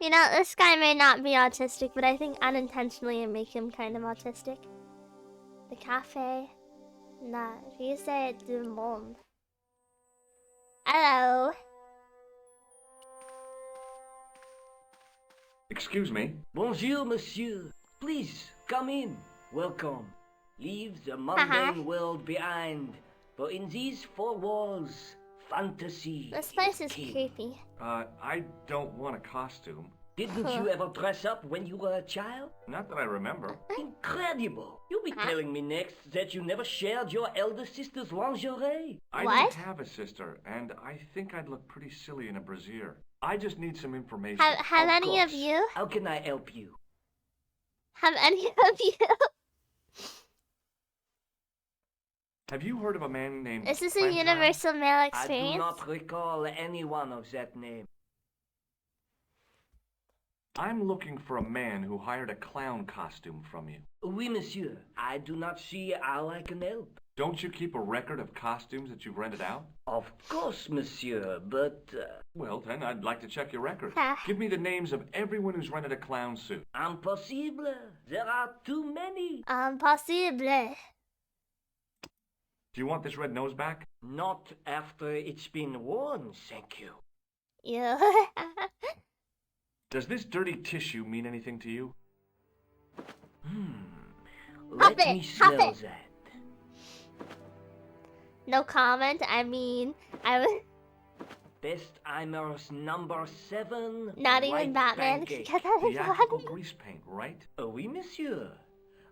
You know, this guy may not be autistic, but I think unintentionally I make him kind of autistic. The cafe. La Risée du Monde. Hello. Excuse me. Bonjour, monsieur. Please, come in. Welcome. Leave the mundane world behind. For in these four walls, fantasy This place is king. creepy. I don't want a costume. Didn't you ever dress up when you were a child? Not that I remember. Incredible! You'll be telling me next that you never shared your elder sister's lingerie. I don't have a sister, and I think I'd look pretty silly in a brassiere. I just need some information. Have any of course. you? How can I help you? Have any of you? Have you heard of a man named... Is this a Quentin? universal male I experience? do not recall anyone of that name. I'm looking for a man who hired a clown costume from you. Oui, monsieur. I do not see how I can help. Don't you keep a record of costumes that you've rented out? Of course, monsieur, but... Well, then, I'd like to check your record. Ah. Give me the names of everyone who's rented a clown suit. Impossible. There are too many. Impossible. Do you want this red nose back? Not after it's been worn, thank you. Yeah. Does this dirty tissue mean anything to you? Let me smell that. No comment. I mean, I was Bestheimer's number 7. not even white Batman. pancake. Get that in Theatrical body. grease paint, right? Oui, monsieur.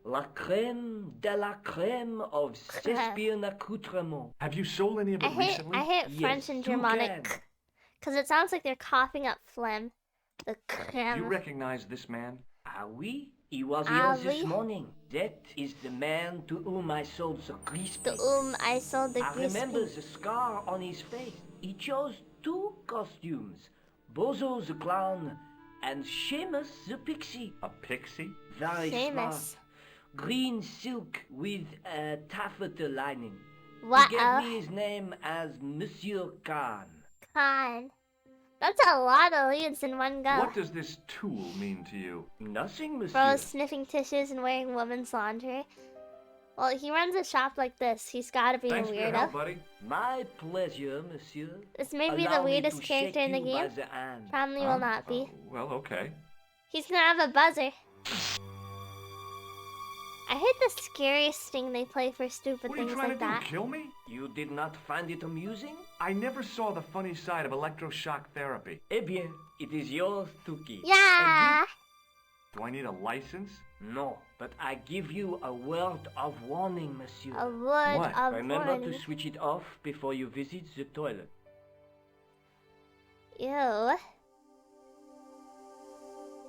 La crème de la crème of Thespian accoutrement. Have you sold any of it recently? I hate Yes, French and 2 Germanic. cans. Because it sounds like they're coughing up phlegm. The Do creme. you recognize this man? Ah oui? He was Ah here this oui? morning. That is the man to whom I sold the grease To paint. whom I sold the I grease remember paint. the scar on his face. He chose 2 costumes. Bozo the clown and Seamus the pixie. A pixie? Very Seamus. smart. Green silk with a taffeta lining. Wow. He gave me his name as Monsieur Khan. Con. That's a lot of leads in one go. What does this tool mean to you? Nothing, monsieur. Bro is sniffing tissues and wearing women's laundry. Well, he runs a shop like this. He's gotta be Thanks a for your weirdo. help, buddy. My pleasure, monsieur. This may be Allow the me weirdest to character shake in the you by game. the hand. Probably will not be. Well, okay. He's gonna have a buzzer. I hate the scariest thing they play for stupid What are you things trying like to do, that. kill me? You did not find it amusing? I never saw the funny side of electroshock therapy. Eh bien, it is yours to keep. Yeah. Do I need a license? No, but I give you a word of warning, monsieur. A word What? of Remember warning. to switch it off before you visit the toilet. Ew.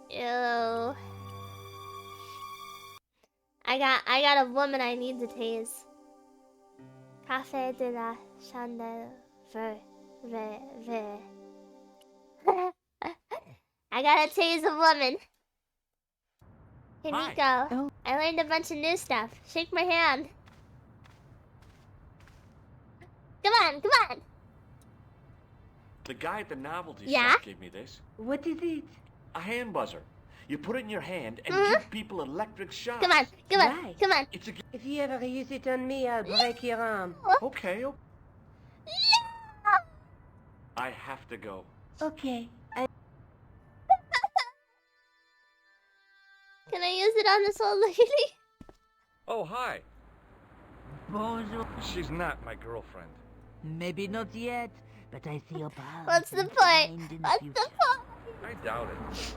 Ew. I got a woman I need to tase. Café de la chandelle ver. I gotta tase a woman. Hey Hi. Nico, Oh. I learned a bunch of new stuff. Shake my hand. Come on, come on. The guy at the novelty Yeah? shop gave me this. What is it? A hand buzzer. You put it in your hand and Mhm. give people electric shocks. Come on, come on, Right. come on. It's a... If you ever use it on me, I'll break your arm. Okay. Yeah. I have to go. Okay. Can I use it on this old lady? Oh, hi. Bonjour. She's not my girlfriend. Maybe not yet, but I see your power. What's the point? What's the point? I doubt it.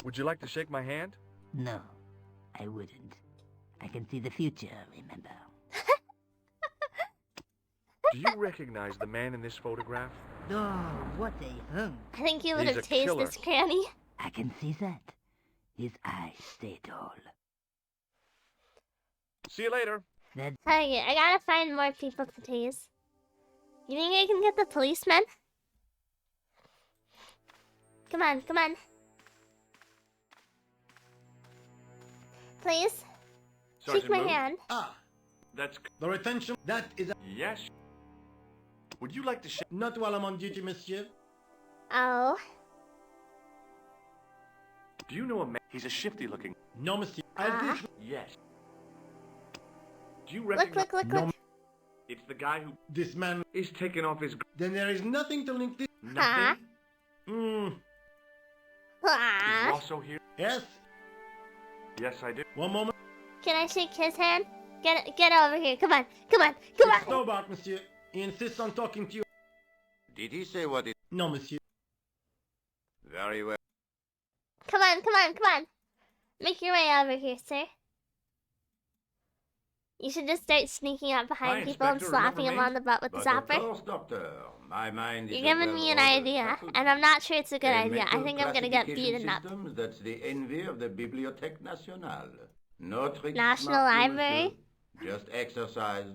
Would you like to shake my hand? No, I wouldn't. I can see the future, remember? Do you recognize the man in this photograph? Oh, what a hunk. I think you would He's have a tased killer. this cranny. I can see that. His eyes stay tall. See you later. That's Okay, I gotta find more people to tase. You think I can get the policeman? Come on, come on. Please, Sergeant shake my Moon? hand. Ah, That's... the retention. That is Yes. Would you like to shake... not while I'm on duty, monsieur. Oh, Do you know a man? He's a shifty looking... No, monsieur. Ah. Yes. Do you look, recognize... look, look, No, look. It's the guy who this man. is taking off his... Then there is nothing to link this. Huh? Nothing? Hmm. Is Ah. Rosso here? Yes. Yes, I do. One moment. Can I shake his hand? Get over here. Come on, come on, come It's on. no bark, monsieur. He insists on talking to you. Did he say what it... No, monsieur. Very well. Come on, come on, come on. Make your way over here, sir. You should just start sneaking up behind Hi, people and Inspector, slapping them remember on the butt with the But zapper. Of course, Doctor. My mind is You're giving me an idea, and I'm not sure it's a good idea. I think I'm gonna get beaten up. That's the envy of the Bibliothèque Nationale. No tricks, National smart, Library? monsieur. Just exercise.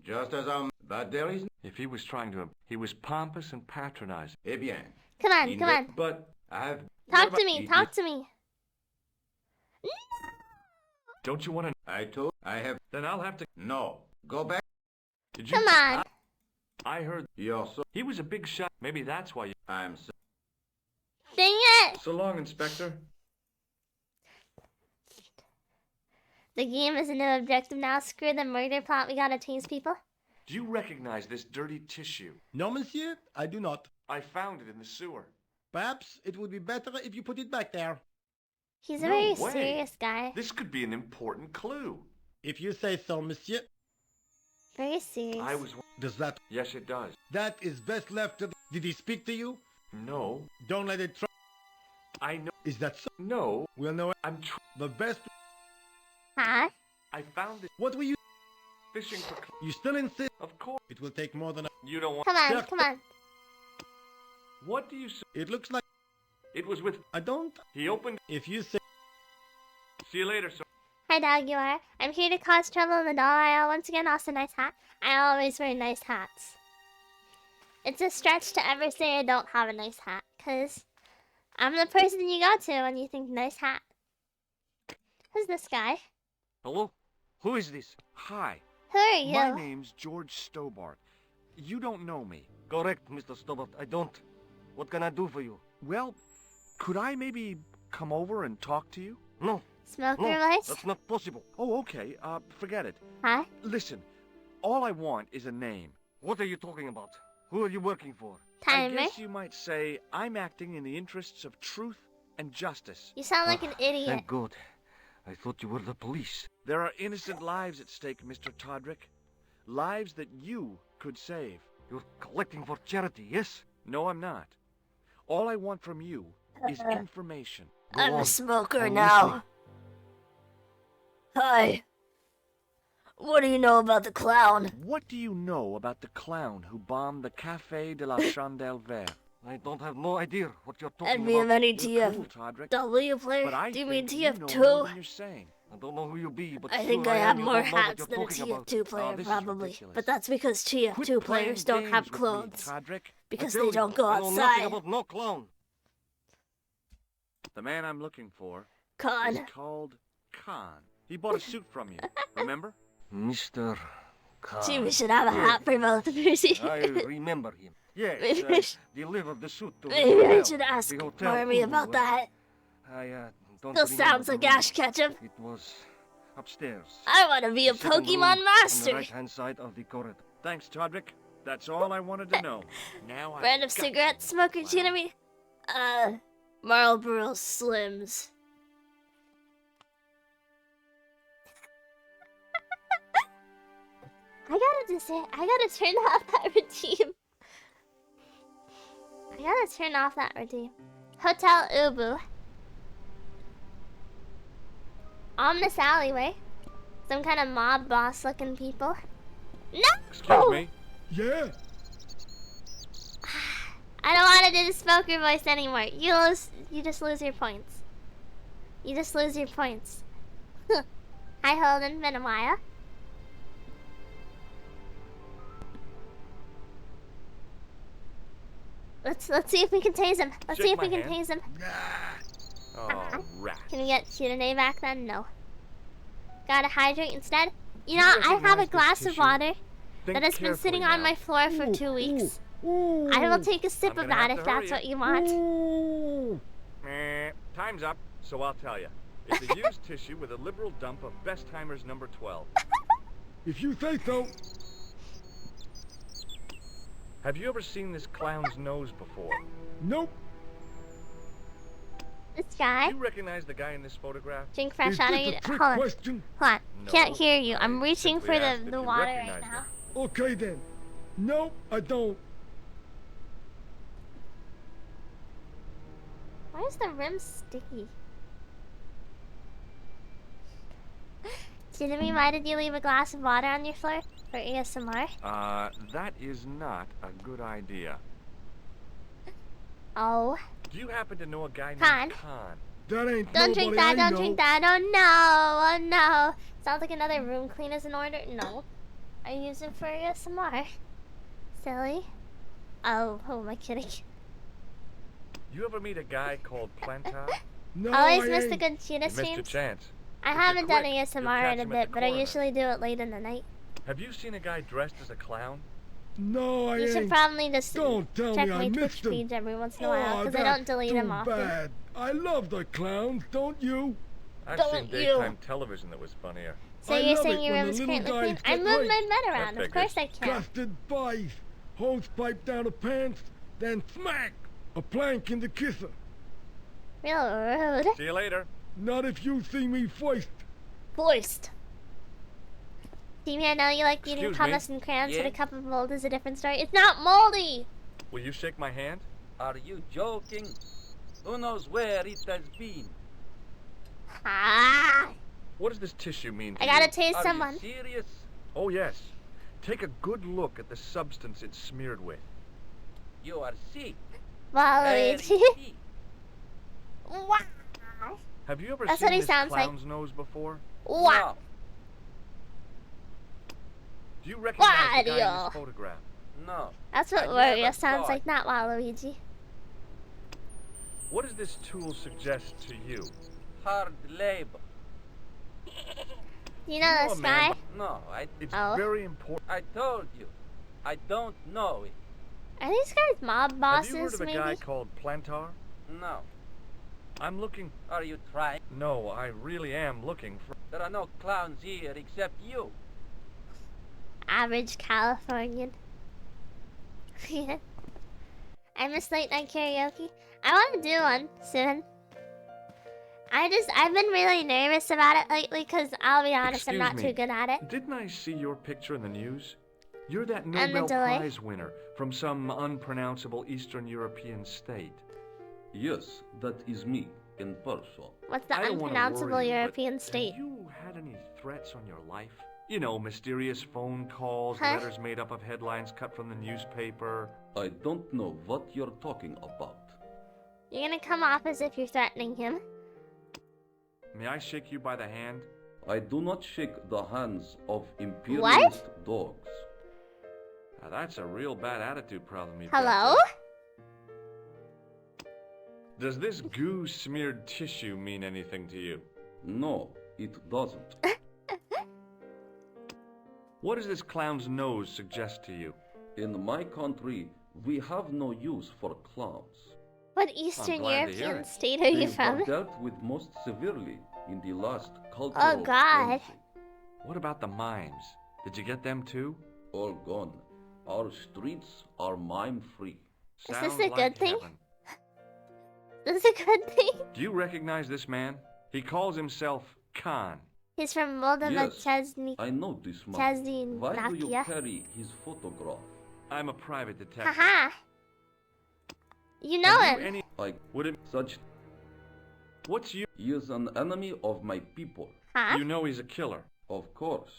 Just as I'm... But there is... If he was trying to... He was pompous and patronizing. Eh bien. Come on, come on. But I have... Talk to me, talk to me. Don't you want to... I have... Then I'll have to... No. Go back. Did you... Come on. I heard... You're so... He was a big shot. Maybe that's why you... I'm so... Dang it! So long, Inspector. The game is a new objective now. Screw the murder plot. We gotta tase people. Do you recognize this dirty tissue? No, monsieur, I do not. I found it in the sewer. Perhaps it would be better if you put it back there. He's a No very way. serious guy. This could be an important clue. If you say so, monsieur. Very serious. I was... Does that... Yes, it does. That is best left to... Did he speak to you? No. Don't let it try... I know... Is that so? No. We'll know... I'm... The best... Huh? I found it... What were you... Fishing for... You still insist? Of course. It will take more than a... You don't want... Come on, come on. What do you say? It looks like... It was with... I don't... He opened... If you say... See you later, sir. Hi, Daguar. I'm here to cause trouble in the doll aisle. Once again, also nice hat. I always wear nice hats. It's a stretch to ever say I don't have a nice hat, because I'm the person you go to when you think nice hat. Who's this guy? Hello? Who is this? Hi. Who are you? My name's George Stobart. You don't know me. Correct, Mr. Stobart. I don't. What can I do for you? Well, could I maybe come over and talk to you? No. Smoker No, voice? that's not possible. Oh, okay. Forget it. Huh? Listen, all I want is a name. What are you talking about? Who are you working for? Timer. I guess you might say I'm acting in the interests of truth and justice. You sound like an idiot. Thank God. I thought you were the police. There are innocent lives at stake, Mr. Todrick. Lives that you could save. You're collecting for charity, yes? No, I'm not. All I want from you is information. I'm a smoker now. Hi. What do you know about the clown? What do you know about the clown who bombed the Café de la Chandelle Verte? I don't have no idea what you're talking And me of about. any You're cool, Todrick. TFW player? But I Do you mean think you know more TF2? than you're saying. I don't know who you be, but I think sure I am have you more don't know what hats you're than a talking about. TF2 player, this is probably. ridiculous. But that's because TF2 Quit players playing don't have games with me, clothes. Todrick. Because I tell they don't go you, I know nothing outside. about no clown. The man I'm looking for Khan. is called Khan. He bought a suit from you, remember? Mr. Khan. Gee, we should have a hat for both of us. I remember him. Yes, Maybe I should- delivered the suit to Maybe the I hotel. should ask The hotel. Marmy about that. I don't Still sounds remember like the Ash Ketchum. room. It was upstairs. I want to be a The second room Pokemon On the master. right-hand side of the corridor. Thanks, Todrick. That's all I wanted to know. Now Brand I've of got cigarette smoker Jeremy? Marlboro Slims. I gotta turn off that routine. I gotta turn off that routine. Hotel Ubu. On this alleyway. Some kind of mob boss looking people. No! Excuse me? Yeah. I don't want to do the smoker voice anymore. You just lose your points. You just lose your points. Hi Holden, been a while. Let's see if we can tase him. Let's Shake see if we my can hand. tase him. Oh, rat. Can we get Kidane back then? No. Gotta hydrate instead. You You know, I have a recognize this glass of tissue? water Think that has been sitting carefully on now. my floor for 2 weeks. I will take a sip I'm of gonna that have if to hurry that's what you. you want. Time's up, so I'll tell you. It's a used tissue with a liberal dump of Bestheimer's number 12. If you say so. Have you ever seen this clown's nose before? Nope. This guy. Do you recognize the guy in this photograph? Drink fresh Is water. this a trick Hold on. question? Hold on. No, Can't hear you. I'm I reaching simply for asked if the you water right recognize now. him. Okay then. No, I don't. Why is the rim sticky? Jeremy, why did you leave a glass of water on your floor for ASMR? That is not a good idea. Oh. Do you happen to know a guy Khan. named Khan? That ain't Don't drink nobody that, I don't know. drink that. Oh no, oh no. Sounds like another room cleaner's in order. No. I use it for ASMR. Silly. Oh, who am I kidding? You ever meet a guy called Plantar? No, Always I missed a ain't. good cheetah You missed your streams. chance. I If you're haven't done quick, you'll ASMR catch in a him at bit, the but I corner. usually do it late in the night. Have you seen a guy dressed as a clown? No, I You should ain't. probably just Don't tell check me I my Twitch missed him. feeds every once in a while, Oh, because I don't delete that's them too often. bad. I love the clowns, don't you? I've Don't seen you. daytime television that was funnier. So I you're love saying it your when room is the currently little clean? guys I get moved right. my bed around, of course I can. Custard fight. Hose pipe down the pants, then smack. A plank in the kisser. Real rude. See you later. Not if you see me first. Voiced. Timmy, I know you like eating Excuse me? hummus and crayons, but Yeah? a cup of mold is a different story. It's not moldy! Will you shake my hand? Are you joking? Who knows where it has been? Ah! What does this tissue mean to I gotta you? taste Are someone. you serious? Oh, yes. Take a good look at the substance it's smeared with. You are sick. Waluigi. Very sick. Wow. Have you ever That's seen what he this sounds like. clown's nose before? Wow. Do you recognize the guy in Wario. this photograph? No. That's what I Wario never sounds saw like, not Waluigi. What does this tool suggest to you? Hard labor. You know this guy? No, It's Oh. very important. I told you. I don't know it. Are these guys mob Have bosses, you heard of a maybe? guy called Plantar? No. I'm looking... Are you trying? No, I really am looking for... There are no clowns here except you. Average Californian. I miss late night karaoke. I want to do one soon. I've been really nervous about it lately because I'll be honest, I'm Excuse not me. too good at it. Didn't I see your picture in the news? You're that And the Nobel delay. Prize winner from some unpronounceable Eastern European state. Yes, that is me, in person. What's the I don't wanna unpronounceable worry you, but European state? Have you had any threats on your life? You know, mysterious phone calls, Huh? letters made up of headlines cut from the newspaper. I don't know what you're talking about. You're gonna come off as if you're threatening him. May I shake you by the hand? I do not shake the hands of imperialist dogs. Now that's a real bad attitude problem you've got Hello? there. Does this goo-smeared tissue mean anything to you? No, it doesn't. What does this clown's nose suggest to you? In my country, we have no use for clowns. What Eastern glad to hear European it. state are you They from? were dealt with most severely in the last cultural Oh god. frenzy. What about the mimes? Did you get them too? All gone. Our streets are mime-free. Is this Sounds a like good thing? heaven. This is a good thing. Do you recognize this man? He calls himself Khan. He's from Moldova, Yes, Chesney. I know this man. Chesney Why do you Nakia. carry his photograph? I'm a private detective. Haha. You know Have him. you any... I Would it... such. What's you... He is an enemy of my people. Huh? You know he's a killer. Of course,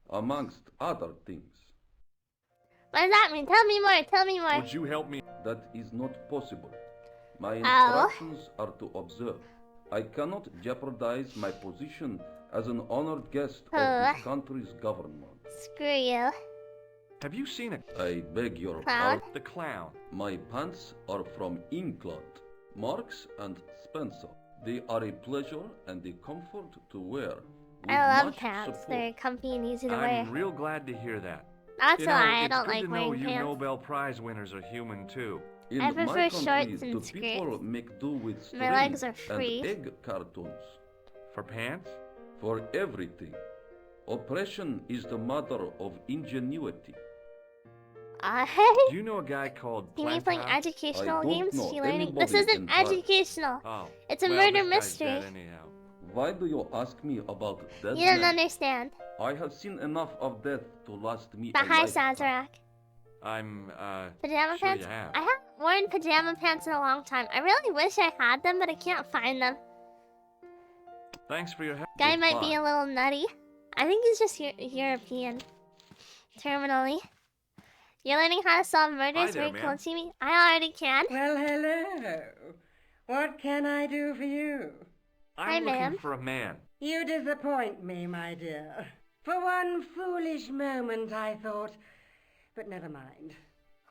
amongst other things. What does that mean? Tell me more. Tell me more. Would you help me? That is not possible. My Oh. instructions are to observe. I cannot jeopardize my position as an honored guest of Oh. this country's government. Screw you. Have you seen it? I beg your Clown? pardon. The clown. My pants are from England, Marks and Spencer. They are a pleasure and a comfort to wear. with I love much pants. support. They're comfy and easy to I'm wear. real glad to hear that. That's You a know, lie. I it's don't good like to know wearing you pants. Nobel Prize winners are human too. In I prefer my country, shorts and the people skirts. make do with string My legs are free. and egg cartoons. For pants? For everything. Oppression is the mother of ingenuity. Do you know a guy called You mean playing Plantar? educational I don't games? know You learning? This anybody isn't in Paris. educational. Oh. It's a well, murder this guy's mystery. dead anyhow. Why do you ask me about dead You don't men? understand. I have seen enough of death to last me But a hi, lifetime. Sazerac. I'm, Pajama sure pants? you have. I haven't worn pajama pants in a long time. I really wish I had them, but I can't find them. Thanks for your help. Guy might be a little nutty. I think he's just European. Terminally. You're learning how to solve murders very cool, Jimmy? I already can. Well, hello. What can I do for you? I'm looking for a man. You disappoint me, my dear. For one foolish moment I thought... But never mind.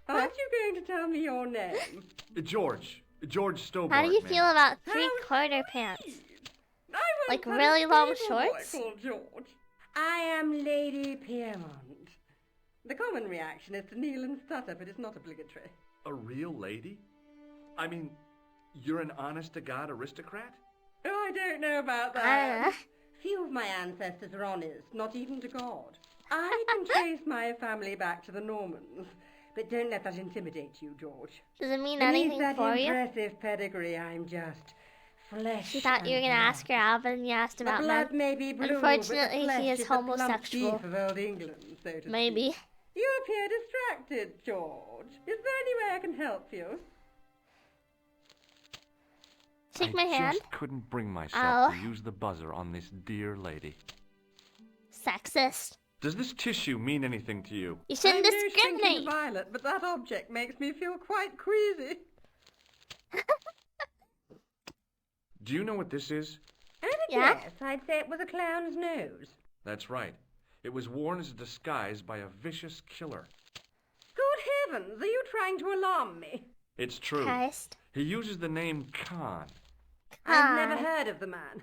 Aren't you going to tell me your name? George Stobart. How do you feel about 3/4 pants? Like really long shorts? George. I am Lady Piermont. The common reaction is to kneel and stutter, but it's not obligatory. A real lady? I mean, you're an honest-to-God aristocrat? Oh, I don't know about that. Few of my ancestors are honest, not even to God. I can trace my family back to the Normans, but don't let that intimidate you, George. Does it mean anything for you? Impressive pedigree, I'm just flesh. She thought you were going to ask her Alvin and you asked about men. May be blue, unfortunately, but the he is homosexual. Of old England, so to Maybe. Speak. You appear distracted, George. Is there any way I can help you? Shake my hand. I just couldn't bring myself to use the buzzer on this dear lady. Sexist. Does this tissue mean anything to you? You shouldn't discriminate. Violet, but that object makes me feel quite queasy. Do you know what this is? Yes, I'd say it was a clown's nose. That's right. It was worn as a disguise by a vicious killer. Good heavens, are you trying to alarm me? It's true. Christ. He uses the name Khan. I've never heard of the man.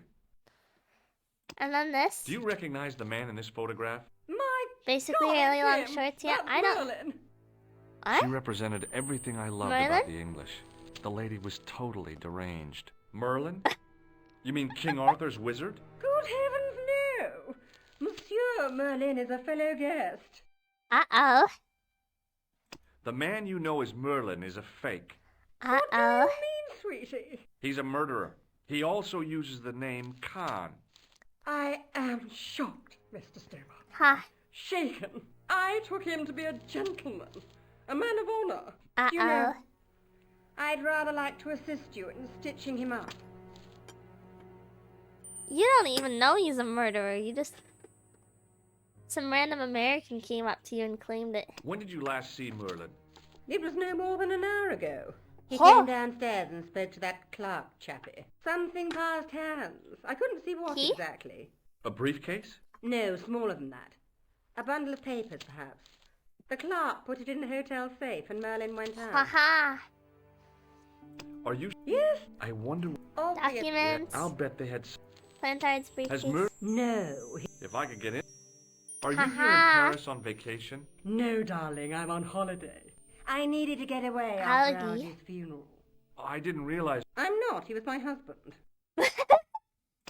And then this. Do you recognize the man in this photograph? Basically really long shorts, yeah. I don't. What? She represented everything I loved about the English. The lady was totally deranged. Merlin? You mean King Arthur's wizard? Good heavens, no! Monsieur Merlin is a fellow guest. Uh-oh. The man you know as Merlin is a fake. Uh-oh. What do you mean, sweetie? He's a murderer. He also uses the name Khan. I am shocked, Mr. Stobart. Ha. Shaken. I took him to be a gentleman, a man of honor. Uh-oh. You know, I'd rather like to assist you in stitching him up. You don't even know he's a murderer. You just... Some random American came up to you and claimed it. When did you last see Merlin? It was no more than an hour ago. He came downstairs and spoke to that Clark chappie. Something passed hands. I couldn't see what exactly. A briefcase? No, smaller than that. A bundle of papers, perhaps. The clerk put it in the hotel safe and Merlin went out. Ha-ha. Are you... Yes. I wonder... Documents. I'll bet they had... Plantards briefcase. No. If I could get in... Are you here in Paris on vacation? No, darling, I'm on holiday. I needed to get away after Archie's funeral. I didn't realize... I'm not. He was my husband.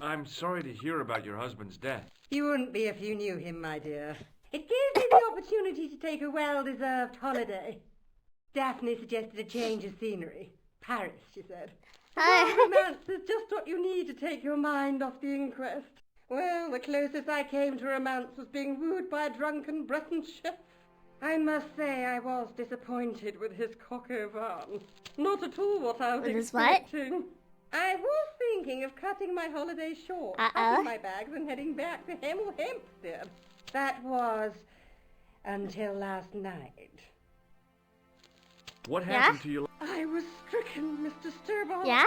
I'm sorry to hear about your husband's death. You wouldn't be if you knew him, my dear. It gave me the opportunity to take a well-deserved holiday. Daphne suggested a change of scenery. Paris, she said. Romance is just what you need to take your mind off the inquest. Well, the closest I came to romance was being wooed by a drunken Breton chef. I must say I was disappointed with his coq au vin. Not at all what I was expecting. I was thinking of cutting my holiday short, packing my bags and heading back to Hemel Hempstead. That was until last night. What happened to you? I was stricken, Mr. Stobart. Yeah?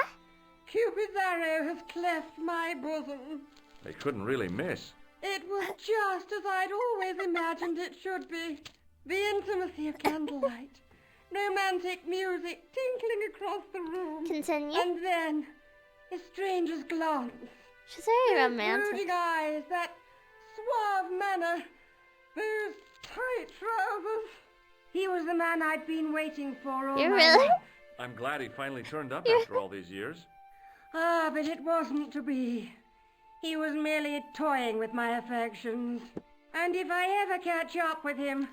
Cupid's arrow has cleft my bosom. They couldn't really miss. It was just as I'd always imagined it should be. The intimacy of candlelight. Romantic music tinkling across the room. Continue. And then, a stranger's glance. She's very Those romantic. brooding eyes, that suave manner, those tight trousers. He was the man I'd been waiting for all my life. I'm glad he finally turned up after all these years. Ah, but it wasn't to be. He was merely toying with my affections. And if I ever catch up with him,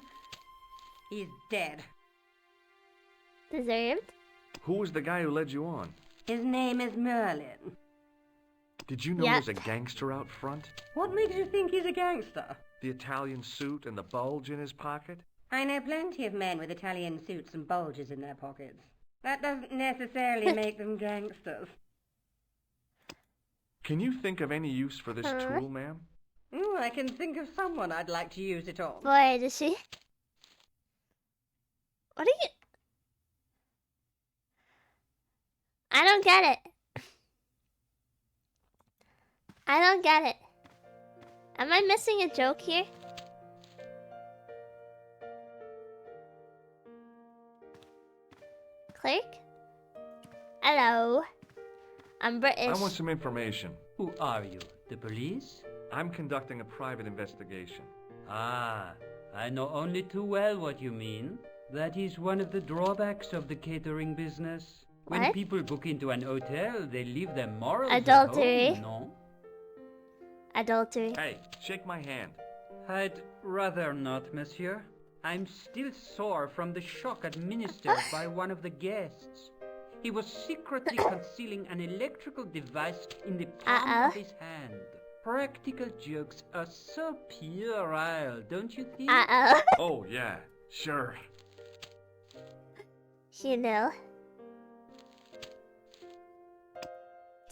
he's dead. Deserved? Who was the guy who led you on? His name is Merlin. Did you know there's a gangster out front? What makes you think he's a gangster? The Italian suit and the bulge in his pocket? I know plenty of men with Italian suits and bulges in their pockets. That doesn't necessarily make them gangsters. Can you think of any use for this tool, ma'am? Ooh, I can think of someone I'd like to use it on. Boy, does she. What are you... I don't get it. I don't get it. Am I missing a joke here? Clerk? Hello. I'm British. I want some information. Who are you? The police? I'm conducting a private investigation. Ah, I know only too well what you mean. That is one of the drawbacks of the catering business. When What? people book into an hotel, they leave their morals Adultery. at home, no? Adultery. Hey, shake my hand. I'd rather not, monsieur. I'm still sore from the shock administered by one of the guests. He was secretly concealing an electrical device in the palm of his hand. Practical jokes are so puerile, don't you think? Oh, yeah, sure. You know.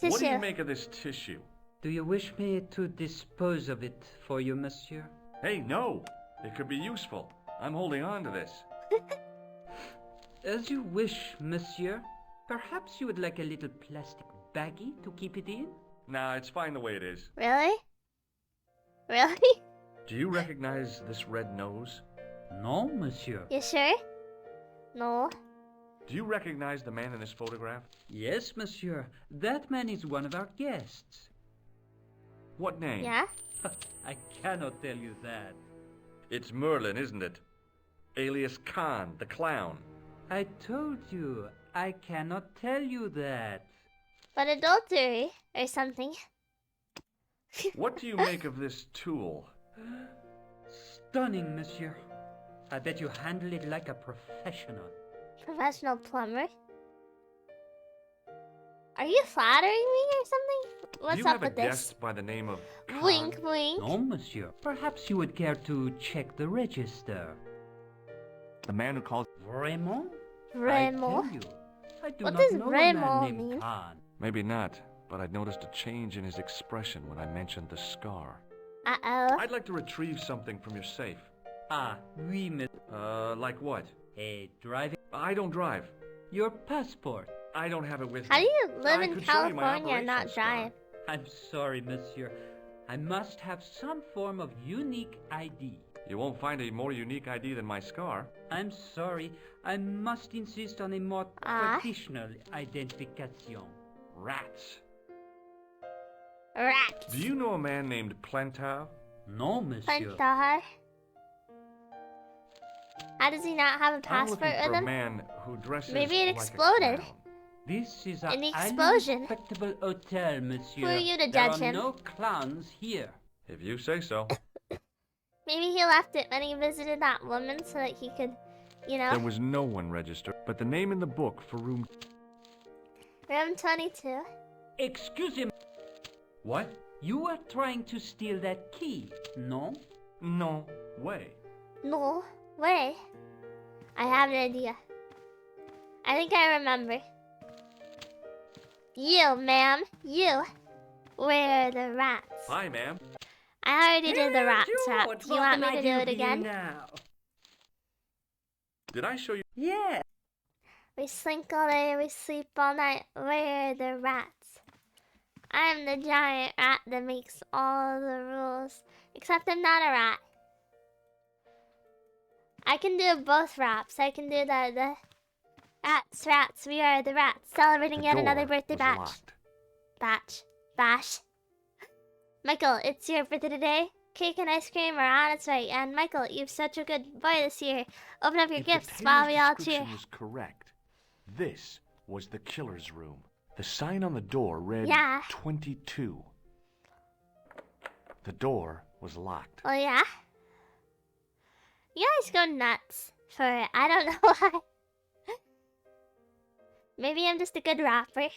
What do you Tissue. make of this tissue? Do you wish me to dispose of it for you, monsieur? Hey, no! It could be useful. I'm holding on to this. As you wish, monsieur. Perhaps you would like a little plastic baggie to keep it in? Nah, it's fine the way it is. Really? Really? Do you recognize this red nose? No, monsieur. You sure? No. Do you recognize the man in this photograph? Yes, monsieur. That man is one of our guests. What name? Yeah? I cannot tell you that. It's Merlin, isn't it? Alias Khan, the clown. I told you, I cannot tell you that. But adultery or something. What do you make of this tool? Stunning, monsieur. I bet you handle it like a professional. Professional plumber? Are you flattering me or something? What's do you up have with a this? guest by the name of Khan? Wink, wink. No, monsieur. Perhaps you would care to check the register. The man who called Vraiment? Remo? I tell you, I do What not does know Remo a man named mean? Khan. Maybe not, but I'd noticed a change in his expression when I mentioned the scar. Uh-oh. I'd like to retrieve something from your safe. Ah, oui, mais... Like what? A driving... I don't drive. Your passport. I don't have it with How do me. you live I in could show you my California and not operation scar. drive? I'm sorry, monsieur. I must have some form of unique ID. You won't find a more unique ID than my scar. I'm sorry. I must insist on a more traditional identification. Rats. Rats. Do you know a man named Plantar? No, monsieur. Plantar. How does he not have a I'm passport looking with for a him? man who dresses Maybe it like a exploded. clown. This is In the a highly explosion. respectable hotel, monsieur. Who are you to There judge are him? no clowns here. If you say so. Maybe he left it when he visited that woman so that he could, you know. There was no one registered, but the name in the book for room... Room 22. Excuse me. What? You are trying to steal that key, no? No way. No way. I have an idea. I think I remember. You, ma'am. You. Where are the rats? Hi, ma'am. I already did the rats rap. George, Do you want what me to can I do it for you again? now? Did I show you? Yeah. We slink all day, we sleep all night. Where are the rats? I'm the giant rat that makes all the rules. Except I'm not a rat. I can do both raps. I can do the rats, we are the rats. Celebrating yet another birthday batch. Bash. Michael, it's your birthday today. Cake and ice cream are on its way. And Michael, you're such a good boy this year. Open up your If gifts the while tailor's we all description cheer. was correct. This was the killer's room. The sign on the door read Yeah. 22. The door was locked. Oh yeah? You guys go nuts for it. I don't know why. Maybe I'm just a good rapper.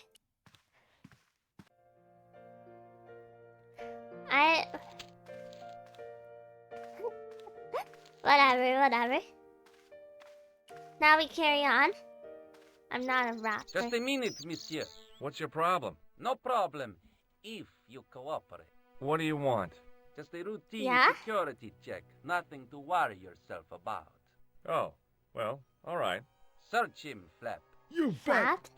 Whatever. Now we carry on. I'm not a rapper. Just a minute, monsieur. What's your problem? No problem. If you cooperate. What do you want? Just a routine Yeah? security check. Nothing to worry yourself about. Oh, well, all right. Search him, Flap. You What?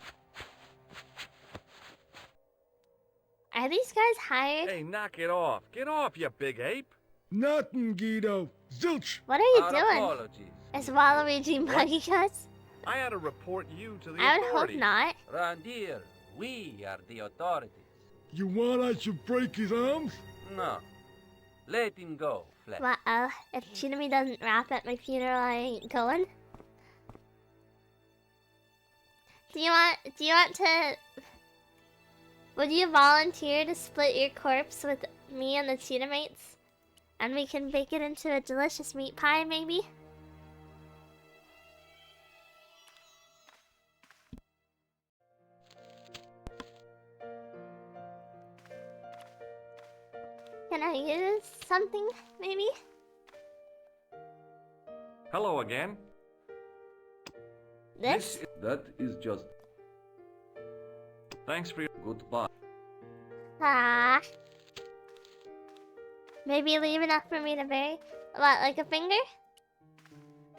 Are these guys hired? Hey, knock it off. Get off, you big ape. Nothing, Guido. Zilch. What are you Our doing? apologies. Is Waluigi mugging us? I had to report you to the I would hope authorities. not. Round here, we are the authorities. You want I should break his arms? No. Let him go, Flap. Well, if Shinami doesn't rap at my funeral, I ain't going. Do you want to... Would you volunteer to split your corpse with me and the Tsunamites? And we can bake it into a delicious meat pie, maybe? Can I use something, maybe? Hello again. This? That is just... Thanks for your... Goodbye. Ah. Maybe leave enough for me to bury? What, like a finger?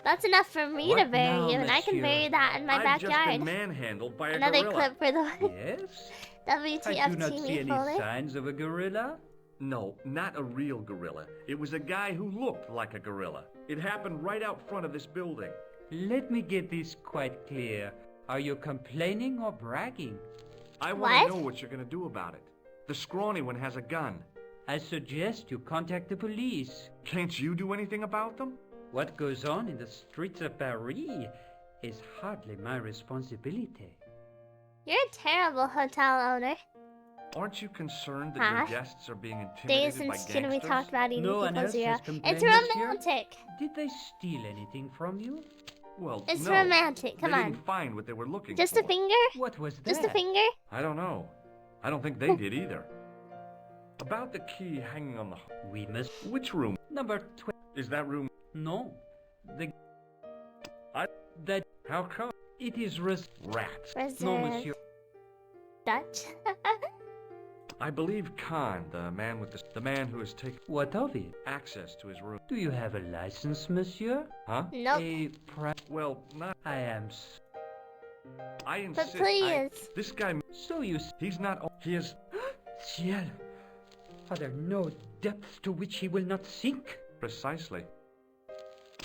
That's enough for me to What bury now, you, and I can monsieur? bury that in my I've backyard. just been manhandled by a Another gorilla. clip for the Yes? WTF I do not TV see any folder. signs of a gorilla. No, not a real gorilla. It was a guy who looked like a gorilla. It happened right out front of this building. Let me get this quite clear. Are you complaining or bragging? I want to know what you're going to do about it. The scrawny one has a gun. I suggest you contact the police. Can't you do anything about them? What goes on in the streets of Paris is hardly my responsibility. You're a terrible hotel owner. Aren't you concerned that Huh? your guests are being Days intimidated by since gangsters? we talked about eating No one People else Zero. has complained, It's monsieur? romantic. Did they steal anything from you? Well, It's no. romantic. Come they on. didn't find what they were looking Just for. a finger? What was that? Just a finger? I don't know. I don't think they did either. About the key hanging on the... We must... Which room? Number 12. Is that room... No. The... That... How come? It is Rats. No, Reserved. monsieur. Dutch? I believe Khan, the man with the man who has taken... What of it? Access to his room. Do you have a license, monsieur? Huh? Nope. Well, not... I am... I insist. please. This guy... So you... He's not... He is... Ciel! Are there no depths to which he will not sink? Precisely.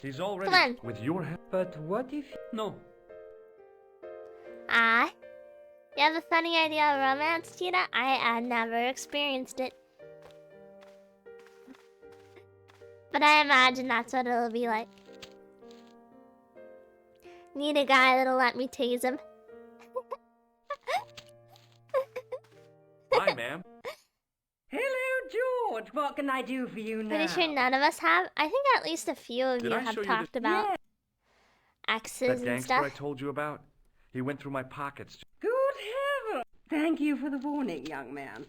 He's already... Come on. With your help... But what if... No. Ah. You have a funny idea of romance, Tina? I had never experienced it. But I imagine that's what it'll be like. Need a guy that'll let me tase him. Hi, ma'am. Hello, George. What can I do for you now? Pretty sure none of us have. I think at least a few of Did you I have show you talked the- about Yeah. exes That and gangster stuff. I told you about? He went through my pockets. Good heavens! Thank you for the warning, young man.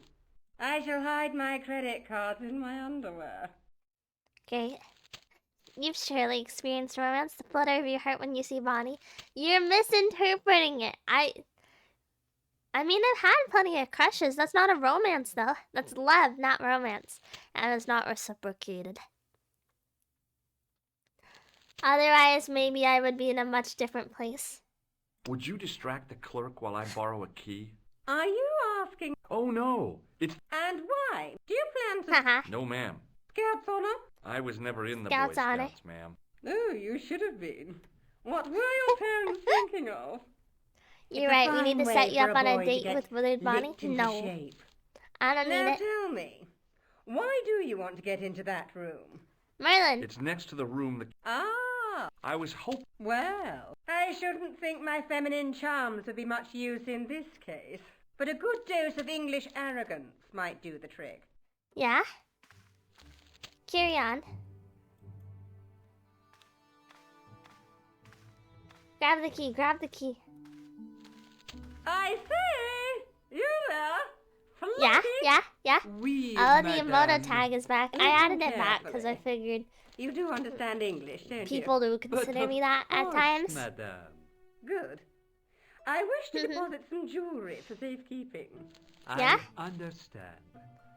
I shall hide my credit cards in my underwear. Great. You've surely experienced romance, the flutter of your heart when you see Bonnie. You're misinterpreting it. I mean, I've had plenty of crushes. That's not a romance, though. That's love, not romance. And it's not reciprocated. Otherwise, maybe I would be in a much different place. Would you distract the clerk while I borrow a key? Are you asking? Oh, no. It's... And why? Do you plan to Haha. No, ma'am. Scouts honor? I was never in the Scouts Boy honor. Scouts, ma'am. Oh, you should have been. What were your parents thinking of? You're It's a right, we need fine to set way you for up a on a boy to date get with Willard Bonnie? licked into No. shape. I don't Now need it. tell me, why do you want to get into that room? Merlin. It's next to the room that... Ah, I was hoping... well, I shouldn't think my feminine charms would be much use in this case. But a good dose of English arrogance might do the trick. Yeah? Carry on. Grab the key, grab the key. I say, you there? Yeah, yeah, yeah. Oui, Oh, the madame. emoto tag is back. I added it Listen back because I carefully. figured You do understand English, don't people you? do consider me that at times. Madame. Good. I wish to deposit some jewelry for safekeeping. Yeah? I understand.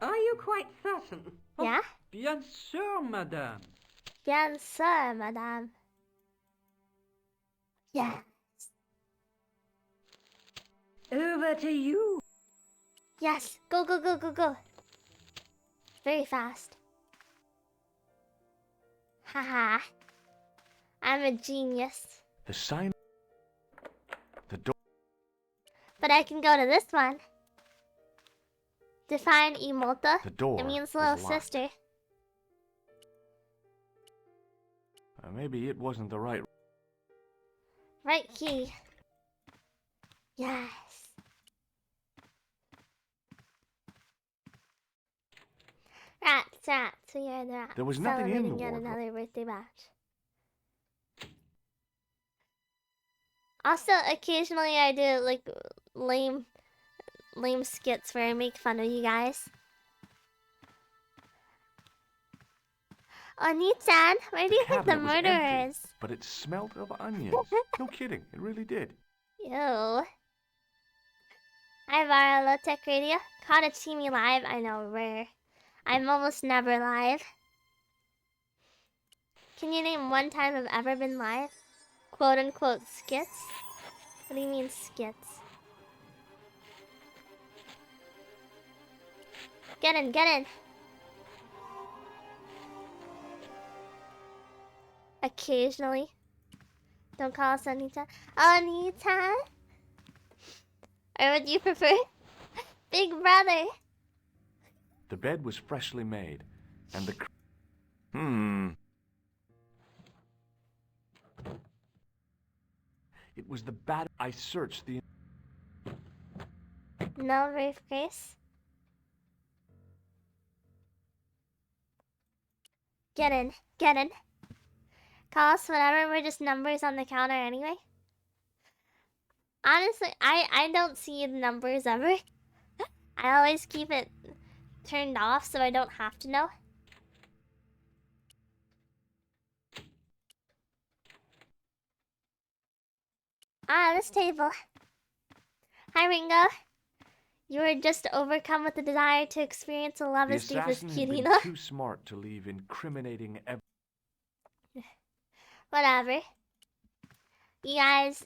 Are you quite certain? Yeah? Bien sûr, madame. Bien sûr, madame. Yeah. Over to you. Yes. Go, go, go, go, go. Very fast. Haha. I'm a genius. The sign. The door. But I can go to this one. Define Imolta. The door It means was little locked. sister. Maybe it wasn't the right. Right key. Yes. Rats. We are the rats. There was nothing in the Celebrating yet wardrobe. another birthday bash. Also, occasionally I do like lame skits where I make fun of you guys. Oni-chan, where do you think the cabinet was murderer empty, is? But it smelled of onions. No kidding, it really did. Ew. Hi, Vara Low Tech Radio. Caught a see me live. I know, rare. I'm almost never live. Can you name one time I've ever been live? Quote unquote skits? What do you mean skits? Get in, get in. Occasionally. Don't call us Anita. Anita? Or would you prefer Big Brother? The bed was freshly made, and the. It was the bat. I searched the. No briefcase. Get in, get in. Call us whatever, we're just numbers on the counter anyway. Honestly, I don't see the numbers ever. I always keep it turned off so I don't have to know. Ah, this table. Hi, Ringo. You were just overcome with the desire to experience a love The as deep as assassin had been Kirina. too smart to leave incriminating evidence. Whatever. You guys...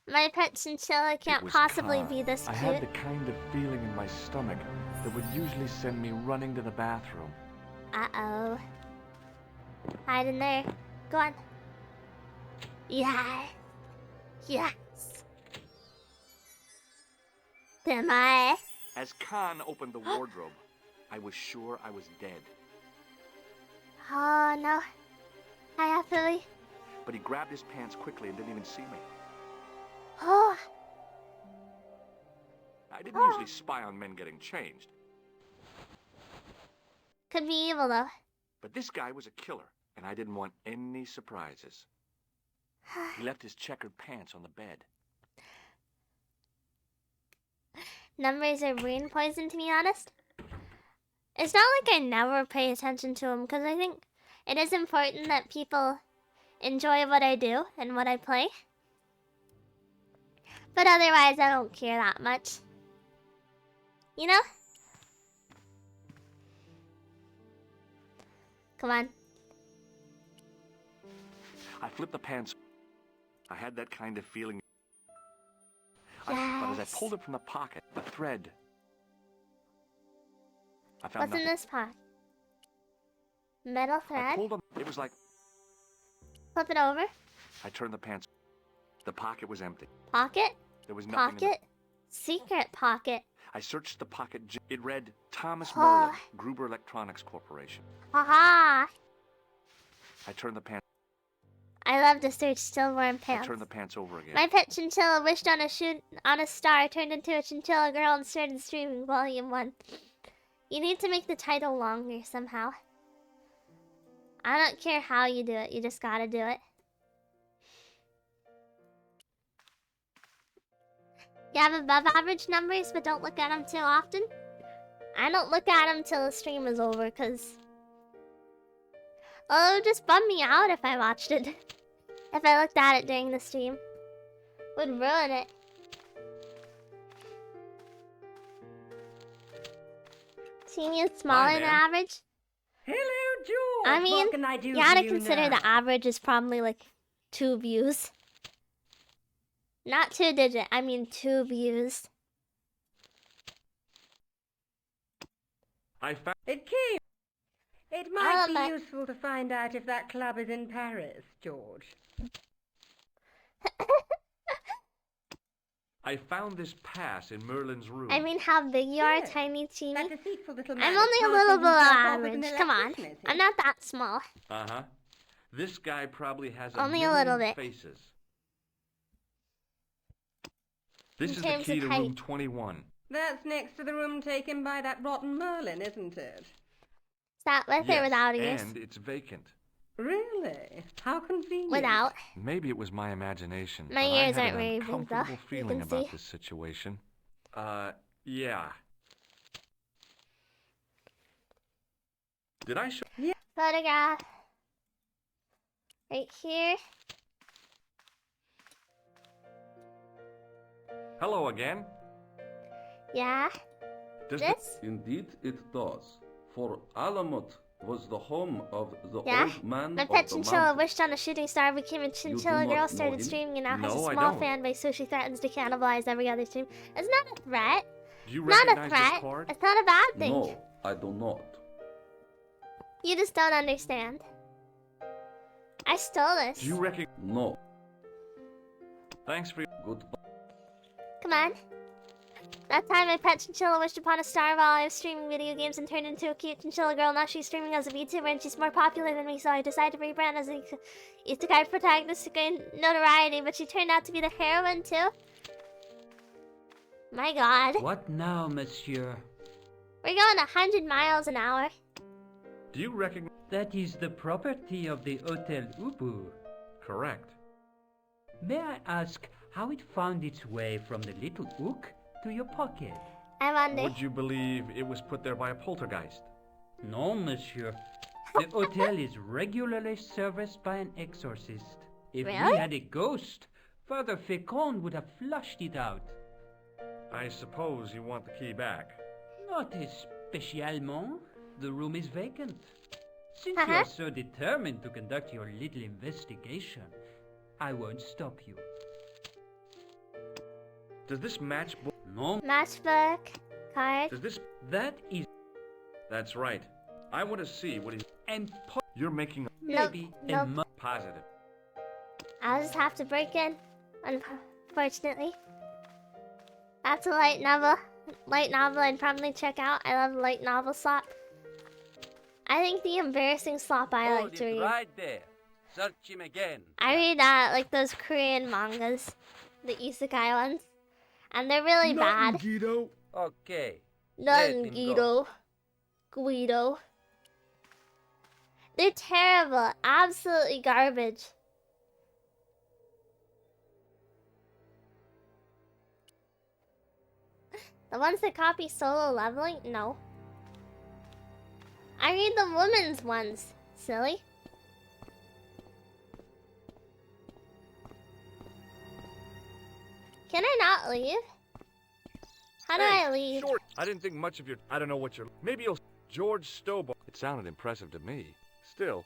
My pet chinchilla can't possibly be this I cute. had the kind of feeling in my stomach that would usually send me running to the bathroom. Uh-oh. Hide in there. Go on. Yeah. Yes. Am I? As Khan opened the wardrobe, I was sure I was dead. Oh, no. I have to leave. But he grabbed his pants quickly and didn't even see me. Oh. I didn't usually spy on men getting changed, Could be evil, though. but this guy was a killer, and I didn't want any surprises. He left his checkered pants on the bed. Numbers are brain poison, to be honest. It's not like I never pay attention to them, because I think it is important that people enjoy what I do and what I play. But otherwise, I don't care that much. You know? Come on. I flipped the pants. I had that kind of feeling. But as I Yes. pulled it from the pocket, the thread. I found What's in nothing. this pot? Metal I thread? pulled them. It was like Flip it over. I turned the pants. The pocket was empty. Pocket? There was nothing in Pocket? Secret pocket. I searched the pocket. It read Thomas Oh. Merlin, Gruber Electronics Corporation. Haha! I turned the pants. I love to search stillborn I pants. turned the pants over again. My pet chinchilla wished on a star, turned into a chinchilla girl, and started streaming Volume 1. You need to make the title longer somehow. I don't care how you do it, you just gotta do it. You have above average numbers, but don't look at them too often. I don't look at them till the stream is over, because... well, it would just bum me out if I watched it. If I looked at it during the stream. Would ruin it. Teeny is smaller than average. Hello, George. I mean, what can I do you for gotta you consider now? the average is probably like 2 views. Not 2 digit, I mean 2 views. It came. It might be useful to find out if that club is in Paris, George. I found this pass in Merlin's room. I mean, how big you are, tiny teeny. That deceitful little man I'm is only a little passing below himself off as average. an Come on. electrician, is he? I'm not that small. Uh-huh. This guy probably has Only a million little bit. faces. This In is the terms key of to height. room 21. That's next to the room taken by that rotten Merlin, isn't it? Is that with or Yes, without ears? and it's vacant. Really? How convenient. Without. Maybe it was my imagination. My but I ears had aren't an very big, though. uncomfortable You feeling can about see. this situation. Yeah. Did I show? Yeah. Photograph. Right here. Hello again. Yeah. Does This? Indeed it does. For Alamut was the home of the Yeah. old man My of pet the chinchilla mountain. wished on a shooting star, became a chinchilla do girl, not know started him? streaming, and now has No, a I small don't. fan base, so she threatens to cannibalize every other stream. It's not a threat. Do you Not a recognize threat. this card? It's not a bad thing. No, I do not. You just don't understand. I stole this. Do you recognize? No. Thanks for your goodbye. Come on. That time my pet chinchilla wished upon a star while I was streaming video games and turned into a cute chinchilla girl. Now she's streaming as a VTuber and she's more popular than me, so I decided to rebrand as a isekai protagonist to gain notoriety, but she turned out to be the heroine too. My god. What now, monsieur? We're going 100 miles an hour. Do you recognize? That is the property of the Hotel Ubu. Correct. May I ask how it found its way from the little ook to your pocket? I wonder. Would you believe it was put there by a poltergeist? No, monsieur. The hotel is regularly serviced by an exorcist. If Really? we had a ghost, Father Fécond would have flushed it out. I suppose you want the key back. Not especialement. The room is vacant. Since you are so determined to conduct your little investigation, I won't stop you. Does this match? No. Matchbook. Card. Does this? That is. That's right. I want to see what he's. You're making. Maybe Nope. Positive. I'll just have to break in, unfortunately. That's a light novel. Light novel I'd probably check out. I love light novel slop. I think the embarrassing slop I like to read. Right there. Search him again. I read like those Korean mangas, the isekai ones, and they're really bad. Guido. Okay. None, Let him Guido. Guido. They're terrible. Absolutely garbage. The ones that copy Solo Leveling? No. I read the women's ones, silly. Can I not leave? How do I leave? George, I didn't think much of your. I don't know what you're. Maybe you'll. George Stobo. It sounded impressive to me. Still,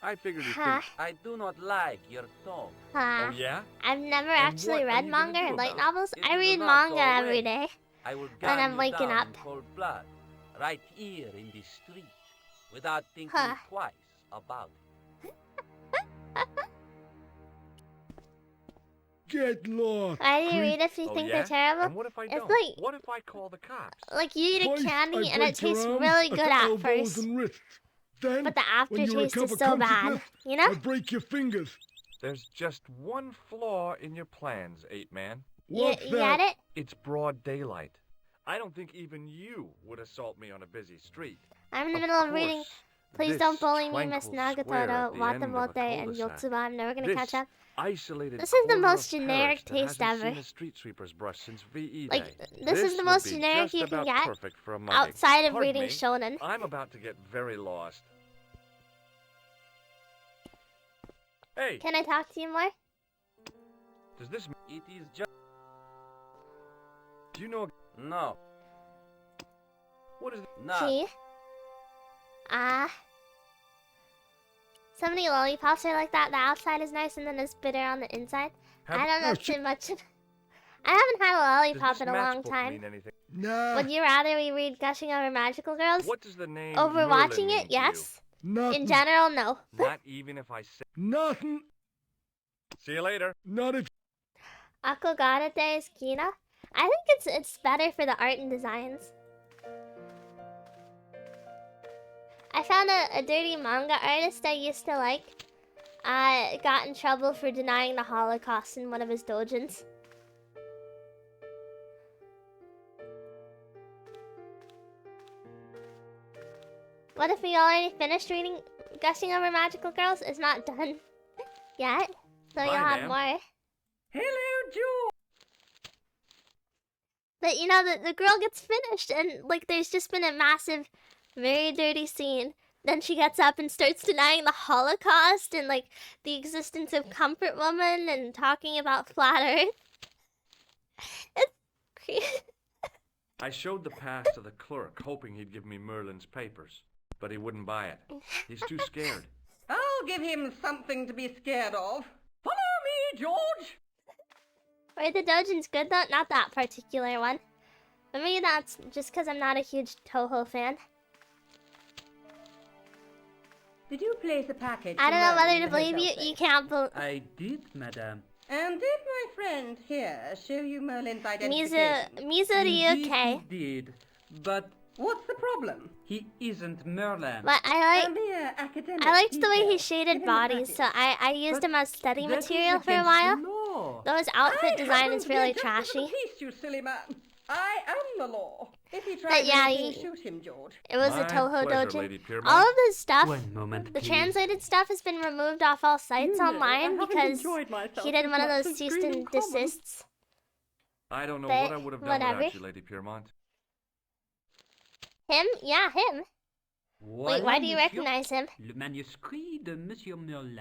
I figured you Huh. think. I do not like your tone. Huh. Oh yeah? I've never And actually what are read you gonna manga do or light about it? novels. If I you do read not manga go every away, day. I will When gun I'm you waking down up. in cold blood, right here in the street, without thinking Huh. twice about it. Get lost. Why do you creep. read if you Oh, think yeah? they're terrible? And what if I It's don't? like What if I call the cops? like you eat a Twice candy I and it break your tastes arms really at good the at elbows first, and wrists. Then, but the when you aftertaste recover is so bad. consciousness, You know? I break your fingers. There's just one flaw in your plans, Ape Man. What's You get it? It's broad daylight. I don't think even you would assault me on a busy street. I'm in the middle of reading. course, Please this don't bully me, Miss tranquil square Nagatoro, at the end of a Watamote, and cul-de-sac. Yotsuba. I'm never gonna This catch up. Isolated This is the corner most of generic Paris that taste hasn't ever. seen a street sweeper's brush since VE Like, Day. this is the would most be generic just you can about get perfect for a mugging. outside of Pardon reading me, shonen. I'm about to get very lost. Hey, Can I talk to you more? does this? It is just. Do you know? No. What is Gee. So many lollipops are like that. The outside is nice and then it's bitter on the inside. I don't know too much. I haven't had a lollipop in a long time. Nah. Would you rather we read Gushing Over Magical Girls? What does the name Over Merlin watching mean it, to you? yes. Nothing. In general, no. Not even if I say. Nothing. See you later. Not if. Akogata de Esquina? I think it's better for the art and designs. I found a dirty manga artist I used to like. Got in trouble for denying the Holocaust in one of his doujins. What if we already finished reading Gushing Over Magical Girls? It's not done yet, so you'll have more. Hello, Joe. But you know, the girl gets finished and like there's just been a massive, very dirty scene. Then she gets up and starts denying the Holocaust and like the existence of Comfort Woman and talking about Flat Earth. It's creepy. I showed the pass to the clerk, hoping he'd give me Merlin's papers. But he wouldn't buy it. He's too scared. I'll give him something to be scared of. Follow me, George. Are the doujins good though? Not that particular one. But maybe that's just because I'm not a huge Toho fan. Did you place a package? I don't know for Merlin whether in to the believe hotel you. safe? You can't believe. I did, madame. And did my friend here show you Merlin's Mizu identification? Ryuke. He did, but What's the problem? he isn't Merlin. But A mere academic I liked the way he detail. shaded Give him the bodies, so package. I used him as study That is material for a against while. the law. Though his outfit I design happen is to be really a justice of the trashy. peace, you silly man. I am the law. If he But tries yeah, anything, he- shoot him, George. It was My a Toho pleasure, doujin. Lady Piermont. All of the stuff, One moment, the please. translated stuff has been removed off all sites You know, I online haven't because enjoyed myself he did as one of much those as cease Green and Common. desists. I don't know But what I would have done whatever. without you, Lady Piermont. Him? Yeah, him. Wait, why do you monsieur, recognize him? Le manuscrit de Monsieur Merlin.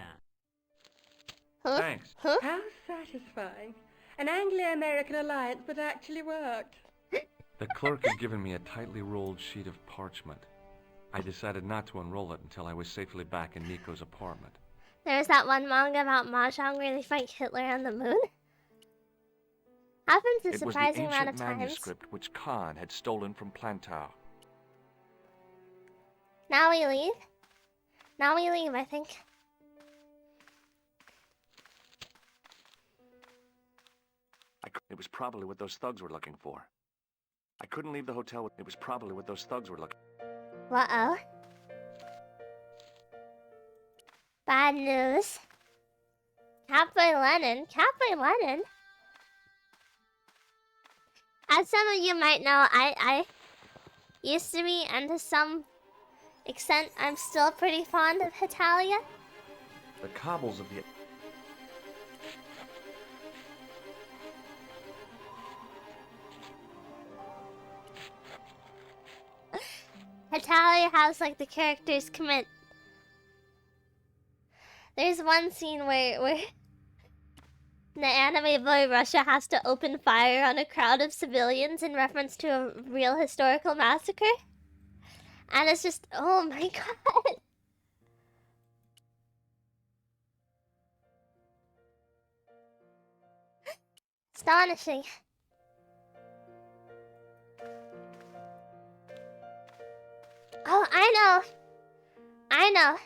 Huh? Thanks. Huh? How satisfying. An Anglo-American alliance that actually worked. The clerk had given me a tightly rolled sheet of parchment. I decided not to unroll it until I was safely back in Nico's apartment. There was that one manga about Mahjong where they fight Hitler on the moon. Happens a It was the surprising amount of ancient times. manuscript which Khan had stolen from Plantar. Now we leave. Now we leave, I think. It was probably what those thugs were looking for. I couldn't leave the hotel. It was probably what those thugs were looking. Uh-oh. Bad news. Catboy Lennon. Catboy Lennon? As some of you might know, I used to be, and to some extent, I'm still pretty fond of Hetalia. The cobbles of the. Hetalia has like the characters commit. There's one scene where the anime boy Russia has to open fire on a crowd of civilians in reference to a real historical massacre. And it's just, oh my god. Astonishing. Oh, I know. I know.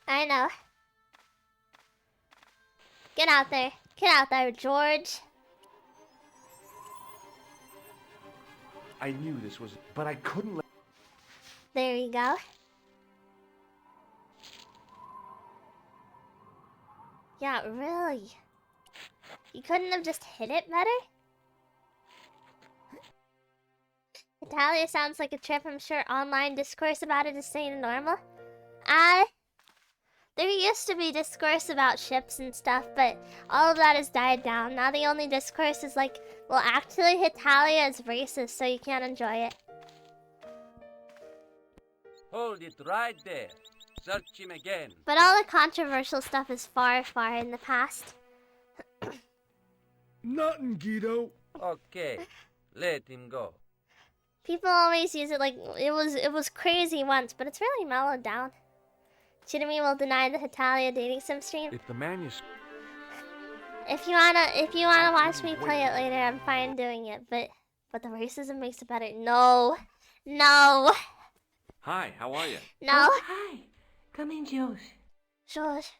I know. Get out there. Get out there, George. I knew this was, but I couldn't let. There you go. Yeah, really. You couldn't have just hit it better? Italia sounds like a trip. I'm sure online discourse about it is staying normal. There used to be discourse about ships and stuff, but all of that has died down. Now the only discourse is like, well, actually Italia is racist, so you can't enjoy it. Hold it right there. Search him again. But all the controversial stuff is far, far in the past. Nothing, Guido. Okay, let him go. People always use it like it was crazy once, but it's really mellowed down. Chidami will deny the Hetalia dating sim stream. If the manuscript... If you wanna watch me play it later, I'm fine doing it, but the racism makes it better. No. Hi, how are you? No. Oh, hi. Come in, Josh. Josh.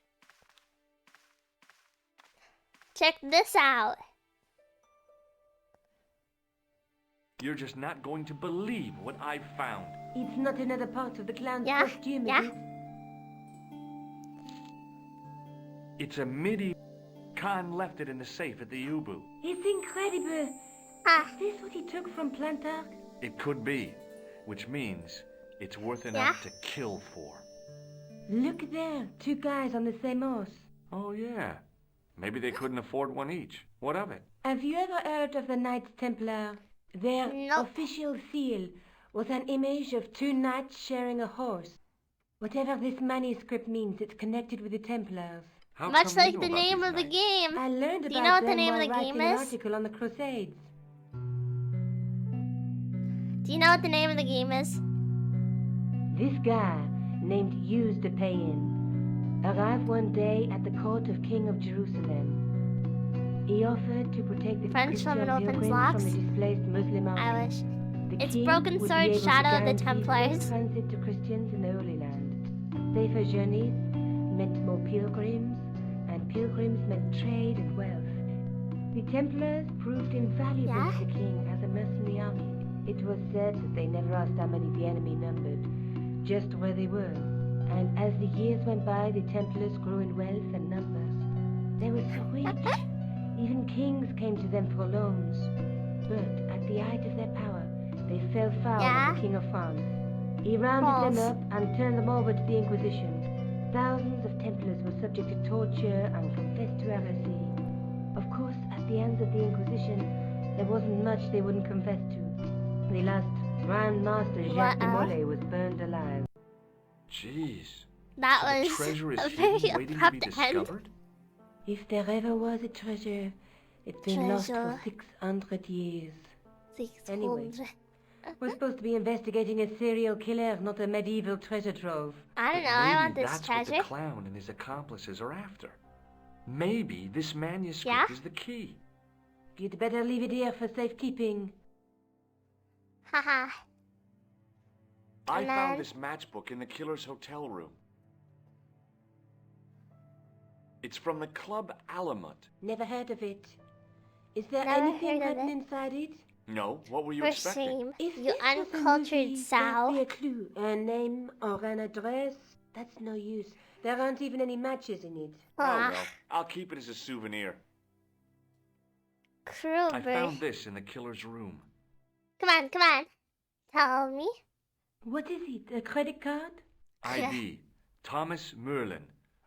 Check this out. You're just not going to believe what I found. It's not another part of the clown's Yeah, costume, yeah. is it? It's a medieval... Khan left it in the safe at the U-Boot. It's incredible. Is this what he took from Plantark? It could be, which means it's worth enough to kill for. Look there, 2 guys on the same horse. Oh, yeah. Maybe they couldn't afford one each. What of it? Have you ever heard of the Knights Templar? Their official seal was an image of 2 knights sharing a horse. Whatever this manuscript means, it's connected with the Templars. Much like the name of the game. I learned Do you about know what the them name of while the game writing an is? article on the Crusades. Do you know what the name of the game is? This guy, named Hughes de Payen, arrived one day at the court of King of Jerusalem. He offered to protect the French Christian from an opens pilgrims locks? from the displaced Muslim army. I wish. The It's king Broken would be Sword able to Shadow of the guarantee Templars. safe transit to Christians in the Holy Land. Safer journeys meant more pilgrims, and pilgrims meant trade and wealth. The Templars proved invaluable to the king as a mercenary army. It was said that they never asked how many the enemy numbered, just where they were. And as the years went by, the Templars grew in wealth and numbers. They were so rich, even kings came to them for loans. But at the height of their power, they fell foul of the King of France. He rounded them up and turned them over to the Inquisition. Thousands of Templars were subject to torture and confessed to heresy. Of course, at the hands of the Inquisition, there wasn't much they wouldn't confess to. The last Grand Master Jacques de Molay was burned alive. Jeez. That So the was treasure is a hidden, very waiting to be abrupt end. discovered? If there ever was a treasure, it's been lost for Treasure. 600 years. 600. Anyway, we're supposed to be investigating a serial killer, not a medieval treasure trove. I don't know. I want Maybe this that's what treasure. the clown and his accomplices are after. Maybe this manuscript is the key. You'd better leave it here for safekeeping. Haha. I And found then- this matchbook in the killer's hotel room. It's from the Club Alamut. Never heard of it. Is there Never anything heard of written it. inside it? No, what were you For expecting? shame. If You this was a uncultured movie, sow. there'd be a clue, a name or an address. That's no use. There aren't even any matches in it. Oh well, I'll keep it as a souvenir. I Kruber. found this in the killer's room. Come on. Tell me. What is it? A credit card? ID, Thomas Merlin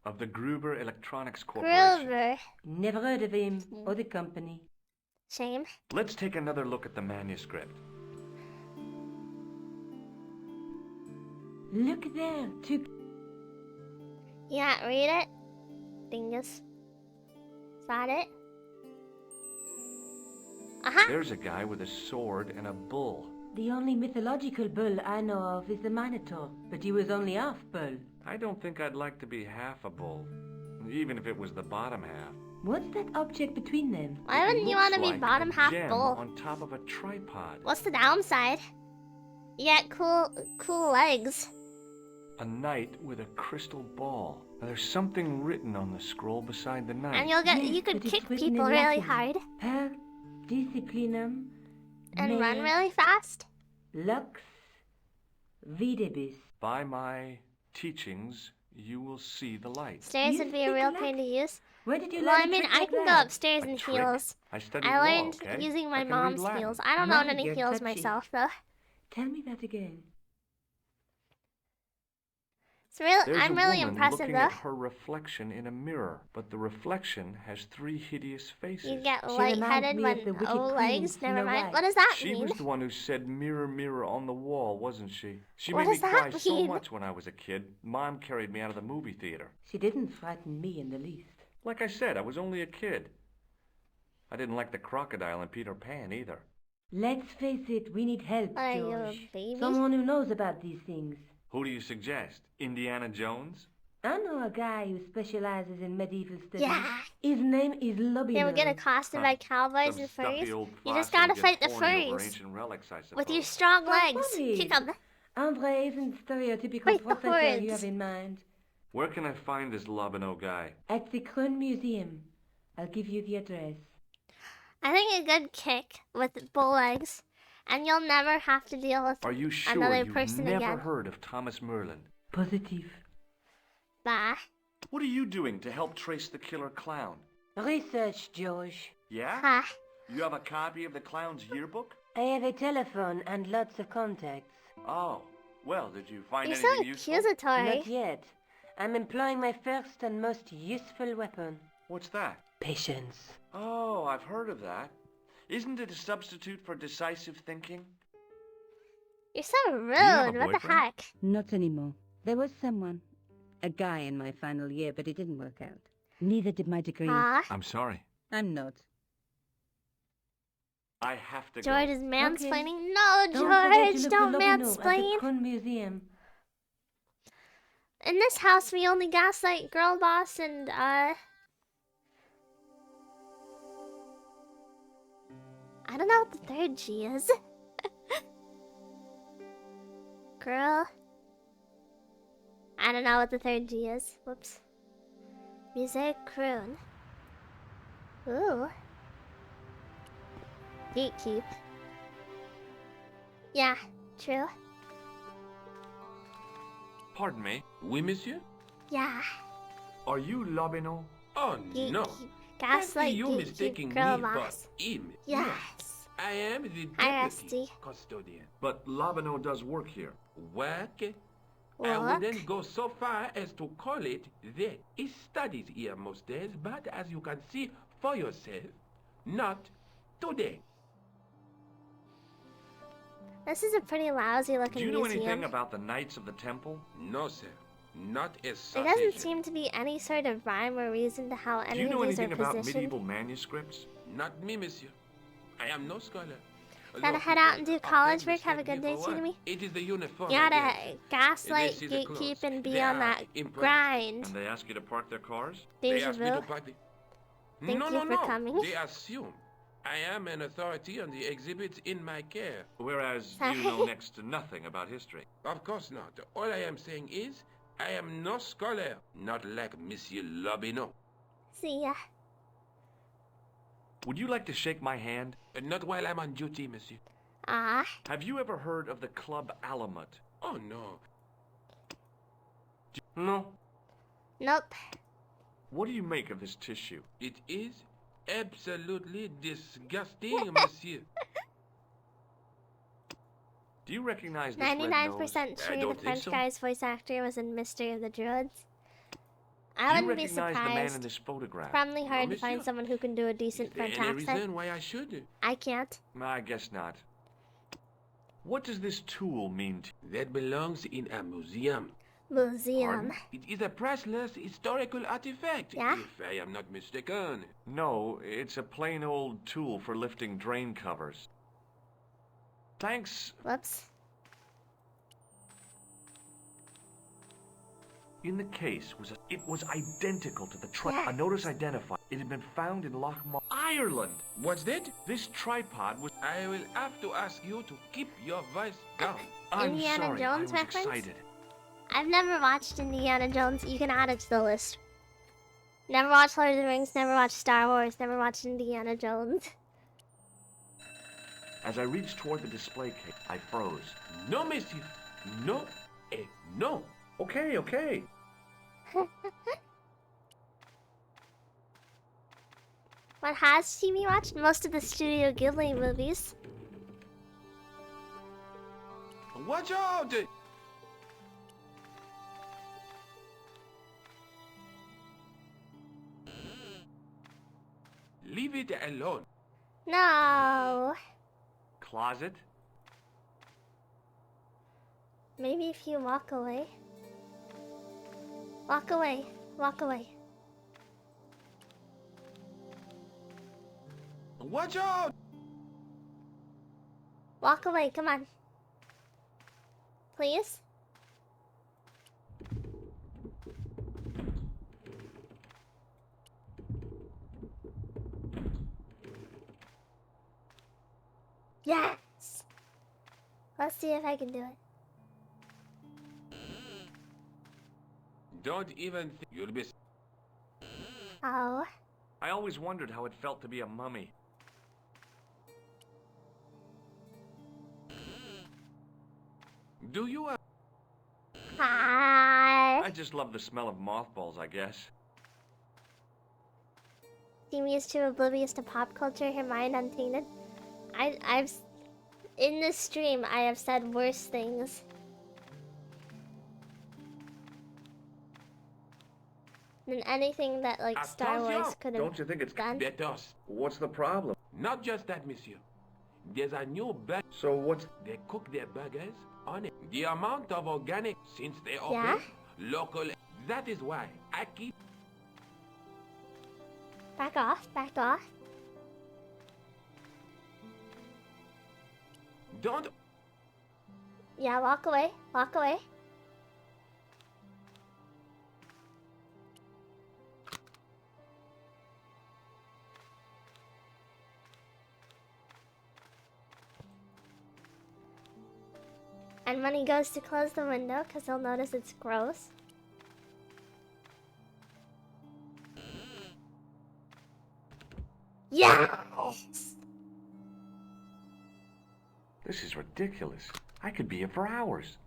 of the Gruber Electronics Corporation. Kruber. Never heard of him or the company. Shame. Let's take another look at the manuscript. Look there, two. You can't read it? Dingus. Is that it? There's a guy with a sword and a bull. The only mythological bull I know of is the Minotaur, but he was only half bull. I don't think I'd like to be half a bull, even if it was the bottom half. What's that object between them? Why wouldn't you want to be Like bottom a half gem bull? on top of a tripod. What's the downside? You get cool legs. A knight with a crystal ball. Now, there's something written on the scroll beside the knight. And you could but it's kick written people in really Latin. hard. Per disciplinum And run mea really fast. lux videbis. By my teachings, you will see the light. Stairs would be a real pain to use. Where did you Well, learn I mean, trick I like can go that? upstairs in trick? heels. I studied I law, learned okay? using I my can read mom's Latin. heels. I don't My, own any you're heels touchy. myself, though. Tell me that again. It's There's I'm a really woman impressive, looking though. at her reflection in a mirror, but the reflection has 3 hideous faces. You get She reminds lightheaded me when of the wicked oh queen legs. in Never Snow mind. White. What does that She mean? was the one who said mirror, mirror on the wall, wasn't she? She What made me does that cry so mean? much when I was a kid. Mom carried me out of the movie theater. She didn't frighten me in the least. Like I said, I was only a kid. I didn't like the crocodile in Peter Pan either. Let's face it, we need help, Are you a George. baby? Someone who knows about these things. Who do you suggest? Indiana Jones? I know a guy who specializes in medieval studies. Yeah. His name is Lobino. They will get accosted by cowboys Some and stuffy furries. old You just fossil gotta gets fight the horny over furries ancient relics, I with your suppose. strong legs. Furries. Kick 'em. Andre isn't stereotypical Fight the professor you hordes. have in mind. Where can I find this Lobino guy? At the Krone Museum. I'll give you the address. I think a good kick with bull legs, and you'll never have to deal with Are you sure another you've person never again. heard of Thomas Merlin? Positive. Bah. What are you doing to help trace the killer clown? Research, George. Yeah? Ha. You have a copy of the clown's yearbook? I have a telephone and lots of contacts. Oh. Well, did you find You're anything so useful? accusatory. Not yet. I'm employing my first and most useful weapon. What's that? Patience. Oh, I've heard of that. Isn't it a substitute for decisive thinking? You're so rude. have a What the boyfriend? heck? Not anymore. There was someone. A guy in my final year, but it didn't work out. Neither did my degree. Ah. I'm sorry. I'm not. I have to George go. is mansplaining. No, Don't forget to George, look don't for Lobino at the mansplain. Krone Museum. In this house, we only gaslight girl boss and I don't know what the third G is. Girl. I don't know what the third G is. Whoops. Music croon. Ooh. Gatekeep. Yeah, true. Pardon me. Oui, monsieur? Yeah. Are you Lobino? Oh, Gatekeep. no. Gaslight, you gatekeep, mistaking girl me boss. for him. Yes. No, I am the Hi, deputy Rusty. custodian. But Lobino does work here. Work? I Work? wouldn't go so far as to call it that. He studies here most days, but as you can see for yourself, not today. This is a pretty lousy looking Do you know museum. anything about the Knights of the Temple? No, sir. Not as There doesn't seem to be any sort of rhyme or reason to how Do any you know of these are anything about positioned. medieval manuscripts? Not me, monsieur. I am no scholar. Gotta head out and do college work. Have a good day, me. It is the uniform. You gotta again. gaslight, This is the clothes. gatekeep, and be They on are that impressive. grind. And they ask you to park their cars? They Deja asked me to vu. park the... Thank no, you no, for no. coming. They assume I am an authority on the exhibits in my care. Whereas Sorry. you know next to nothing about history. Of course not. All I am saying is, I am no scholar, not like Monsieur Lobino. See ya. Would you like to shake my hand? Not while I'm on duty, monsieur. Ah. Have you ever heard of the Club Alamut? Oh, no. No. Nope. What do you make of this tissue? It is absolutely disgusting, monsieur. Do you recognize this red 99% nose? sure I the don't think French so. guy's voice actor was in Mystery of the Druids. Do I you wouldn't be recognize the man in surprised. this photograph? Probably hard to monsieur. find someone who can do a decent Is there French any accent. reason why I should? I can't. I guess not. What does this tool mean to you? That belongs in a museum. Museum. Pardon? It is a priceless historical artifact, Yeah? if I am not mistaken. No, it's a plain old tool for lifting drain covers. Thanks. Whoops. In the case it was identical to the Yes. a notice identified. It had been found in Lochmar, Ireland. What's that? This tripod was. I will have to ask you to keep your voice down. I'm Indiana sorry. Jones I was reference? excited. I've never watched Indiana Jones. You can add it to the list. Never watched Lord of the Rings, never watched Star Wars, never watched Indiana Jones. As I reached toward the display case, I froze. No, monsieur. No, and no. Okay, okay. What has Timmy watched? Most of the Studio Ghibli movies. Watch out! Leave it alone. No. Closet? Maybe if you walk away. Walk away. Walk away. Watch out! Walk away, come on. Please? Yes! Let's see if I can do it. Don't even think you'll be... Oh. I always wondered how it felt to be a mummy. Do you... Hi. I just love the smell of mothballs, I guess. Demi's too oblivious to pop culture, her mind untainted. I've... In this stream, I have said worse things. Than anything that, like, Star Wars could have Don't you think it's done. Let us. What's the problem? Not just that, monsieur. There's a new bag. So what's... They cook their burgers on it. The amount of organic, since they open, Yeah? local... That is why I keep... Back off, back off. Don't... Yeah, walk away, walk away. And when he goes to close the window, because he'll notice it's gross. Yes! This is ridiculous. I could be here for hours.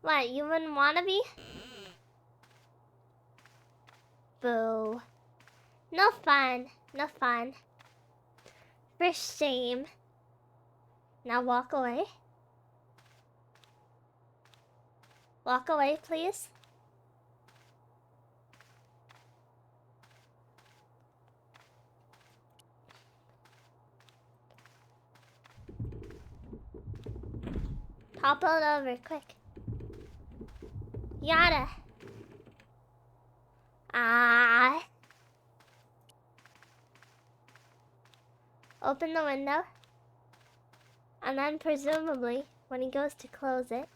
What, you wouldn't want to be? Boo. No fun, no fun. For shame. Now walk away. Walk away, please. Topple it over, quick. Yada. Ah. Open the window. And then presumably, when he goes to close it,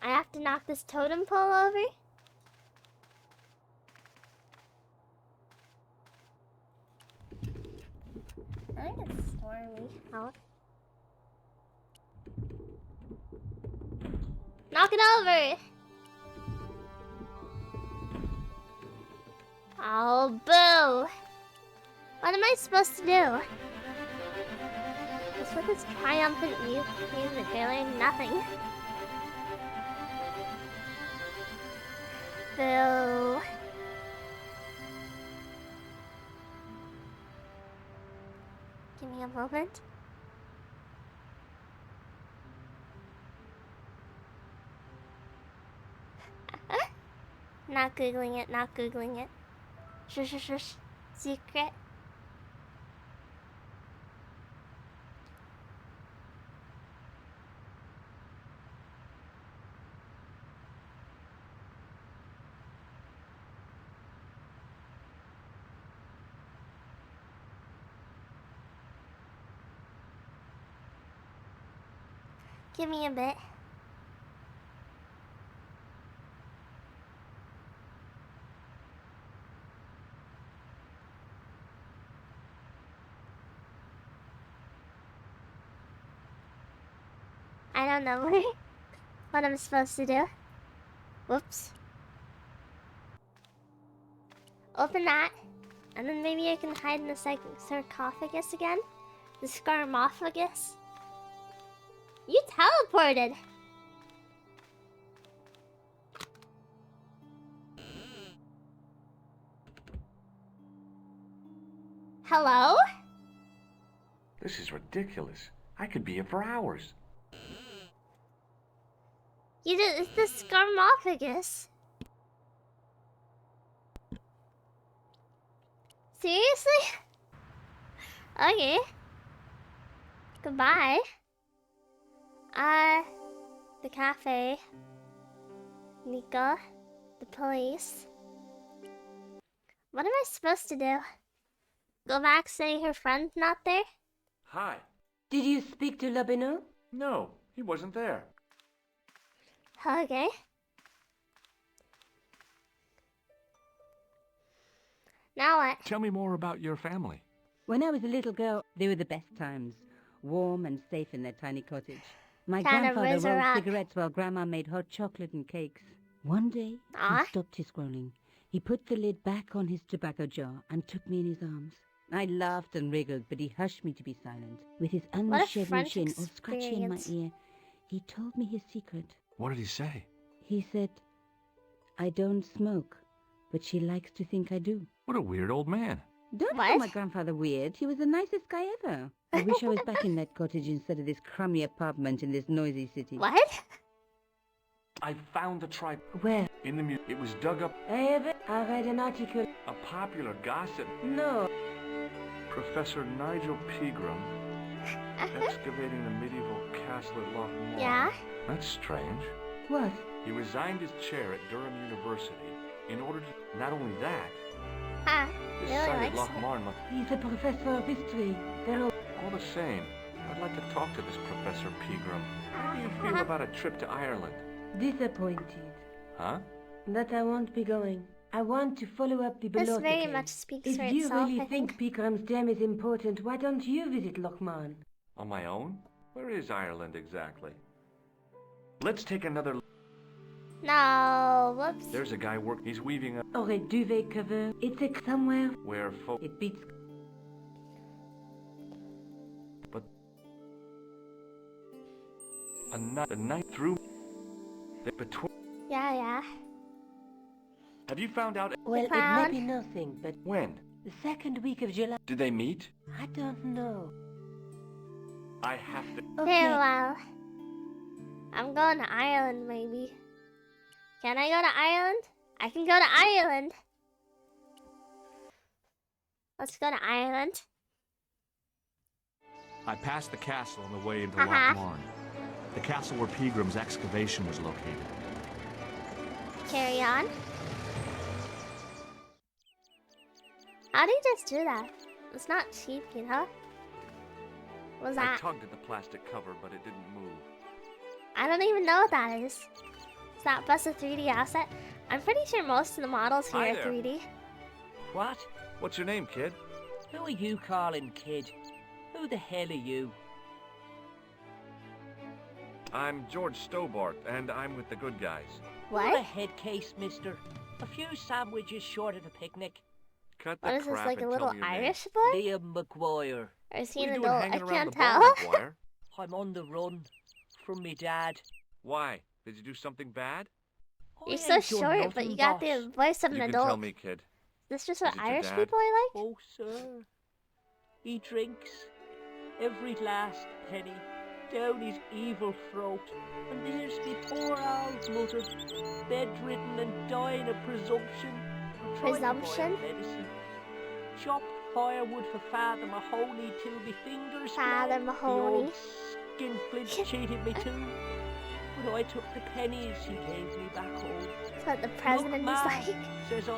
I have to knock this totem pole over? I think it's stormy out. Knock it over! Oh, boo! What am I supposed to do? Just with this triumphant view, means the trailer, nothing. Boo. Give me a moment. Not googling it, not googling it. Shush, shush, shush. Secret. Give me a bit. I don't know what I'm supposed to do. Whoops. Open that, and then maybe I can hide in the sarcophagus again? The scarmophagus? You teleported! Hello? This is ridiculous. I could be here for hours. You did, it's the scarmophagus. Seriously? Okay. Goodbye. The cafe. Nika. The police. What am I supposed to do? Go back saying her friend's not there? Hi. Did you speak to Labino? No, he wasn't there. Okay. Now what? Tell me more about your family. When I was a little girl, they were the best times. Warm and safe in their tiny cottage. My Kinda grandfather rolled Rizzo-Rock. cigarettes while Grandma made hot chocolate and cakes. One day, Aw. he stopped his scrolling. He put the lid back on his tobacco jar and took me in his arms. I laughed and wriggled, but he hushed me to be silent. With his What a unshaven French chin all scratchy in my experience. ear, he told me his secret. What did he say? He said, I don't smoke, but she likes to think I do. What a weird old man. Don't call my grandfather weird. He was the nicest guy ever. I wish I was back in that cottage instead of this crummy apartment in this noisy city. What? I found the tribe. Where? In the it was dug up. I read an article. A popular gossip. No. Professor Nigel Pegram excavating the medieval castle at Loch Moran. Yeah? That's strange. What? He resigned his chair at Durham University in order to... Not only that, Ah, his really site at likes Loch it. Moran must... He's a professor of history. They're all... All the same, I'd like to talk to this Professor Pegram. How do you feel about a trip to Ireland? Disappointed Huh? that I won't be going. I want to follow up the This Belotta very case. much speaks If for you itself, really I think Pegram's Dam is important, why don't you visit Lochmarn? On my own? Where is Ireland exactly? Let's take another... No, whoops. There's a guy he's weaving a... Or a duvet cover. It's a somewhere. Where folk... It beats... But... A night through... Between... Yeah. Have you found out... Well, it may be nothing, but... When? The second week of July... Did they meet? I don't know. I have to... Okay, well. I'm going to Ireland, maybe. Can I go to Ireland? I can go to Ireland. Let's go to Ireland. I passed the castle on the way into Uh-huh. Loch Marne. The castle where Pegram's excavation was located. Carry on. How do you just do that? It's not cheap, you know? What was I that? tugged at the plastic cover, but it didn't move. I don't even know what that is. Is that bus a 3D asset? I'm pretty sure most of the models here Hi are there. 3D. What? What's your name, kid? Who are you calling kid? Who the hell are you? I'm George Stobart, and I'm with the good guys. What a head case, mister. A few sandwiches short of a picnic. Cut the What is this, crap like a and little tell me your name. Irish boy? Liam McGuire. Or is he What an are you doing adult? I hanging around can't the bar, tell. McGuire? I'm on the run from me dad. Why? Did you do something bad? You're I so ain't done short, but nothing, you got boss. the voice of an You can adult. tell me, kid. Is this just what Is it your Irish dad? people are like? Oh, sir. He drinks every last penny down his evil throat. And there's me poor old mother, bedridden and dying of presumption. I'm trying to buy her Presumption? medicine. Chopped firewood for Father Mahoney till me fingers Father bled. Mahoney. The old skinflint cheated me too. But I took the pennies he gave me back home. That's what the president is man, like. says I.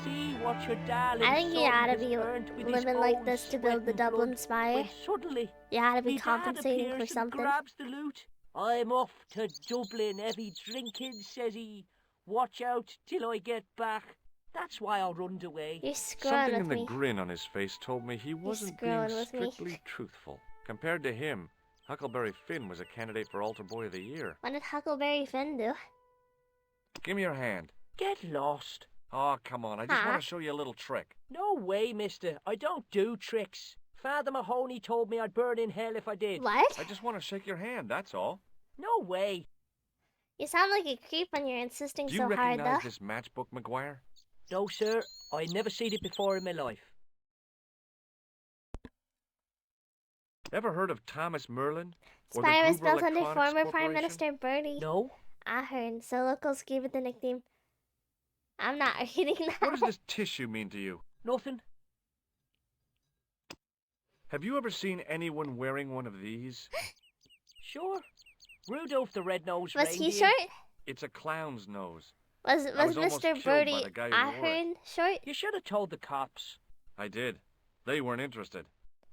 See what your darling I think you son ought to has be earned with his living like own this to sweat build the and Dublin blood. Spire. When suddenly, You ought to be me dad compensating for appears and something. grabs the loot. I'm off to Dublin, heavy drinking, says he. Watch out till I get back. That's why I runned away. You're screwing Something in with the me. grin on his face told me he wasn't being screwing with me. strictly truthful. Compared to him, Huckleberry Finn was a candidate for Altar Boy of the Year. What did Huckleberry Finn do? Give me your hand. Get lost. Oh, come on. I just Huh? want to show you a little trick. No way, mister. I don't do tricks. Father Mahoney told me I'd burn in hell if I did. What? I just want to shake your hand, that's all. No way. You sound like a creep when you're insisting Do you so hard, recognize though. this matchbook, McGuire? No, sir. I never seen it before in my life. Ever heard of Thomas Merlin? Or the Spire was Gruber built under Electronics former Prime Corporation? Minister Bertie. No. Ahern, so locals gave it the nickname. I'm not reading that. What does this tissue mean to you? Nothing. Have you ever seen anyone wearing one of these? Sure. Rudolph the Red-Nosed Was he Reindeer. short? It's a clown's nose. Was I was almost Mr. killed by Bertie the guy who wore it. Ahern short? You should have told the cops. I did. They weren't interested.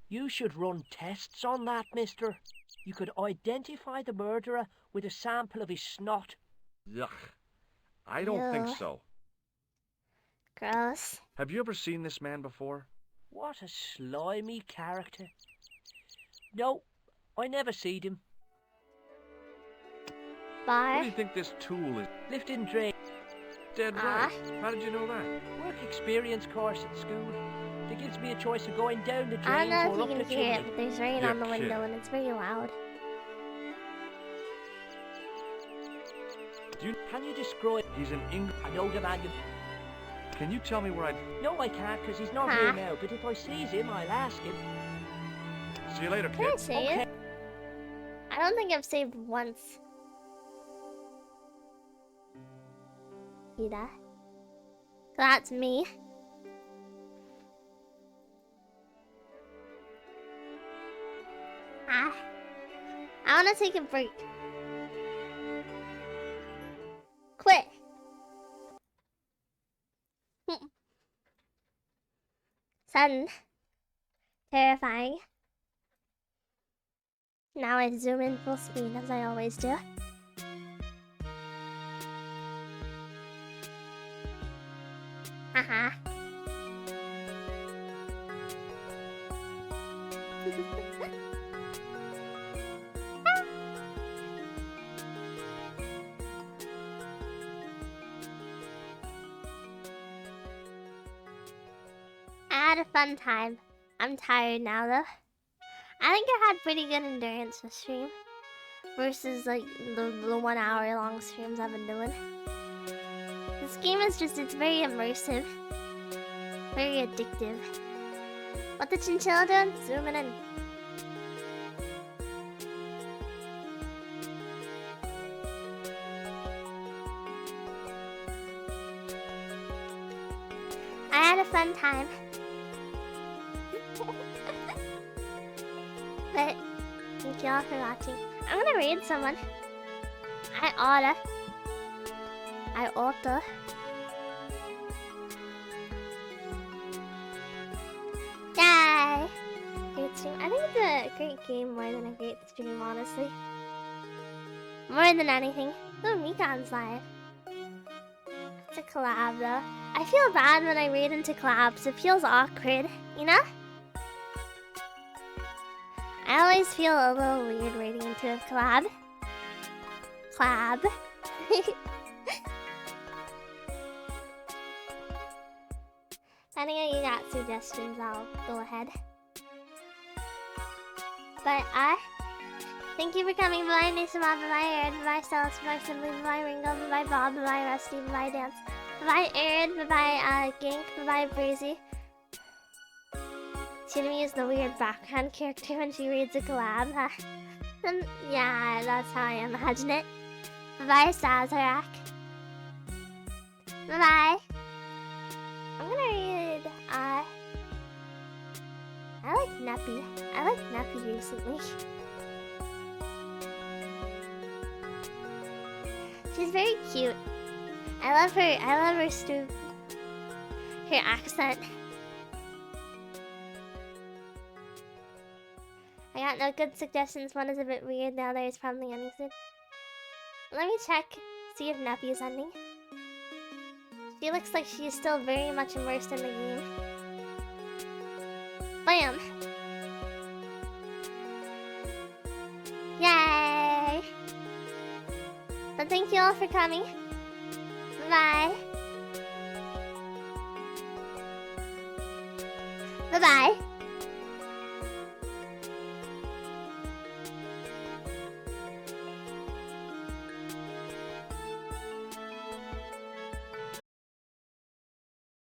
You should run tests on that, mister. You could identify the murderer with a sample of his snot. Yuck. I don't think so. Gross. Have you ever seen this man before? What a slimy character. No, I never seed him. Bye. What do you think this tool is? Lifting drain. Dead right. How did you know that? Work experience course at school. That gives me a choice of going down the drain I don't know or if up you the can hear it, chimney. but there's rain on the window and it's very loud. Can you describe? He's an English. I know the man. Can you tell me where I'd... No, I can't, because he's not here now. But if I sees him, I'll ask him. See you later, Can I kid. say it? I don't think I've saved once. See that? So that's me. I want to take a break. Quit. Sudden. Terrifying. Now I zoom in full speed as I always do. Haha. I had a fun time. I'm tired now though. I think I had pretty good endurance this stream versus like the 1 hour long streams I've been doing. This game is just, it's very immersive, very addictive. What the chinchilla doing? Zooming in. I had a fun time. But thank y'all for watching. I'm gonna raid someone. I oughta. Yay! Great stream. I think it's a great game more than a great stream, honestly. More than anything. Oh, Mikan's live. It's a collab though. I feel bad when I raid into collabs. It feels awkward, you know? I always feel a little weird raiding into a collab. Depending on you got suggestions, I'll go ahead. But thank you for coming. Bye, Nation Bob. Bye, Aaron. Bye, Stelis. Bye, Simply. Bye, Ringo. Bye, Bob. Bye, Rusty. Bye, Dance. Bye, Aaron. Bye, Gink. Bye, Breezy. She's gonna use the weird background character when she reads a collab. Yeah, that's how I imagine it. Bye, Sazerac. Bye. I'm gonna read. I like Neppy. I like Neppy recently. She's very cute. I love her. Her accent. I got no good suggestions. One is a bit weird. The other is probably ending soon. Let me check. See if Neppy is ending. She looks like she's still very much immersed in the game. Bam! Yay! But thank you all for coming. Bye. Bye-bye.